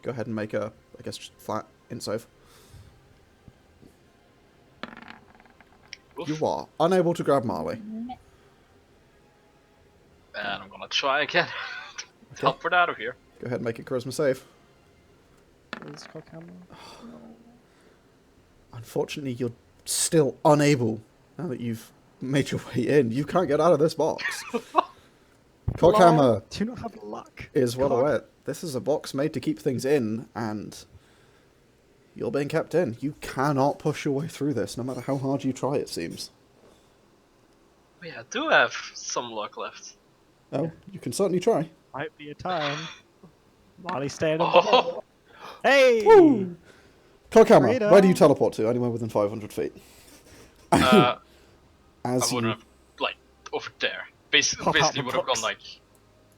Go ahead and make a, I guess, just flat int save. Oof. You are unable to grab Marlie. And I'm gonna try again. Help her out of here. Go ahead and make a charisma save. Is Coghammer? Unfortunately, you're still unable, now that you've made your way in. You can't get out of this box. Coghammer Do you not have luck? is well God. aware. This is a box made to keep things in, and you're being kept in. You cannot push your way through this, no matter how hard you try, it seems. Yeah, I do have some luck left. Oh, you can certainly try. Might be a time. Marley staying on Oh. the wall. Hey! Woo! Coghammer, Freedom. where do you teleport to? Anywhere within 500 feet. I As would you... have, like, over there. Basically, Pop out basically the would have box. gone like,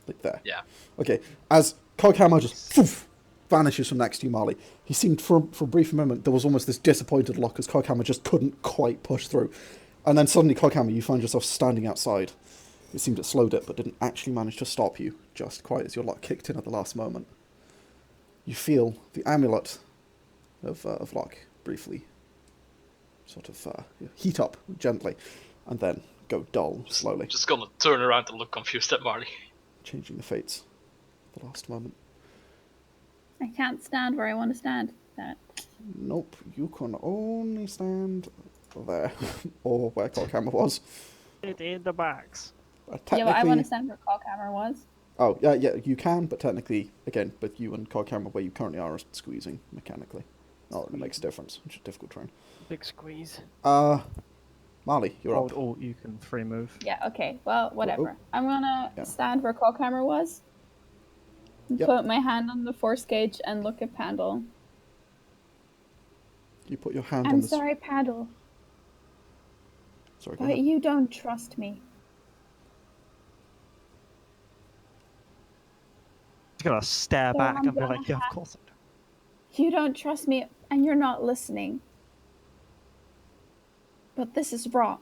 Like there. yeah. Okay, as Coghammer just poof, vanishes from next to you, Marlie. He seemed, for a brief moment, there was almost this disappointed look as Coghammer just couldn't quite push through. And then suddenly, Coghammer, you find yourself standing outside. It seemed it slowed it, but didn't actually manage to stop you, just quite as your luck kicked in at the last moment. You feel the amulet of luck briefly sort of heat up gently, and then go dull slowly, Just gonna turn around and look confused at Marlie. changing the fates at the last moment. I can't stand where I want to stand. Damn it. Nope, you can only stand there, or where Coghammer was. It in the box. Yeah, but I want Technically, to stand where Coghammer was. oh yeah, you can, but technically, again, but you and Coghammer where you currently are squeezing mechanically. Oh, it makes a difference. It's a difficult terrain. Big squeeze. Marlie, you're Hold up. Alt, you can free move. Yeah, okay. Well, whatever. Oh. I'm gonna Yeah. stand where Coghammer was. Yep. Put my hand on the force gauge and look at Pandal. You put your hand on I'm this. sorry, Pandal, Sorry, go but ahead. you don't trust me. She's gonna stare So back I'm and be gonna like, yeah, of course I do. You don't trust me, and you're not listening. But this is wrong.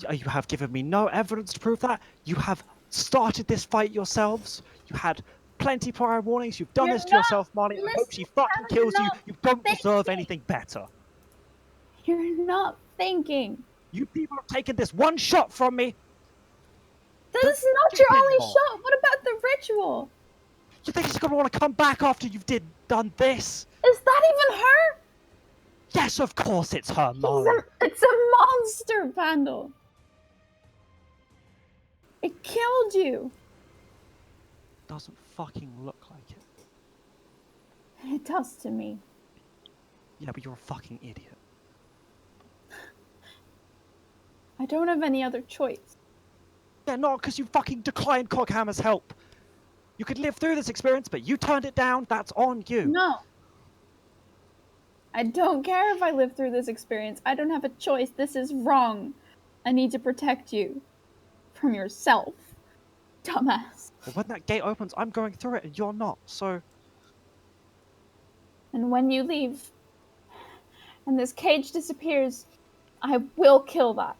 You have given me no evidence to prove that. You have started this fight yourselves. You had plenty prior warnings. You've done You're this to not yourself, Marlie. I hope she fucking I'm kills you. not You don't deserve thinking. anything better. You're not thinking. You people have taken this one shot from me. That Don't is not give your any only more. shot. What about the ritual? You think she's gonna want to come back after you've done this? Is that even her? Yes, of course it's her, Marlie. It's a monster, Pandal. It killed you. Doesn't fucking look like it. It does to me. Yeah, but you're a fucking idiot. I don't have any other choice. Yeah, not because you fucking declined Coghammer's help. You could live through this experience, but you turned it down. That's on you. No. I don't care if I live through this experience. I don't have a choice. This is wrong. I need to protect you. From yourself. Dumbass. But when that gate opens, I'm going through it, and you're not. So And when you leave, and this cage disappears, I will kill that.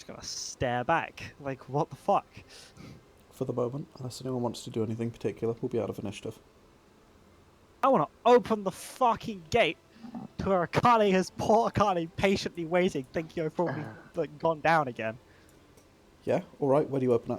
just gonna stare back, like, what the fuck? For the moment, unless anyone wants to do anything particular, we'll be out of initiative. I want to open the fucking gate to where Akane has poor Akane patiently waiting, thinking I've probably like gone down again. Yeah, alright, where do you open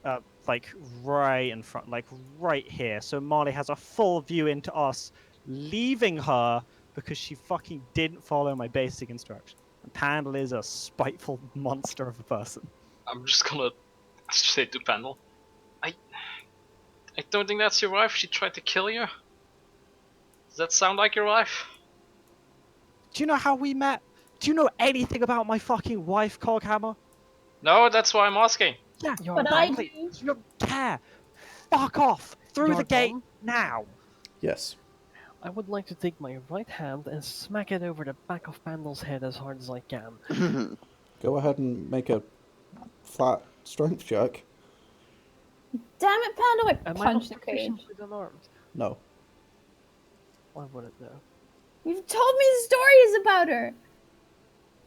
it? Like right in front, like right here. So Marlie has a full view into us, leaving her because she fucking didn't follow my basic instruction. And Pandal is a spiteful monster of a person. I'm just gonna say to Pandal, I don't think that's your wife. She tried to kill you. Does that sound like your wife? Do you know how we met? Do you know anything about my fucking wife, Coghammer? No, that's why I'm asking. Yeah, Yargon. But I exactly. do. You don't care. Fuck off through the gate Yargon. now. Yes. I would like to take my right hand and smack it over the back of Pandal's head as hard as I can. Go ahead and make a flat strength check. Damn it, Pandal! I Am I not punched the cage. sufficiently unarmed? No. I wouldn't know. You've told me stories about her.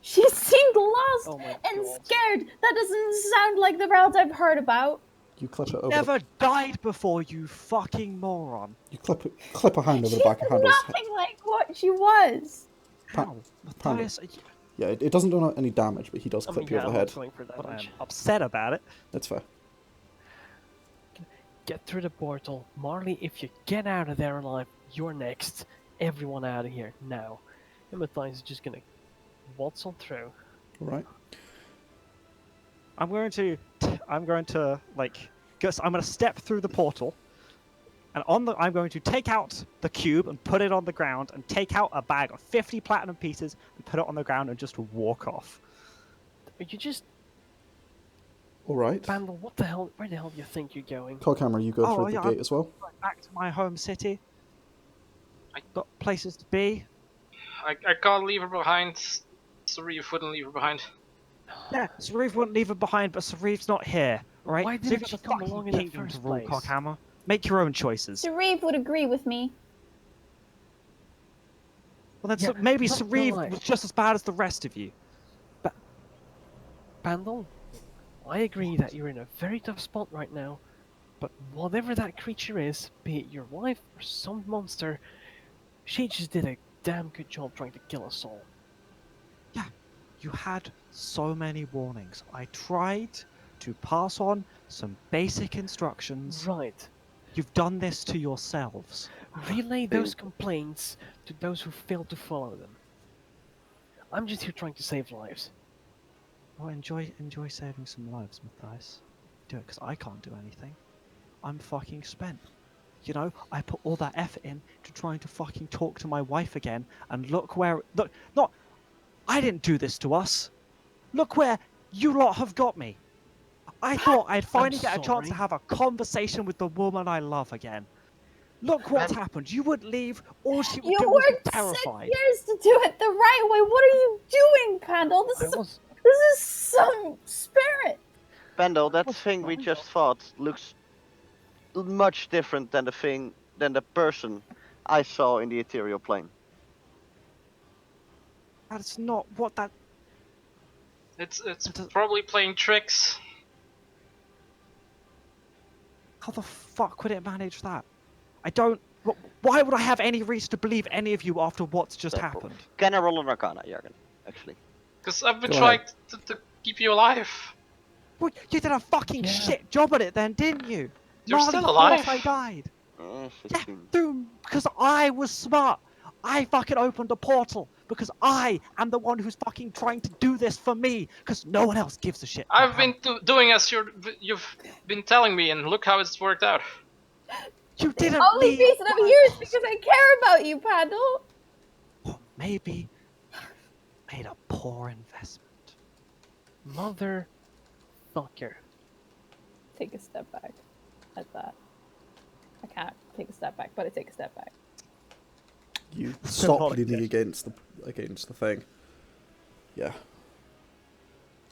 She seemed lost Oh my and God. scared. That doesn't sound like the route I've heard about. You clip it over Never died before, you fucking moron. You clip a hand over She's the back of Handel's head. nothing like what she was. How? Mathias, Yeah, it doesn't do any damage, but he does clip you over I'm the not head. going for but I'm damage. upset about it. That's fair. Get through the portal. Marlie, if you get out of there alive, you're next. Everyone out of here, now. And Mathias is just gonna waltz on through. Alright. I'm going to like, I'm going to step through the portal, and I'm going to take out the cube and put it on the ground, and take out a bag of 50 platinum pieces and put it on the ground and just walk off. You just... Alright. Pandal, what the hell? Where the hell do you think you're going? Coghammer, you go Oh, through yeah, the gate as well? Back to my home city. I got places to be. I can't leave her behind. Sauriv wouldn't leave her behind. Yeah, Sauriv wouldn't leave her behind, but Sariv's not here, right? Why So didn't you've she got a come fucking along in the kingdom first to rule, place? Coghammer. Make your own choices. Sauriv would agree with me. Well, then Yeah, maybe not Sauriv gonna lie. was just as bad as the rest of you. Pandal, I agree that you're in a very tough spot right now, but whatever that creature is, be it your wife or some monster, she just did a damn good job trying to kill us all. You had so many warnings. I tried to pass on some basic instructions. Right. You've done this to yourselves. Relay those complaints to those who failed to follow them. I'm just here trying to save lives. Well, enjoy saving some lives, Mathias. Do it, because I can't do anything. I'm fucking spent. You know, I put all that effort in to trying to fucking talk to my wife again, and look, not... I didn't do this to us. Look where you lot have got me. I thought I'd finally get a chance to sorry. have a conversation with the woman I love again. Look what's happened. You wouldn't leave. All she would You do was be worked 6 terrified. years to do it the right way. What are you doing, Pandal? This is some spirit Pandal, that What's thing we wrong? just fought looks much different than the person I saw in the ethereal plane. That's not what that. It's That- probably playing tricks. How the fuck would it manage that? I don't. Why would I have any reason to believe any of you after what's just Simple. happened? Can I roll an Arcana, Yargon? Actually. Because I've been Go trying ahead. to keep you alive. Well, you did a fucking Yeah. shit job at it then, didn't you? You're Marlie still thought alive. I died. Eh, Yeah, 16. because I was smart. I fucking opened a portal because I am the one who's fucking trying to do this for me. Because no one else gives a shit. I've been doing as you've been telling me, and look how it's worked out. You The didn't only need reason I'm my here is cost. because I care about you, Pandal. Or maybe made a poor investment. Motherfucker. Take a step back at that. I can't take a step back, but I take a step back. You stop Symbolic leaning gesture. against the thing. Yeah.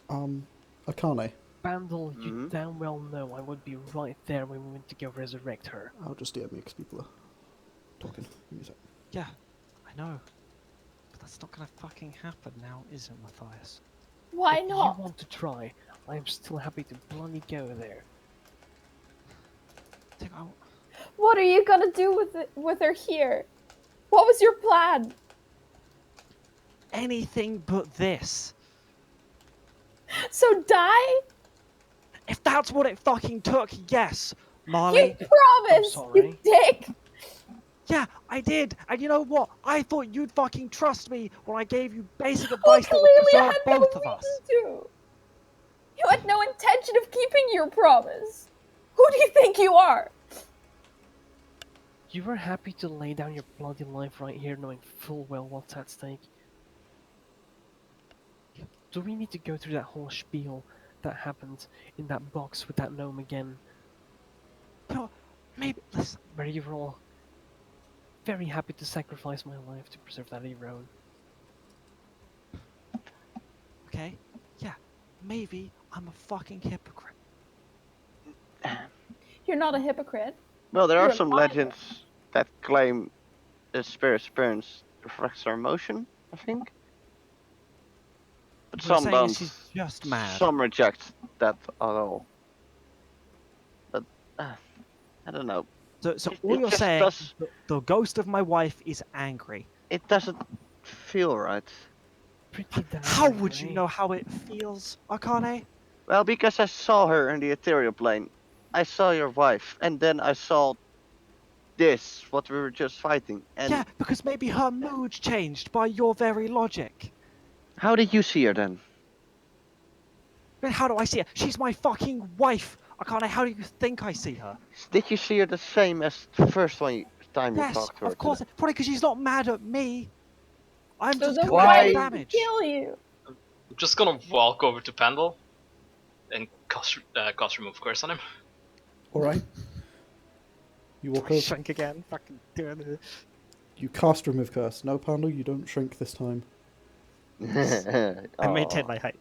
Akane, Pandal, you Mhm. damn well know I would be right there when we went to go resurrect her. I'll just DM you because people are talking. Give me a sec. Yeah, I know. But that's not gonna fucking happen now, is it, Mathias? Why If not? you want to try, I am still happy to bloody go there. What are you gonna do with her here? What was your plan? Anything but this. So die? If that's what it fucking took, yes, Marlie. You promised, sorry. you dick! Yeah, I did. And you know what? I thought you'd fucking trust me when I gave you basic Well, advice that would clearly I preserve had no both of us. reason to. You had no intention of keeping your promise. Who do you think you are? You were happy to lay down your bloody life right here knowing full well what's at stake. Do we need to go through that whole spiel that happened in that box with that gnome again? You know, maybe listen. Where you were all very happy to sacrifice my life to preserve that of your own. Okay, yeah, maybe I'm a fucking hypocrite. You're not a hypocrite. Well, there are You're some a liar. legends that claim the spirit's appearance reflects our emotion, I think. But What you're some saying is don't. she's just mad. Some reject that at all. But I don't know. So It- all it you're just saying, does- the ghost of my wife is angry. It doesn't feel right. Pretty damn How right, would you eh? know how it feels, Akane? Well, because I saw her in the ethereal plane. I saw your wife, and then I saw this, what we were just fighting. And Yeah, because maybe her mood changed by your very logic. how did you see her then? Then how do I see her? She's my fucking wife. Akane, how do you think I see her? Did you see her the same as the first time you Yes, talked to her? of course. Probably because she's not mad at me. I'm So just then collateral why did damage. she kill you? I'm just gonna walk over to Pandal and cast remove curse on him. Alright. You walk over. Shrink again. Fucking doing it. You cast Remove Curse. No, Pandal, you don't shrink this time. I maintain Aw. my height.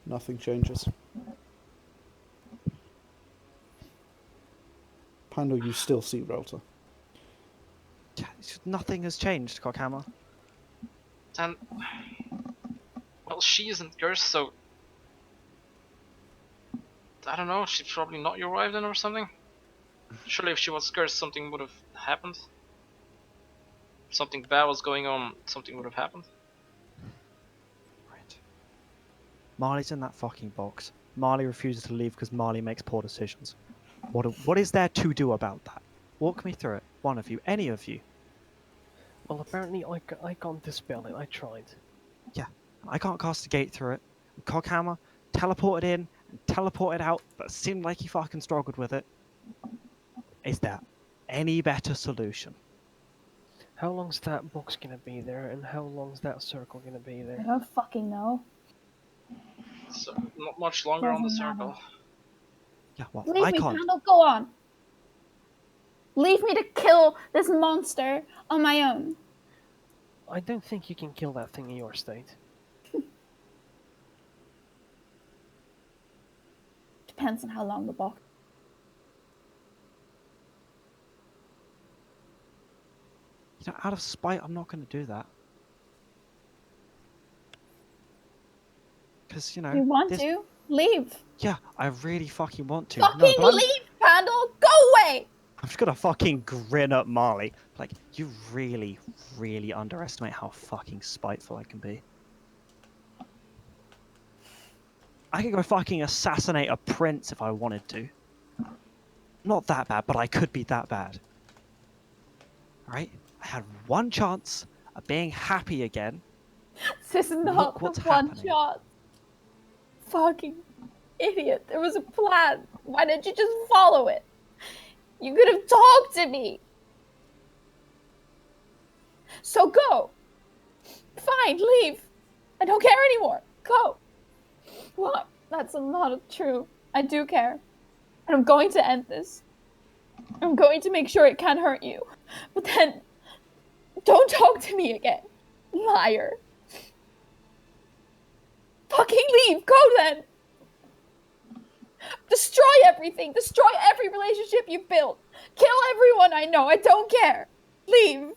Nothing changes. Pandal, you still see Relta. Yeah, nothing has changed, Coghammer. And well, she isn't cursed, so I don't know. She's probably not your wife then, or something. Surely, if she was cursed, something would have happened. Something bad was going on. Something would have happened. Right. Marley's in that fucking box. Marlie refuses to leave because Marlie makes poor decisions. What is there to do about that? Walk me through it. One of you. Any of you. Well, apparently I can't dispel it. I tried. I can't cast a gate through it. Coghammer teleported in and teleported out, but it seemed like he fucking struggled with it. Is there any better solution? How long's that box gonna be there, and how long's that circle gonna be I there? don't fucking know. So not much longer on the Doesn't matter. circle. Yeah, well, Leave I me, can't. Pandal, go on. Leave me to kill this monster on my own. I don't think you can kill that thing in your state. Depends on how long the box. You know, out of spite, I'm not going to do that. Because, you know... You want this... to? Leave. Yeah, I really fucking want to. Fucking No, but leave, Pandal! Go away! I'm just gonna fucking grin at Marlie. Like, you really, really underestimate how fucking spiteful I can be. I could go fucking assassinate a prince if I wanted to. Not that bad, but I could be that bad. Alright? I had one chance of being happy again. This is Look not the what's one happening. shot. Fucking idiot. There was a plan. Why didn't you just follow it? You could have talked to me. So go. Fine, leave. I don't care anymore. Go. Well, that's not true. I do care. And I'm going to end this. I'm going to make sure it can't hurt you. But then, don't talk to me again. Liar. Fucking leave. Go then. Destroy everything. Destroy every relationship you've built. Kill everyone I know. I don't care. Leave.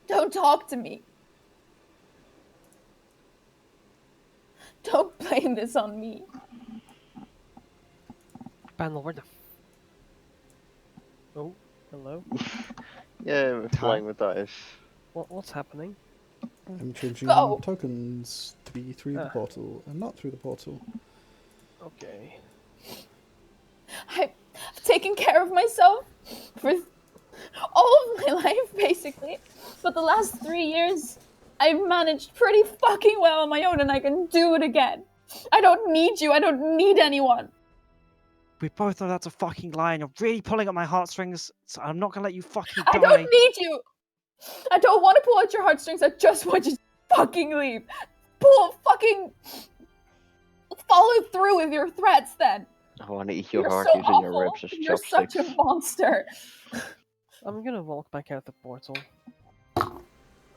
Don't talk to me. Don't blame this on me. Pandal, where the Oh, hello? Yeah, we're flying with Mathias. What's happening? I'm changing Go! tokens to be through the portal and not through the portal. Okay. I've taken care of myself for all of my life, basically. But the last 3 years, I've managed pretty fucking well on my own, and I can do it again. I don't need you. I don't need anyone. We both know that's a fucking lie, and you're really pulling at my heartstrings, so I'm not gonna let you fucking die. I don't need you. I don't want to pull at your heartstrings. I just want you to fucking leave. Follow through with your threats, then. I want to eat your You're heart so using awful. your ribs as You're chopsticks. such a monster. I'm gonna walk back out the portal.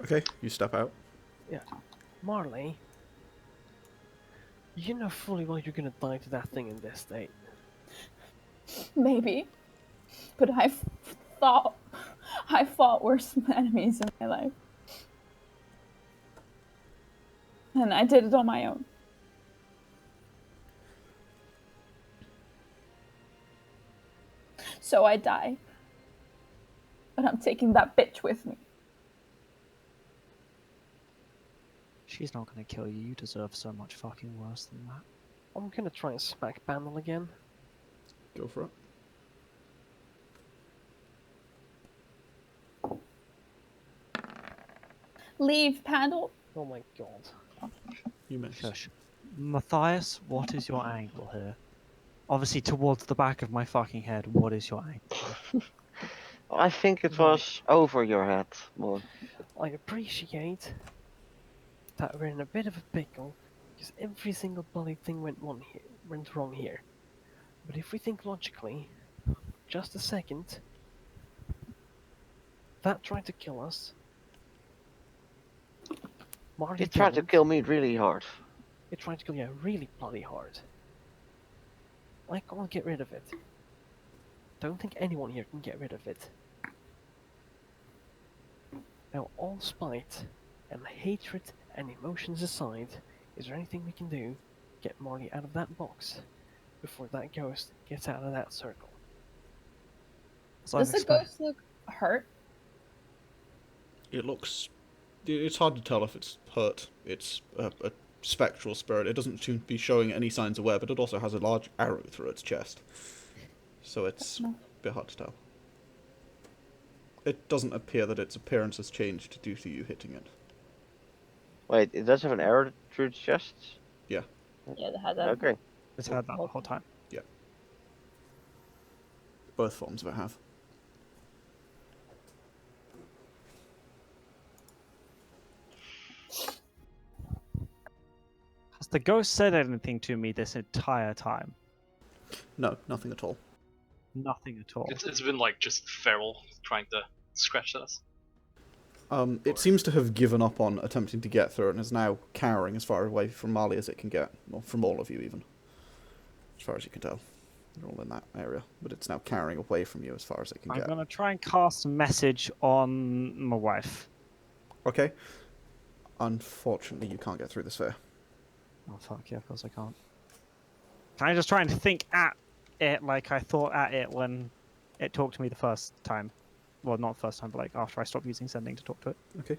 Okay, you step out. Marlie, you know fully well you're gonna die to that thing in this state. Maybe. But I fought worse enemies in my life. And I did it on my own. So I die. But I'm taking that bitch with me. She's not gonna kill you. You deserve so much fucking worse than that. I'm gonna try and smack Pandal again. Go for it. Leave, Pandal. Oh my god. You miss. Shush. Mathias, what is your angle here? Obviously towards the back of my fucking head, what is your angle? I think it was over your head more. I appreciate that we're in a bit of a pickle because every single bloody thing went wrong here. But if we think logically, just a second, that tried to kill us. Marlie It tried to didn't. kill me really hard. It tried to kill you really bloody hard. I can't get rid of it. Don't think anyone here can get rid of it. Now, all spite and hatred and emotions aside, is there anything we can do to get Marlie out of that box before that ghost gets out of that circle? So Does the ghost look hurt? It looks... It's hard to tell if it's hurt. It's a spectral spirit. It doesn't seem to be showing any signs of wear, but it also has a large arrow through its chest. So it's a bit hard to tell. It doesn't appear that its appearance has changed due to you hitting it. Wait, it does have an arrow through its chest? Yeah. Yeah, it has that. Okay. It's had that the whole time. Both forms of it have. Has the ghost said anything to me this entire time? No, nothing at all. Nothing at all. It's been like just feral trying to scratch at us. It seems to have given up on attempting to get through and is now cowering as far away from Marlie as it can get. Well, from all of you, even. As far as you can tell. They're all in that area. But it's now cowering away from you as far as it can I'm get. gonna try and cast a message on my wife. Okay. Unfortunately, you can't get through the sphere. Oh fuck yeah, of course I can't. Can I just try and think at it like I thought at it when it talked to me the first time? Well, not the first time, but like after I stopped using sending to talk to it. Okay.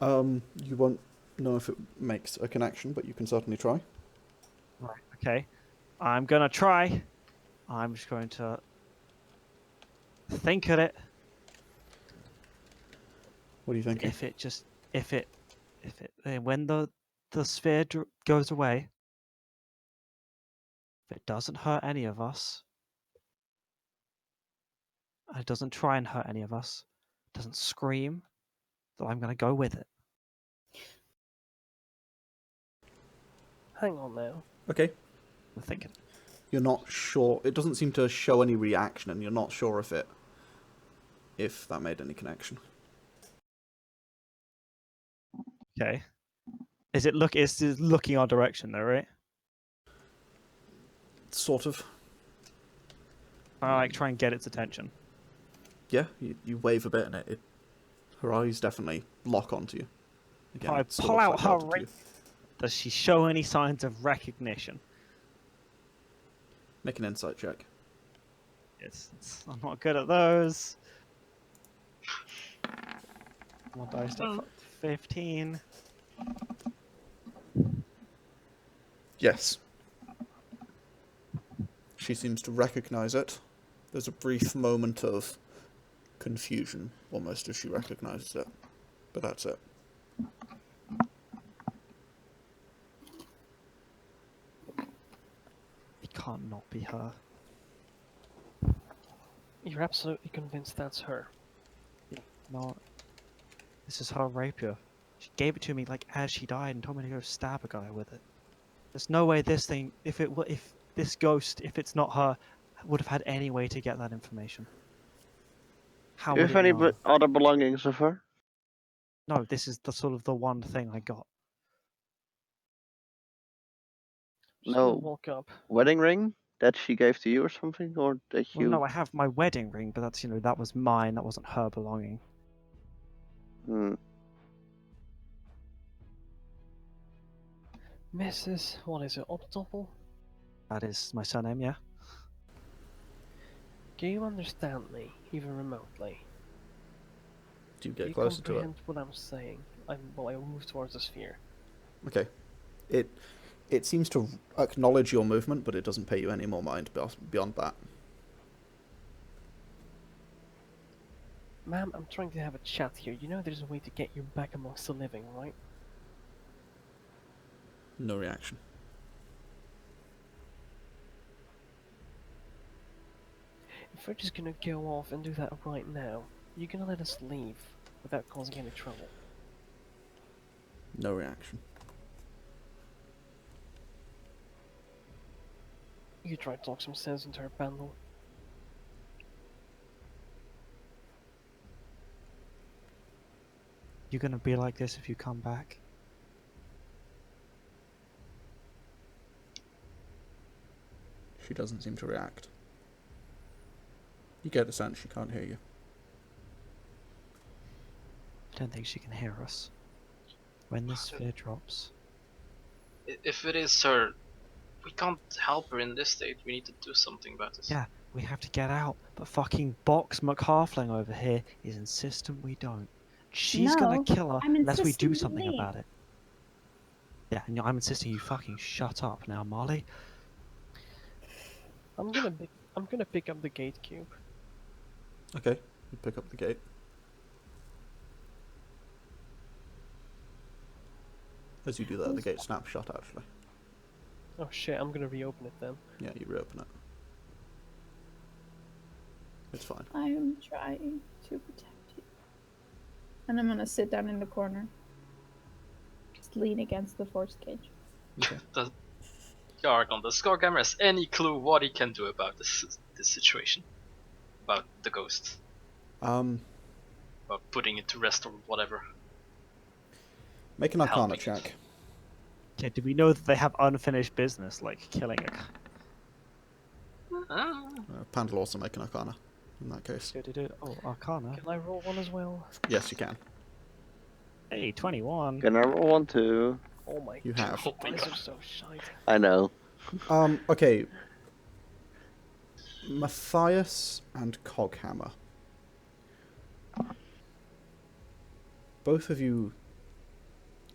You won't know if it makes a connection, but you can certainly try. Right. Okay. I'm gonna try. I'm just going to think at it. What do you think? When the sphere goes away, if it doesn't hurt any of us, it doesn't try and hurt any of us, doesn't scream, then I'm gonna go with it. Hang on now. Okay. I'm thinking. You're not sure. It doesn't seem to show any reaction, and you're not sure if that made any connection. Okay. It's looking our direction though, right? Sort of. I like try and get its attention. Yeah, you wave a bit, and her eyes definitely lock onto you. Again, I it still pull looks out like her Delta to ring. you. Does she show any signs of recognition? Make an insight check. I'm not good at those. One dice to 15. Yes. She seems to recognize it. There's a brief moment of confusion, almost, as she recognizes it. But that's it. It can't not be her. You're absolutely convinced that's her. No, this is her rapier. She gave it to me like as she died and told me to go stab a guy with it. There's no way this thing, if this ghost, if it's not her, would have had any way to get that information. How Do you would have it any know? other belongings of her? No, this is the one thing I got. Just gonna No walk up. wedding ring that she gave to you or something, or that Well, you? no, I have my wedding ring, but that's that was mine. That wasn't her belonging. Hmm. Mrs. What is it? Optoppel? That is my surname, yeah. Do you understand me, even remotely? Do you Do get you closer to it? comprehend what I'm saying? I will move towards the sphere. Okay. It seems to acknowledge your movement, but it doesn't pay you any more mind beyond that. Ma'am, I'm trying to have a chat here. You know there's a way to get you back amongst the living, right? No reaction. If we're just gonna go off and do that right now, you're gonna let us leave without causing any trouble. No reaction. You try to talk some sense into her, Pandal. You're gonna be like this if you come back. She doesn't seem to react. You get the sense she can't hear you. I don't think she can hear us. When the sphere drops. If it is her, we can't help her in this state. We need to do something about this. Yeah, we have to get out. But fucking Box McHalfling over here is insistent we don't. She's gonna No, kill her I'm unless we insisting do you something leave. about it. Yeah, and I'm insisting you fucking shut up now, Marlie. I'm gonna pick up the gate cube. Okay. You pick up the gate. As you do that, the gate snaps shut, actually. Oh shit, I'm gonna reopen it then. Yeah, you reopen it. It's fine. I am trying to protect you. And I'm gonna sit down in the corner. Just lean against the force cage. Okay. Yargon, does Coghammer has any clue what he can do about this situation? About the ghost? Or putting it to rest or whatever. Make an Arcana Helping it. check. Okay, do we know that they have unfinished business, like killing a... Pandal also make an Arcana in that case. Oh, Arcana. Can I roll one as well? Yes, you can. Hey, 21. Can I roll one too? Oh my You god, have. Oh my these god. are so shite. I know. Okay. Mathias and Coghammer. Both of you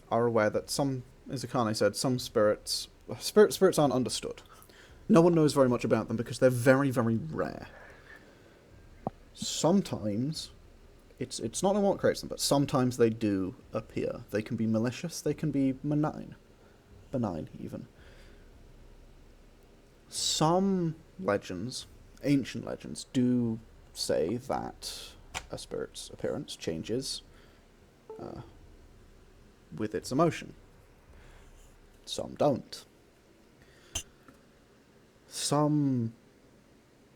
are aware that some, as Akane said, some spirits aren't understood. No one knows very much about them because they're very, very rare. Sometimes, it's not what creates them, but sometimes they do appear. They can be malicious, they can be benign even. Some legends, ancient legends, do say that a spirit's appearance changes with its emotion. Some don't. Some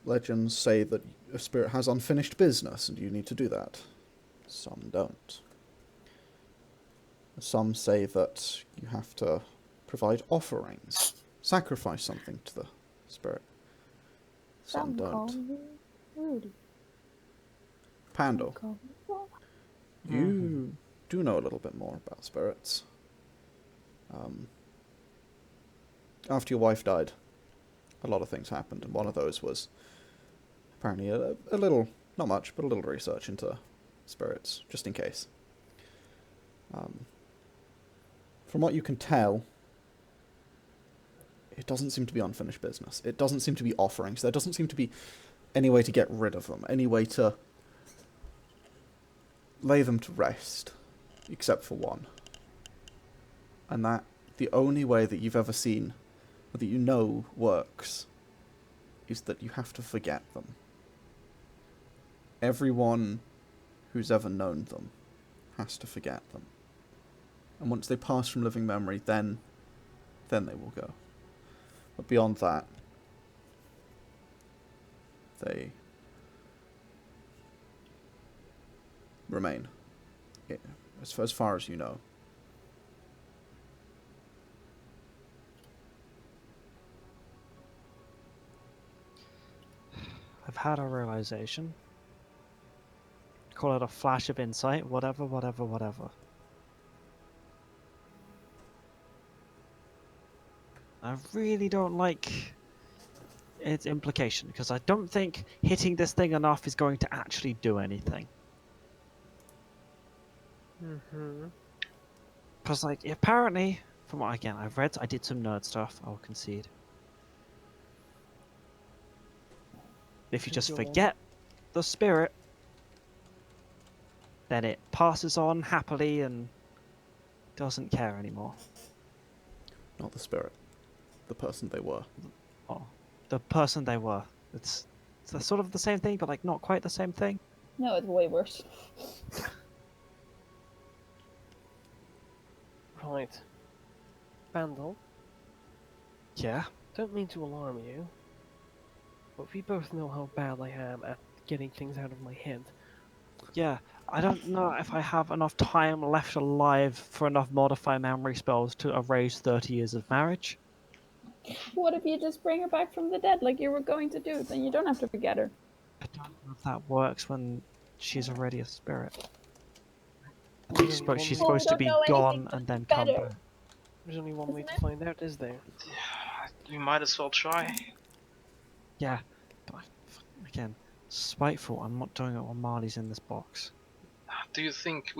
legends say that a spirit has unfinished business and you need to do that. Some don't. Some say that you have to provide offerings, sacrifice something to the spirit. Some Call don't. me Rudy. Pandal, Call me Paul. you do know a little bit more about spirits. After your wife died, a lot of things happened, and one of those was apparently a little, not much, but a little research into spirits, just in case. From what you can tell, it doesn't seem to be unfinished business. It doesn't seem to be offerings. There doesn't seem to be any way to get rid of them, any way to lay them to rest, except for one. And that, the only way that you've ever seen, or that you know works, is that you have to forget them. Everyone who's ever known them has to forget them. And once they pass from living memory, then they will go. But beyond that, they remain, as far as you know. I've had a realization. Call it a flash of insight, whatever. I really don't like its implication, because I don't think hitting this thing enough is going to actually do anything. Because, like, apparently, from what, again, I've read, I did some nerd stuff, I'll concede. If you just Go on. forget the spirit, then it passes on happily and doesn't care anymore. Not the spirit. The person they were. Oh, the person they were. It's sort of the same thing, but like not quite the same thing. No, it's way worse. Right. Pandal, Yeah. don't mean to alarm you, but we both know how bad I am at getting things out of my head. Yeah. I don't know if I have enough time left alive for enough modify memory spells to erase 30 years of marriage. What if you just bring her back from the dead like you were going to do? Then you don't have to forget her. I don't know if that works when she's already a spirit. There's She's only one she's way- supposed to don't be know gone anything, and then just come better. back. There's only one way Isn't to it? find out, is there? We might as well try. Yeah. But again, spiteful. I'm not doing it while Marley's in this box. Do you think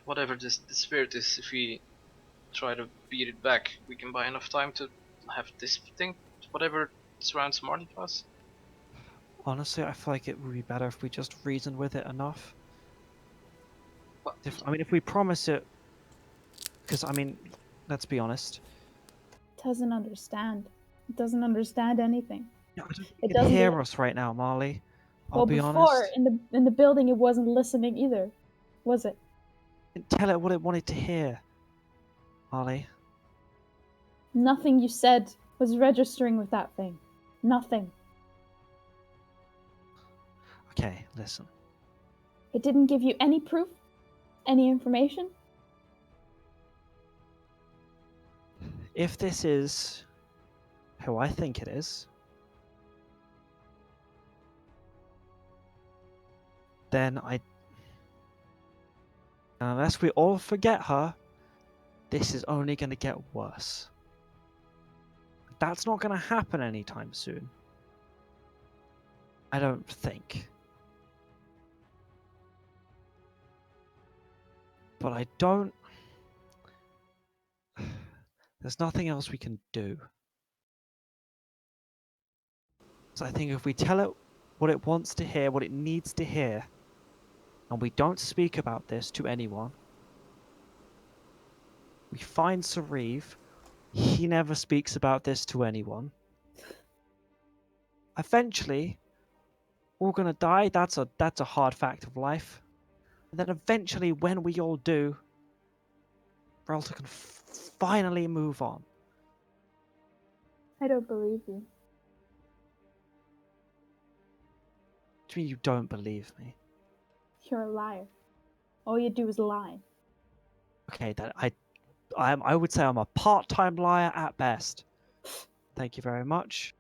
whatever the spirit is, if we try to beat it back, we can buy enough time to have this thing, whatever surrounds Marlie to us? Honestly, I feel like it would be better if we just reasoned with it enough. Well, If we promise it, because I mean, let's be honest. It doesn't understand. It doesn't understand anything. Yeah, I don't think It it can doesn't hear get- us right now, Marley. I'll Well, be before honest. in the building, it wasn't listening either, was it? Didn't tell it what it wanted to hear, Marley. Nothing you said was registering with that thing. Nothing. Okay, listen. It didn't give you any proof? Any information? If this is who I think it is, then unless we all forget her, this is only going to get worse. That's not going to happen anytime soon. I don't think. But I don't... There's nothing else we can do. So I think if we tell it what it wants to hear, what it needs to hear, and we don't speak about this to anyone, we find Sauriv, he never speaks about this to anyone. Eventually, we're gonna die, that's a hard fact of life. And then eventually, when we all do, Relta can finally move on. I don't believe you. What do you mean you don't believe me? You're a liar. All you do is lie. Okay, I would say I'm a part-time liar at best. Thank you very much.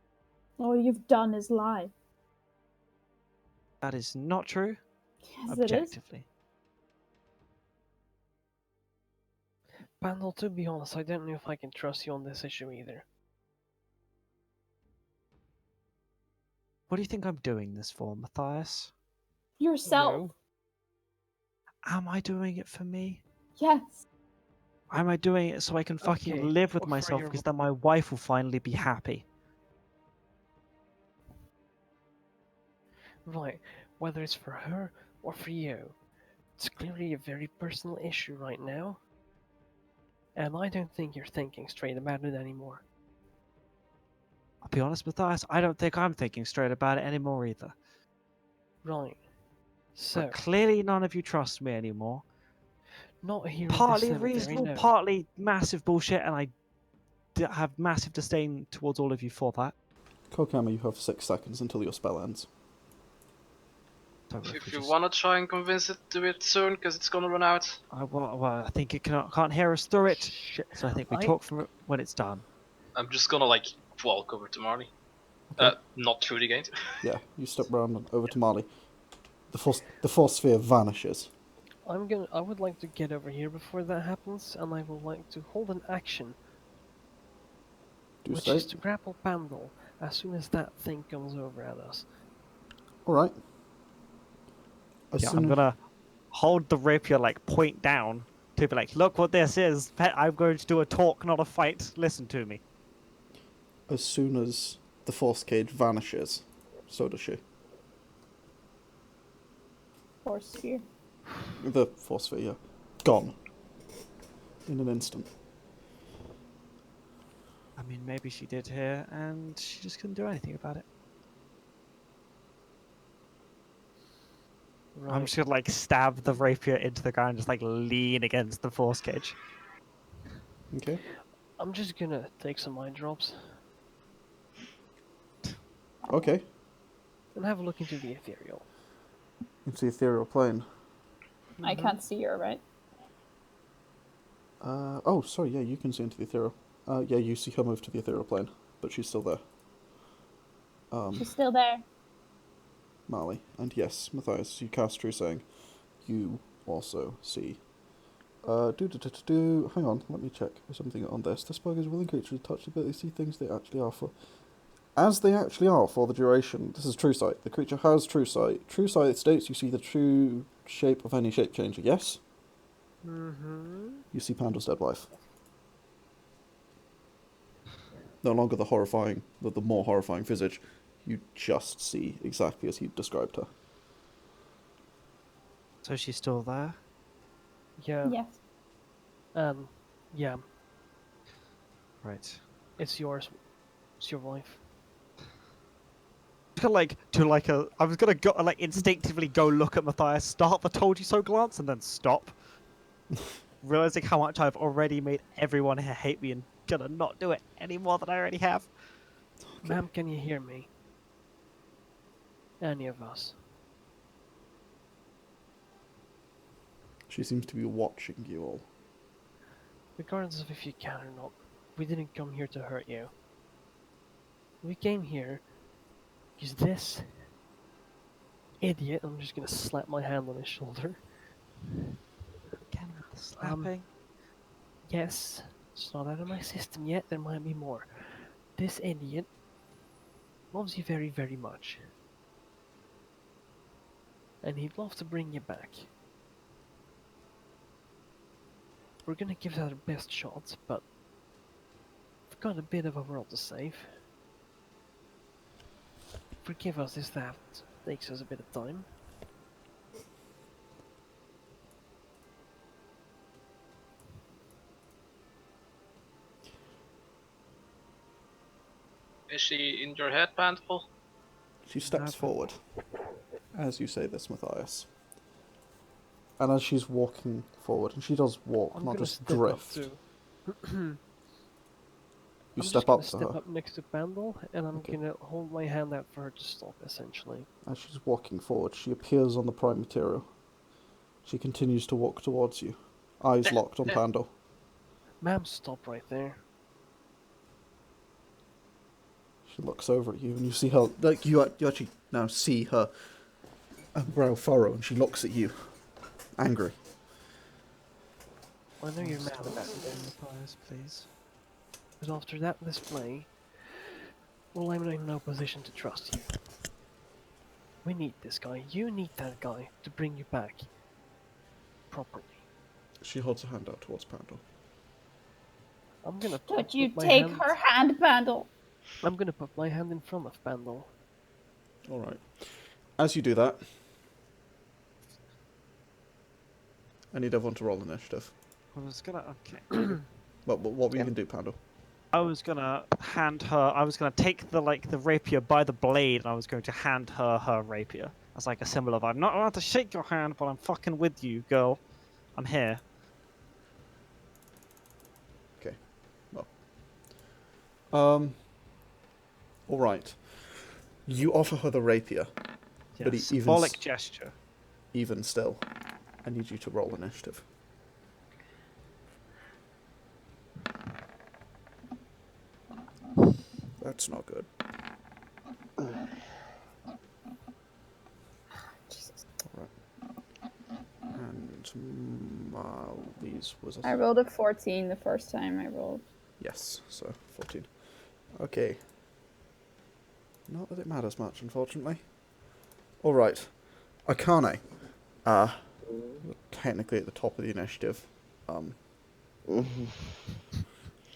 All you've done is lie. That is not true. Yes, it is. Objectively. Pandal, to be honest, I don't know if I can trust you on this issue either. What do you think I'm doing this for, Mathias? Yourself. No. Am I doing it for me? Yes. Am I doing it so I can fucking Okay, live with or for myself your- because then my wife will finally be happy? Right, whether it's for her or for you, it's clearly a very personal issue right now. And I don't think you're thinking straight about it anymore. I'll be honest, Mathias, I don't think I'm thinking straight about it anymore either. Right. So, But clearly none of you trust me anymore. not here in Partly this cemetery, reasonable, no. partly massive bullshit, and I have massive disdain towards all of you for that. Coghammer, you have 6 seconds until your spell ends. So if If we you just- want to try and convince it, do it soon, because it's gonna run out. well, I think it can't hear us through it, so I think we I- talk through it when it's done. I'm just gonna like walk over to Marlie. Okay. Not through the gate. Yeah, you step round and over to Marlie. The force sphere vanishes. I would like to get over here before that happens, and I would like to hold an action, Do which so. is to grapple Pandal as soon as that thing comes over at us. Alright. Yeah, I'm gonna hold the rapier like point down to be like, look what this is. I'm going to do a talk, not a fight. Listen to me. As soon as the force cage vanishes, so does she. Force sphere. The force sphere, yeah. Gone. In an instant. I mean, maybe she did hear, and she just couldn't do anything about it. Right. I'm just gonna like stab the rapier into the ground, just like lean against the force cage. Okay. I'm just gonna take some eye drops Okay. and have a look into the ethereal. Into the ethereal plane. I can't see her, right? Oh, sorry, yeah, you can see into the ethereal. Yeah, you see her move to the ethereal plane, but she's still there. She's still there. Marlie. And yes, Mathias, you cast True Saying. You also see. Hang on, let me check something on this. This bug is willing creature to touch the ability to see things they actually are for. As they actually are for the duration. This is True Sight. The creature has True Sight. True Sight states you see the true shape of any shape changer. Yes? Mm-hmm. You see Pandal's dead wife. No longer the more horrifying visage. You just see exactly as he described her. So she's still there. Yeah. Yes. Yeah, Right. it's yours. It's your wife. I was gonna go like instinctively go look at Mathias, start the "told you so" glance, and then stop. Realizing how much I've already made everyone here hate me, and gonna not do it any more than I already have. Ma'am, can you hear me? Any of us? She seems to be watching you all. Regardless of if you can or not, we didn't come here to hurt you. We came here because this idiot, I'm just gonna slap my hand on his shoulder. Again, slapping. Yes, it's not out of my system yet, there might be more. This idiot loves you very, very much. And he'd love to bring you back. We're gonna give that our best shot, but we've got a bit of a world to save. Forgive us if that takes us a bit of time. Is she in your head, Pandal? She steps forward as you say this, Mathias. And as she's walking forward, and she does walk, I'm not gonna just step up drift. too. You I'm step just gonna up to step her up next to Pandal, and I'm Okay. gonna hold my hand out for her to stop, essentially. as she's walking forward. She appears on the prime material. She continues to walk towards you, eyes locked on Pandal. Ma'am, stop right there. She looks over at you, and you see her. Like you actually now see her brow furrow, and she looks at you, angry. I know you're mad about this, Mathias, please. but after that display, well, I'm in no position to trust you. We need this guy. You need that guy to bring you back properly. She holds her hand out towards Pandal. I'm gonna Don't put you my take hand, her hand, Pandal. I'm gonna put my hand in front of Pandal. All right. As you do that, I need everyone to roll initiative. I was gonna. Okay. What were you Yeah. gonna do, Pandal? I was gonna hand her. I was gonna take the rapier by the blade, and I was going to hand her her rapier as like a symbol of I'm not allowed to shake your hand, but I'm fucking with you, girl. I'm here. Okay. Well. All right. You offer her the rapier, Yeah, But even symbolic gesture. even still. I need you to roll initiative. That's not good. Alright. And Marlie's was I rolled a 14 the first time I rolled. Yes, so 14. Okay. Not that it matters much, unfortunately. Alright. Akane. Technically at the top of the initiative. So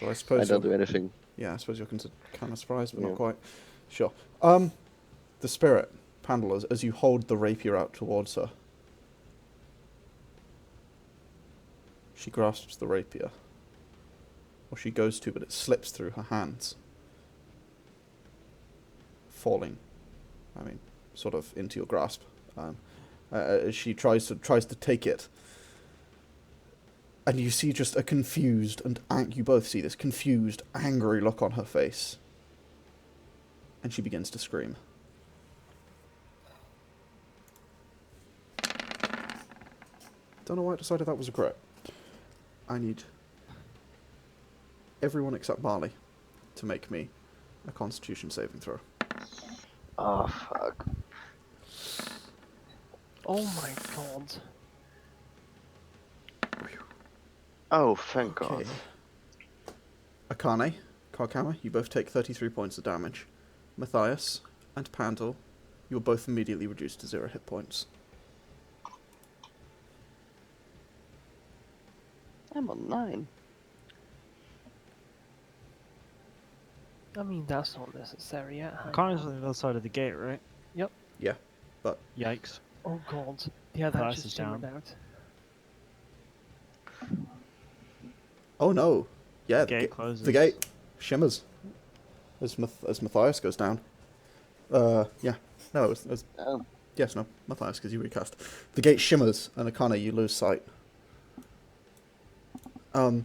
I I suppose don't you're, do anything. yeah, I suppose you're kind of surprised, but Yeah. not quite. Sure. The spirit, Pandal, as you hold the rapier out towards her, she grasps the rapier. Or she goes to, but it slips through her hands. Falling, sort of into your grasp. As she tries to take it. And you see just a confused and you both see this confused, angry look on her face. And she begins to scream. Don't know why I decided that was a crit. I need everyone except Marlie to make me a Constitution saving throw. Oh, fuck. Oh my god. Oh, thank God. Akane, Coghammer, you both take 33 points of damage. Mathias and Pandal, you are both immediately reduced to 0 hit points. I'm on 9. I mean, that's not necessary yet. hang Kane's on. on the other side of the gate, right? Yeah, but Yikes. Oh god. Yeah, that Price just is simmered down. out. oh no, yeah, Gate closes. the gate shimmers as Mathias goes down. Yeah, no, it was Oh, yes, no, Mathias, because you recast. The gate shimmers, and Akane, you lose sight. Though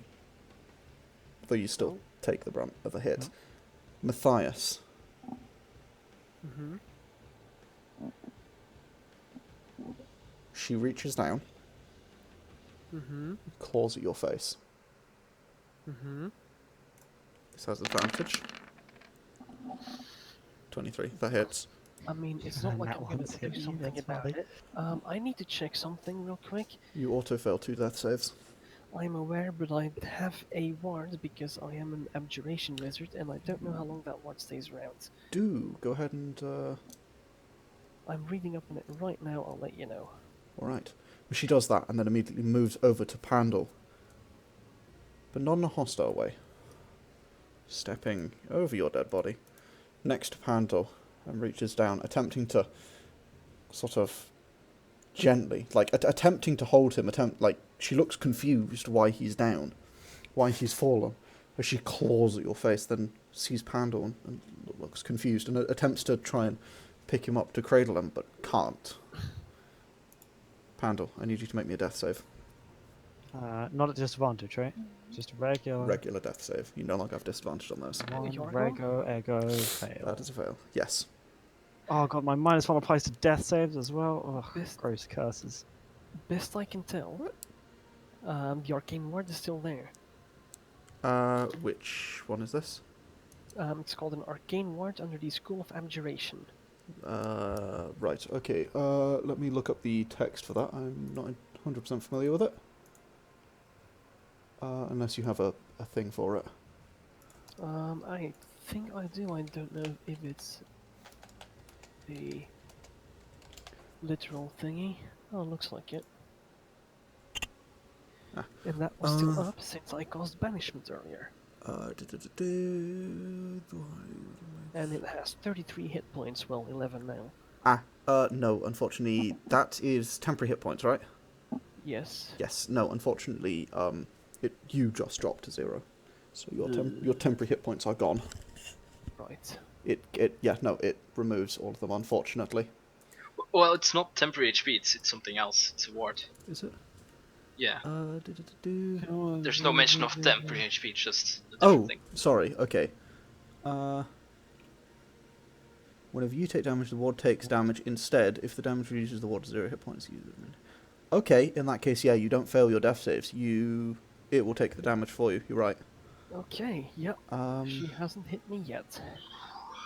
you still take the brunt of a hit. Mathias, Mm-hmm. she reaches down, Mm-hmm. Claws at your face. Mm-hmm. This has advantage. 23. That hits. I mean, it's not like That I'm gonna one's do hit you, something that's about funny. it. I need to check something real quick. You auto-fail 2 death saves. I'm aware, but I have a ward because I am an abjuration wizard, and I don't know how long that ward stays around. Go ahead and... I'm reading up on it right now. I'll let you know. Alright. She does that and then immediately moves over to Pandal. But not in a hostile way. Stepping over your dead body. Next to Pandal. And reaches down, attempting to sort of gently, like attempting to hold him, she looks confused why he's down, why he's fallen, as she claws at your face, then sees Pandal and looks confused and attempts to try and pick him up to cradle him, but can't. Pandal, I need you to make me a death save. Not at disadvantage, right? Just a regular. Regular death save. You no longer have disadvantage on those. One Yargon? rego, ego, fail. That is a fail. Yes. Oh god, my -1 applies to death saves as well. Ugh, This- gross curses. Best I can tell, the arcane ward is still there. Which one is this? It's called an arcane ward under the School of Abjuration. Right, okay. Let me look up the text for that. I'm not 100% familiar with it. Unless you have a thing for it. I think I do. I don't know if it's a literal thingy. Oh, looks like it. Ah. And that was still up since I caused banishment earlier. And it has 33 hit points, well, 11 now. No, unfortunately, that is temporary hit points, right? Yes. Yes, no, unfortunately, you just dropped to 0. So your temporary hit points are gone. Right. It removes all of them, unfortunately. Well, it's not temporary HP, it's something else. It's a ward. Is it? Yeah. Oh, There's no mention of temporary HP, it's just a different thing. sorry, okay. Whenever you take damage, the ward takes damage instead. If the damage reduces the ward to 0 hit points, okay, in that case, yeah, you don't fail your death saves. It will take the damage for you, you're right. Okay, yep. She hasn't hit me yet.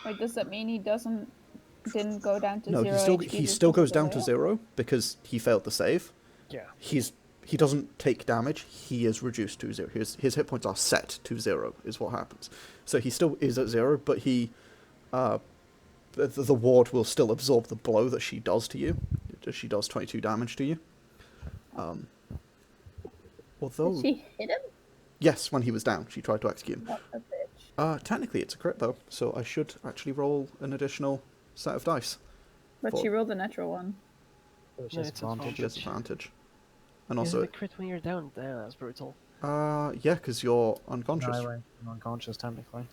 Wait, does that mean he didn't go down to No, 0 he still goes down to 0 because he failed the save. Yeah. He doesn't take damage, he is reduced to 0. His hit points are set to 0, is what happens. So he still is at 0, but the ward will still absorb the blow that she does to you. She does 22 damage to you. Although... Did she hit him? Yes, when he was down, she tried to execute him. What a bitch. Technically it's a crit though, so I should actually roll an additional set of dice. But she rolled a natural one. Which No, is it's advantage. Disadvantage. And Is also... it a crit when you're down? Damn, that's brutal. yeah, because you're unconscious. No, I'm unconscious technically.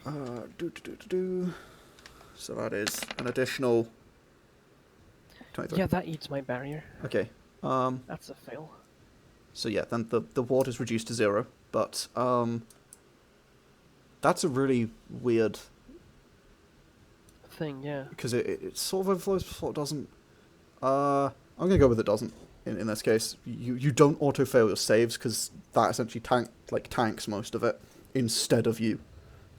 So that is an additional 23. Yeah, that eats my barrier. Okay. That's a fail. So yeah, then the ward is reduced to 0, but that's a really weird Thing, yeah. because it sort of overflows before it doesn't. I'm gonna go with it doesn't. In this case, you don't auto fail your saves because that essentially tanks most of it instead of you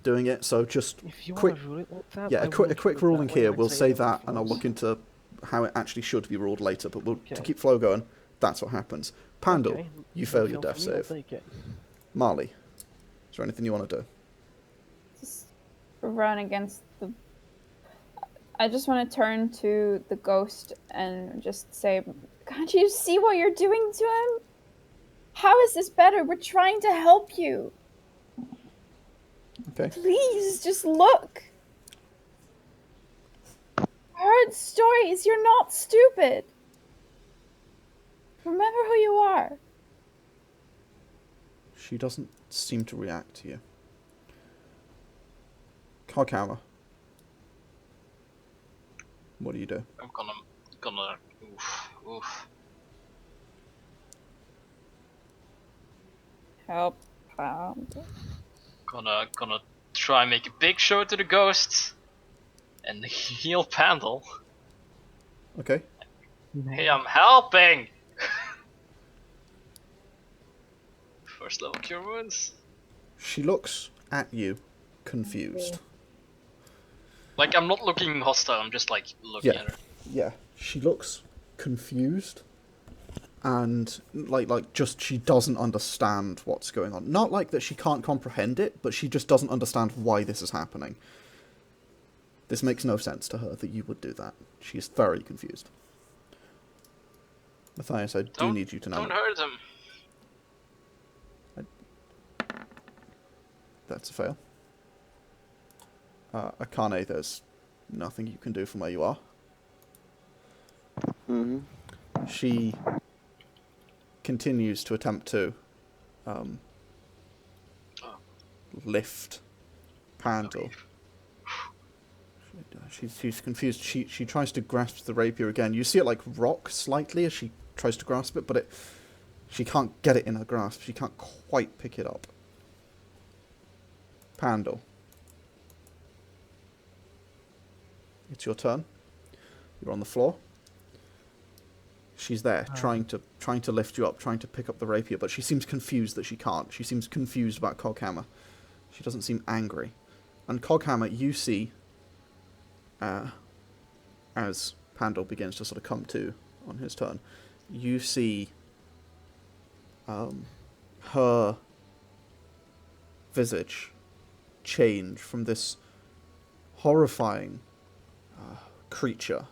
doing it. So just If you quick, want to rule it like that, yeah, I a quick wouldn't rule it ruling that way, here. I'd We'll say say it that, and I'll overflows. look into how it actually should be ruled later. But to Okay. keep flow going, that's what happens. Pandal, Okay, you no fail your fail death for me, I'll save. take it. Marlie, is there anything you want to do? Just run against the... I just want to turn to the ghost and just say, can't you see what you're doing to him? How is this better? We're trying to help you. Okay. Please, just look. Heard stories. You're not stupid. Remember who you are. She doesn't seem to react to you. Coghammer. What do you do? I'm gonna oof. Help. Gonna try and make a big show to the ghost and heal Pandal. Okay. Hey, I'm helping. for slow cure wounds. She looks at you, confused. Like, I'm not looking hostile, I'm just like looking Yeah. at her. Yeah. She looks confused. And like just she doesn't understand what's going on. Not like that she can't comprehend it, but she just doesn't understand why this is happening. This makes no sense to her that you would do that. She is very confused. Matthias, I do need you to know. Don't hurt him. That's a fail. Akane, there's nothing you can do from where you are. Mm-hmm. She continues to attempt to lift Pandal. She's confused. She tries to grasp the rapier again. You see it like rock slightly as she tries to grasp it, but she can't get it in her grasp. She can't quite pick it up. Pandal. It's your turn. You're on the floor. She's there, trying to lift you up, trying to pick up the rapier, but she seems confused that she can't. She seems confused about Coghammer. She doesn't seem angry. And Coghammer, you see, as Pandal begins to sort of come to on his turn, you see her visage change from this horrifying creature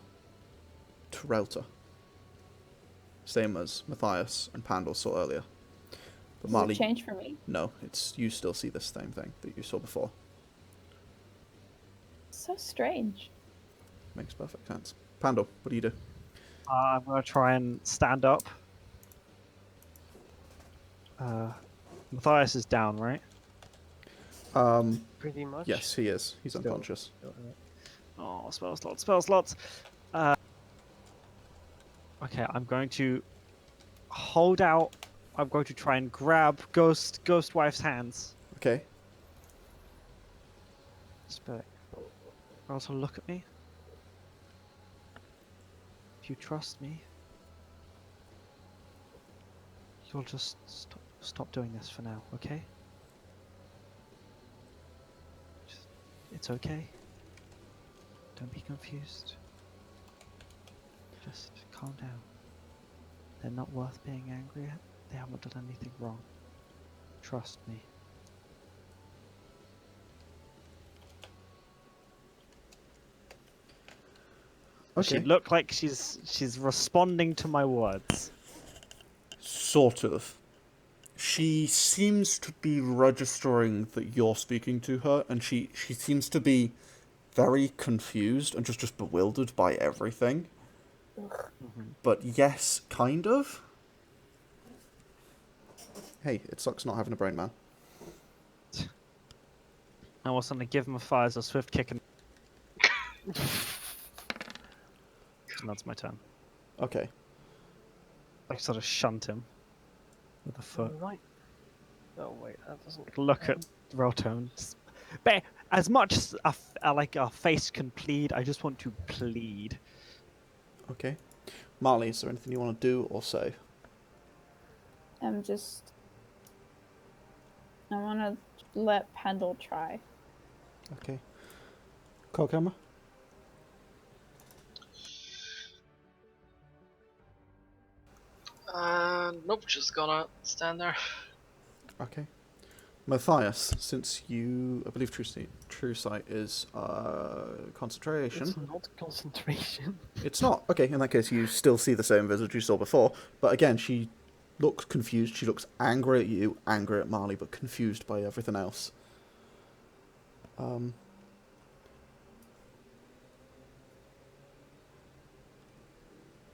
to Relta. Same as Mathias and Pandal saw earlier. But Does Marlie, it change for me? no, you still see the same thing that you saw before. So strange. Makes perfect sense. Pandal, what do you do? I'm gonna try and stand up. Matthias is down, right? Pretty much. Yes, he is. He's unconscious. Oh, spell slots. Okay, I'm going to hold out. I'm going to try and grab Ghost Wife's hands. Okay. Spirit, also look at me. If you trust me, you'll just stop doing this for now, okay? It's okay. Don't be confused. Just calm down. They're not worth being angry at. They haven't done anything wrong. Trust me. Okay. She looked like she's responding to my words. Sort of. She seems to be registering that you're speaking to her, and she seems to be very confused and just bewildered by everything. But yes, kind of. Hey, it sucks not having a brain, man. I was gonna give Mathias a swift kick and and that's my turn. Okay. I sort of shunt him with a foot. Right. Oh wait, that doesn't. Look at Roto. But as much as a face can plead, I just want to plead. Okay. Marlie, is there anything you want to do or say? I want to let Pandal try. Okay. Coghammer? Nope, just gonna stand there. Okay. Matthias, since you, I believe True Sight is concentration. It's not concentration. It's not. Okay, in that case, you still see the same visage you saw before. But again, she looks confused. She looks angry at you, angry at Marlie, but confused by everything else.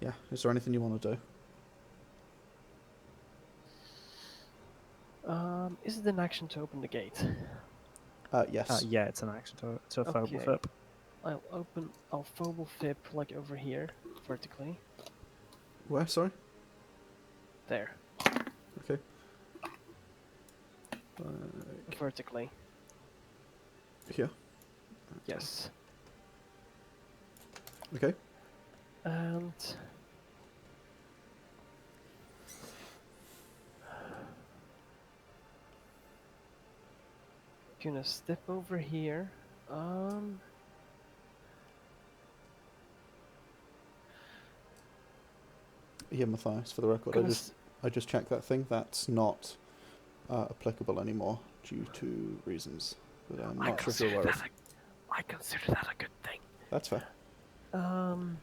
Yeah, is there anything you want to do? Is it an action to open the gate? Yes. Yeah, it's an action to a phobal Okay. flip. I'll phobal flip like over here, vertically. Where, sorry? There. Okay. Vertically. Here. Yes. Okay. And Gonna step over here. Yeah, Mathias, for the record, Gonna I just checked that thing. That's not applicable anymore due to reasons that I'm not sure if you're aware of. I consider that a good thing. That's fair. I'm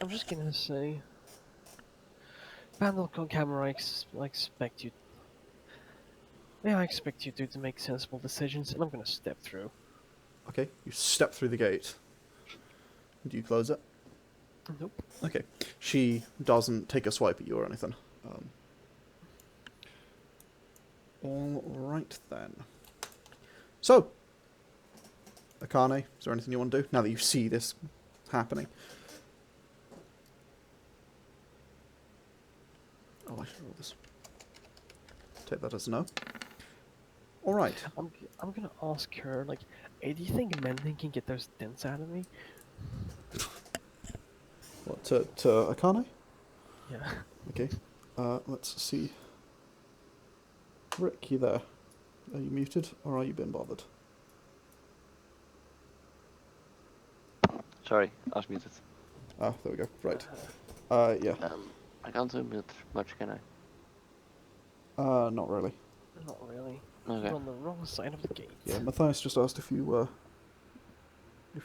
just gonna say, Pandal Coghammer, I expect you. Yeah, I expect you to make sensible decisions, and I'm gonna step through. Okay, you step through the gate. Do you close it? Nope. Okay. She doesn't take a swipe at you or anything. All right then. So, Akane, is there anything you want to do now that you see this happening? Oh, I should roll this. Take that as a no. All right. I'm gonna ask her, like, hey, do you think Mending can get those dents out of me? What, to Akane? Yeah. Okay. Let's see. Rick, you there? Are you muted, or are you being bothered? Sorry, I was muted. Ah, there we go. Right. Yeah. I can't do mute much, can I? Not really. Not really. Okay. You're on the wrong side of the gate. Yeah, Mathias just asked if you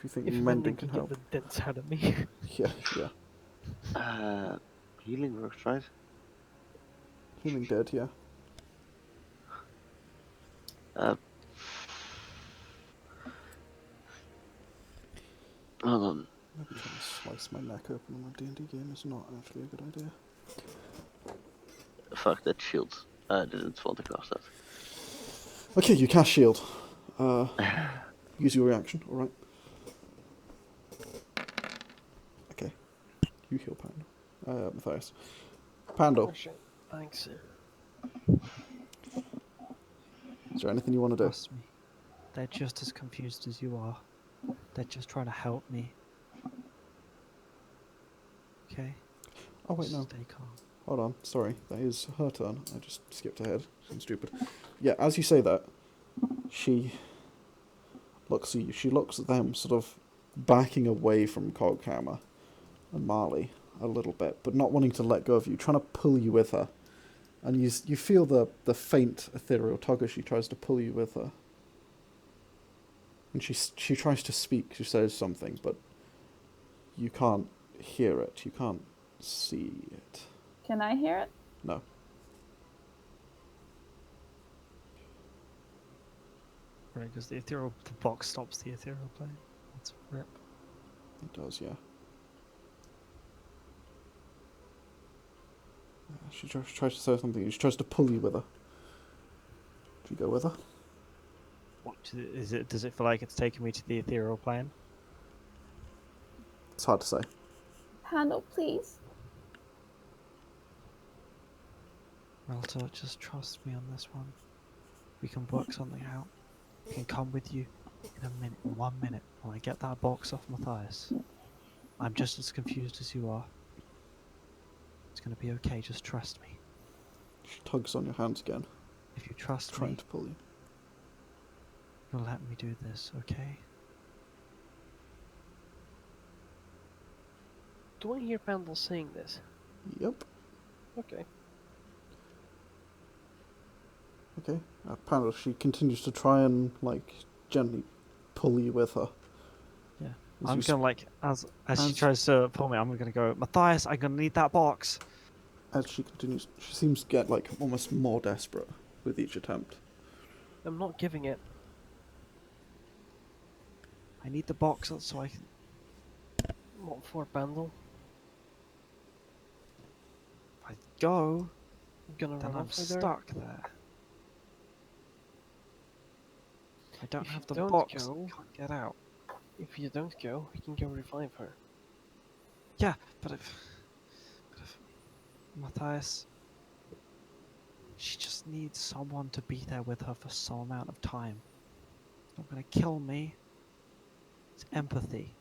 think If mending can get help. the dents out of me. Yeah. Healing works, right? Healing dead, yeah. Hold on. Maybe trying to slice my neck open on a D&D game is not actually a good idea. Fuck that shield. I didn't want to cast that. Okay, you cast shield. Use your reaction, alright. Okay. You heal Pandal. Mathias. Pandal, Oh, shit. Thanks. is there anything you want to do? Trust me. They're just as confused as you are. They're just trying to help me. Okay? Oh wait, no. Stay calm. Hold on, sorry. That is her turn. I just skipped ahead. I'm stupid. Yeah, as you say that, she looks at you. She looks at them, sort of backing away from Coghammer and Marlie a little bit, but not wanting to let go of you, trying to pull you with her. And you feel the faint ethereal tug as she tries to pull you with her. And she tries to speak, she says something, but you can't hear it, you can't see it. Can I hear it? No. Right, because the box stops the ethereal plane. That's rip. It does, yeah. She tries to say something, she tries to pull you with her. Do you go with her? What is it? Does it feel like it's taking me to the ethereal plane? It's hard to say. Pandal, please. Relta, just trust me on this one. We can work something out. I can come with you in 1 minute, when I get that box off Mathias. I'm just as confused as you are. It's gonna be okay, just trust me. She tugs on your hands again, If you trust trying me, to pull you. you'll let me do this, okay? Do I hear Pandal saying this? Yep. Okay. Okay. Pandal, she continues to try and, like, gently pull you with her. Yeah. As I'm you gonna like, as she as- tries to pull me, I'm gonna go, Mathias, I'm gonna need that box. As she continues, she seems to get, like, almost more desperate with each attempt. I'm not giving it. I need the box so I can... What for, Pandal? If I go, I'm gonna then run I'm off with her? stuck there. I don't If you have the don't box, go- I can't get out. If you don't go, we can go revive her. Yeah, but if Mathias, she just needs someone to be there with her for some amount of time. It's not gonna kill me. It's empathy.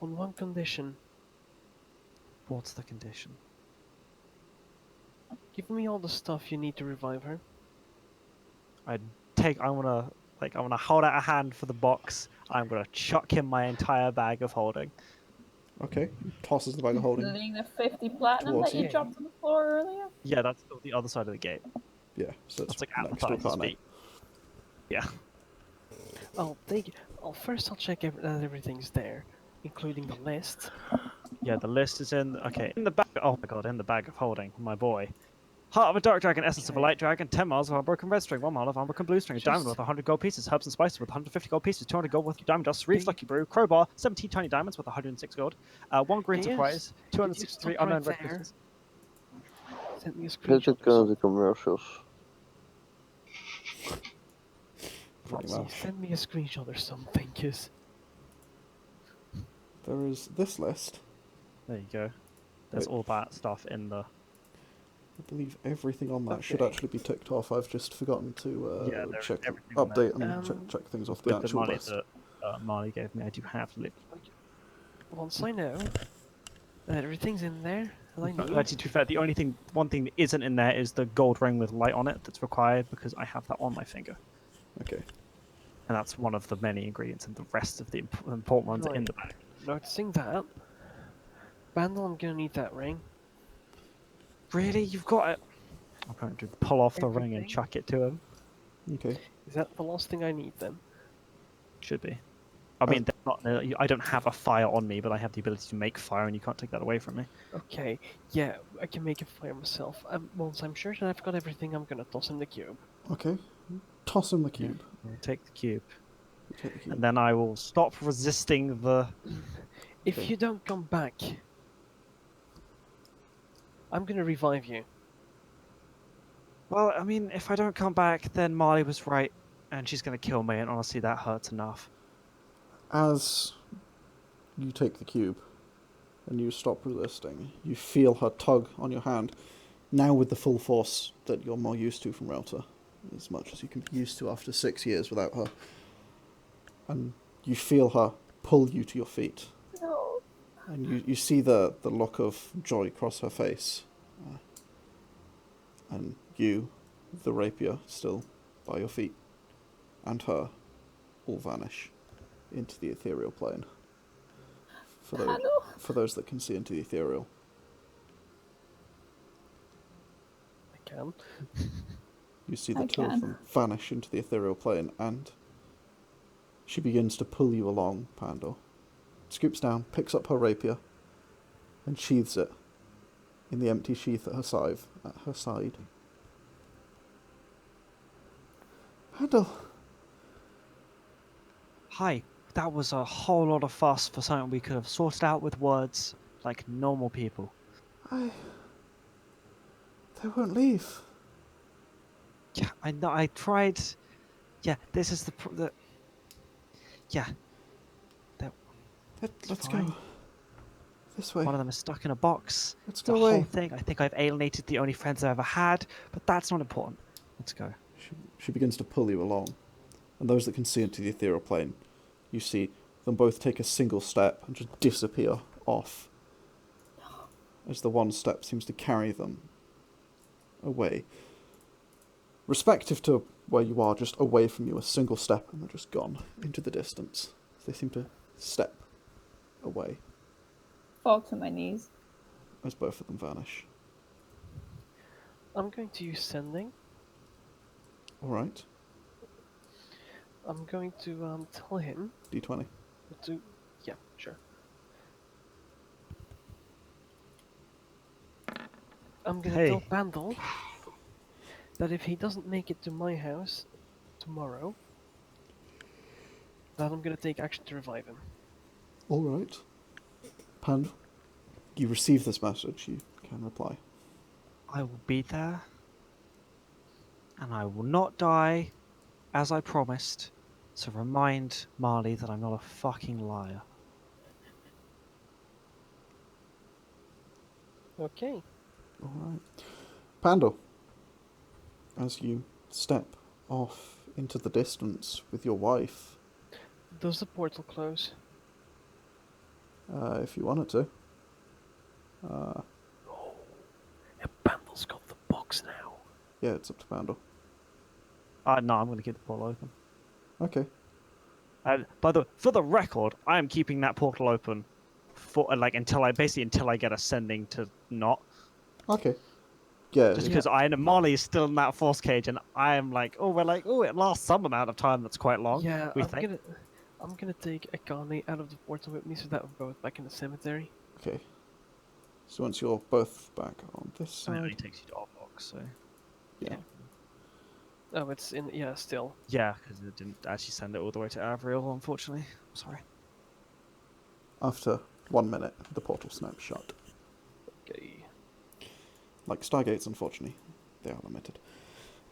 On one condition, What's the condition? Give me all the stuff you need to revive her. I wanna hold out a hand for the box. I'm gonna chuck him my entire bag of holding. Okay. Tosses the bag of holding. Including the 50 platinum Towards that you you. dropped on the floor earlier? Yeah, that's still the other side of the gate. Yeah, so it's That's like at the next to side of his Akane. feet. Yeah. I'll take. First I'll check that everything's there, including the list. Yeah, the list is in. Okay, in the bag. Oh my god, in the bag of holding, my boy. Heart of a dark dragon, essence of a Okay. light dragon, 10 miles of unbroken red string, 1 mile of unbroken blue string, a diamond Just- with 100 gold pieces, herbs and spices with 150 gold pieces, 200 gold with diamond dust, Reef's Okay. lucky brew, crowbar, 17 tiny diamonds with 106 gold, 1 green Okay, surprise, could you 263 stop right unknown red there? crystals. Send me a Let screenshot it or go to something. commercials. Pretty Foxy, much. send me a screenshot or something, cause There is this list. There you go. There's Wait. all that stuff in the. I believe everything on that should Okay. actually be ticked off. I've just forgotten to Yeah, there is check, everything on update, there. and check things off the With the actual money list. that Marlie gave me, I do have to live. once I know that everything's in there that I need. Actually, to be fair, one thing that isn't in there is the gold ring with light on it that's required because I have that on my finger. Okay. And that's one of the many ingredients, and the rest of the important ones are in Right. the bag. Noticing that, Pandal, I'm gonna need that ring. Really? You've got it? I'm going to pull off the ring and Everything? chuck it to him. Okay. Is that the last thing I need then? Should be. I mean, they're not, I don't have a fire on me, but I have the ability to make fire, and you can't take that away from me. Okay, yeah, I can make a fire myself. Once I'm sure that I've got everything, I'm gonna toss in the cube. Okay. Toss him the cube. I'll take the cube. You take the cube. And then I will stop resisting the... If Okay. you don't come back, I'm gonna revive you. Well, I mean, if I don't come back, then Marlie was right, and she's going to kill me, and honestly, that hurts enough. As you take the cube and you stop resisting, you feel her tug on your hand, now with the full force that you're more used to from Rauta, as much as you can be used to after 6 years without her. And you feel her pull you to your feet. No. And you see the look of joy cross her face. And you, with the rapier still by your feet, and her, all vanish into the ethereal plane. For those that can see into the ethereal. I can. You see the I two of can. them vanish into the ethereal plane, and she begins to pull you along, Pandal. Scoops down, picks up her rapier, and sheathes it in the empty sheath at her side. Pandal, Hi, that was a whole lot of fuss for something we could have sorted out with words, like normal people. they won't leave. Yeah, I know, I tried... Yeah, this is the... Yeah, Let's fine. go. This way. One of them is stuck in a box. Let's It's a go whole away. thing. I think I've alienated the only friends I've ever had, but that's not important. Let's go. She begins to pull you along, and those that can see into the ethereal plane, you see them both take a single step and just disappear off, as the one step seems to carry them away. Respective to where you are, just away from you, a single step, and they're just gone into the distance. They seem to step away Fall to my knees. as both of them vanish. I'm going to use sending. Alright, I'm going to tell him D20. to. Yeah, sure. I'm gonna tell Hey. Pandal that if he doesn't make it to my house tomorrow, that I'm gonna take action to revive him. Alright. Pandal, you receive this message, you can reply. I will be there, and I will not die, as I promised. So remind Marlie that I'm not a fucking liar. Okay. Alright. Pandal, as you step off into the distance with your wife, Does the portal close? if you wanted to. And Pandal's got the box Yeah, it's up to Pandal. No, I'm going to keep the portal open. Okay. For the record, I am keeping that portal open for until I get a sending to not. Okay. Yeah. Just because I know Marlie is still in that force cage, and I am like, it lasts some amount of time. That's quite long. Yeah, we I'm think. gonna take Akane out of the portal with me so that we're both back in the cemetery. Okay. So once you're both back on this I mean, it side. only takes you to Orthodox, so. Yeah. Oh, it's in. Yeah, still. Yeah, because it didn't actually send it all the way to Avriel, unfortunately. Sorry. After 1 minute, the portal snaps shut. Okay. Like Stargates, unfortunately, they are limited.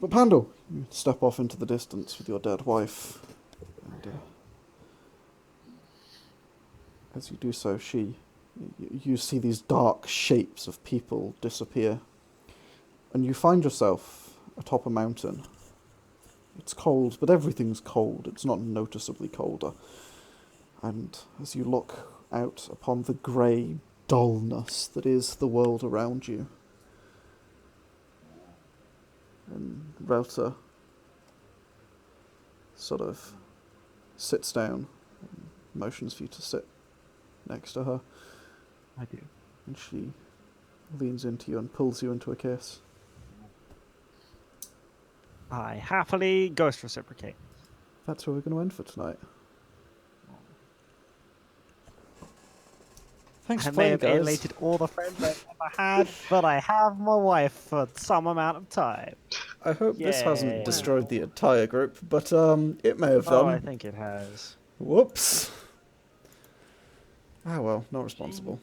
But Pandal, you step off into the distance with your dead wife, and as you do so, you see these dark shapes of people disappear, and you find yourself atop a mountain. It's cold, but everything's cold. It's not noticeably colder. And as you look out upon the grey dullness that is the world around you, and Relta sort of sits down and motions for you to sit next to her. I do. And she leans into you and pulls you into a kiss. I happily ghost reciprocate. That's where we're going to end for tonight. Thanks I for may playing, have guys. alienated all the friends I've ever had, but I have my wife for some amount of time. I hope this hasn't Yay. destroyed the entire group, but it may have done. Oh, I think it has. Whoops. Ah well, not responsible.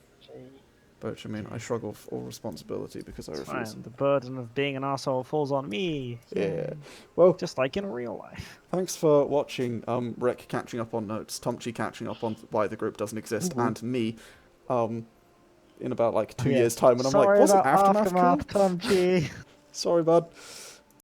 But I mean, I shrug off all responsibility because I It's refuse. fine. The burden of being an asshole falls on me. Yeah. Well, Just like in real life. thanks for watching Rick catching up on notes, Tomchi catching up on why the group doesn't exist, and me in about like 2 years' time when I'm like, wasn't Aftermath cool? Aftermath, Tomchi. Sorry, bud.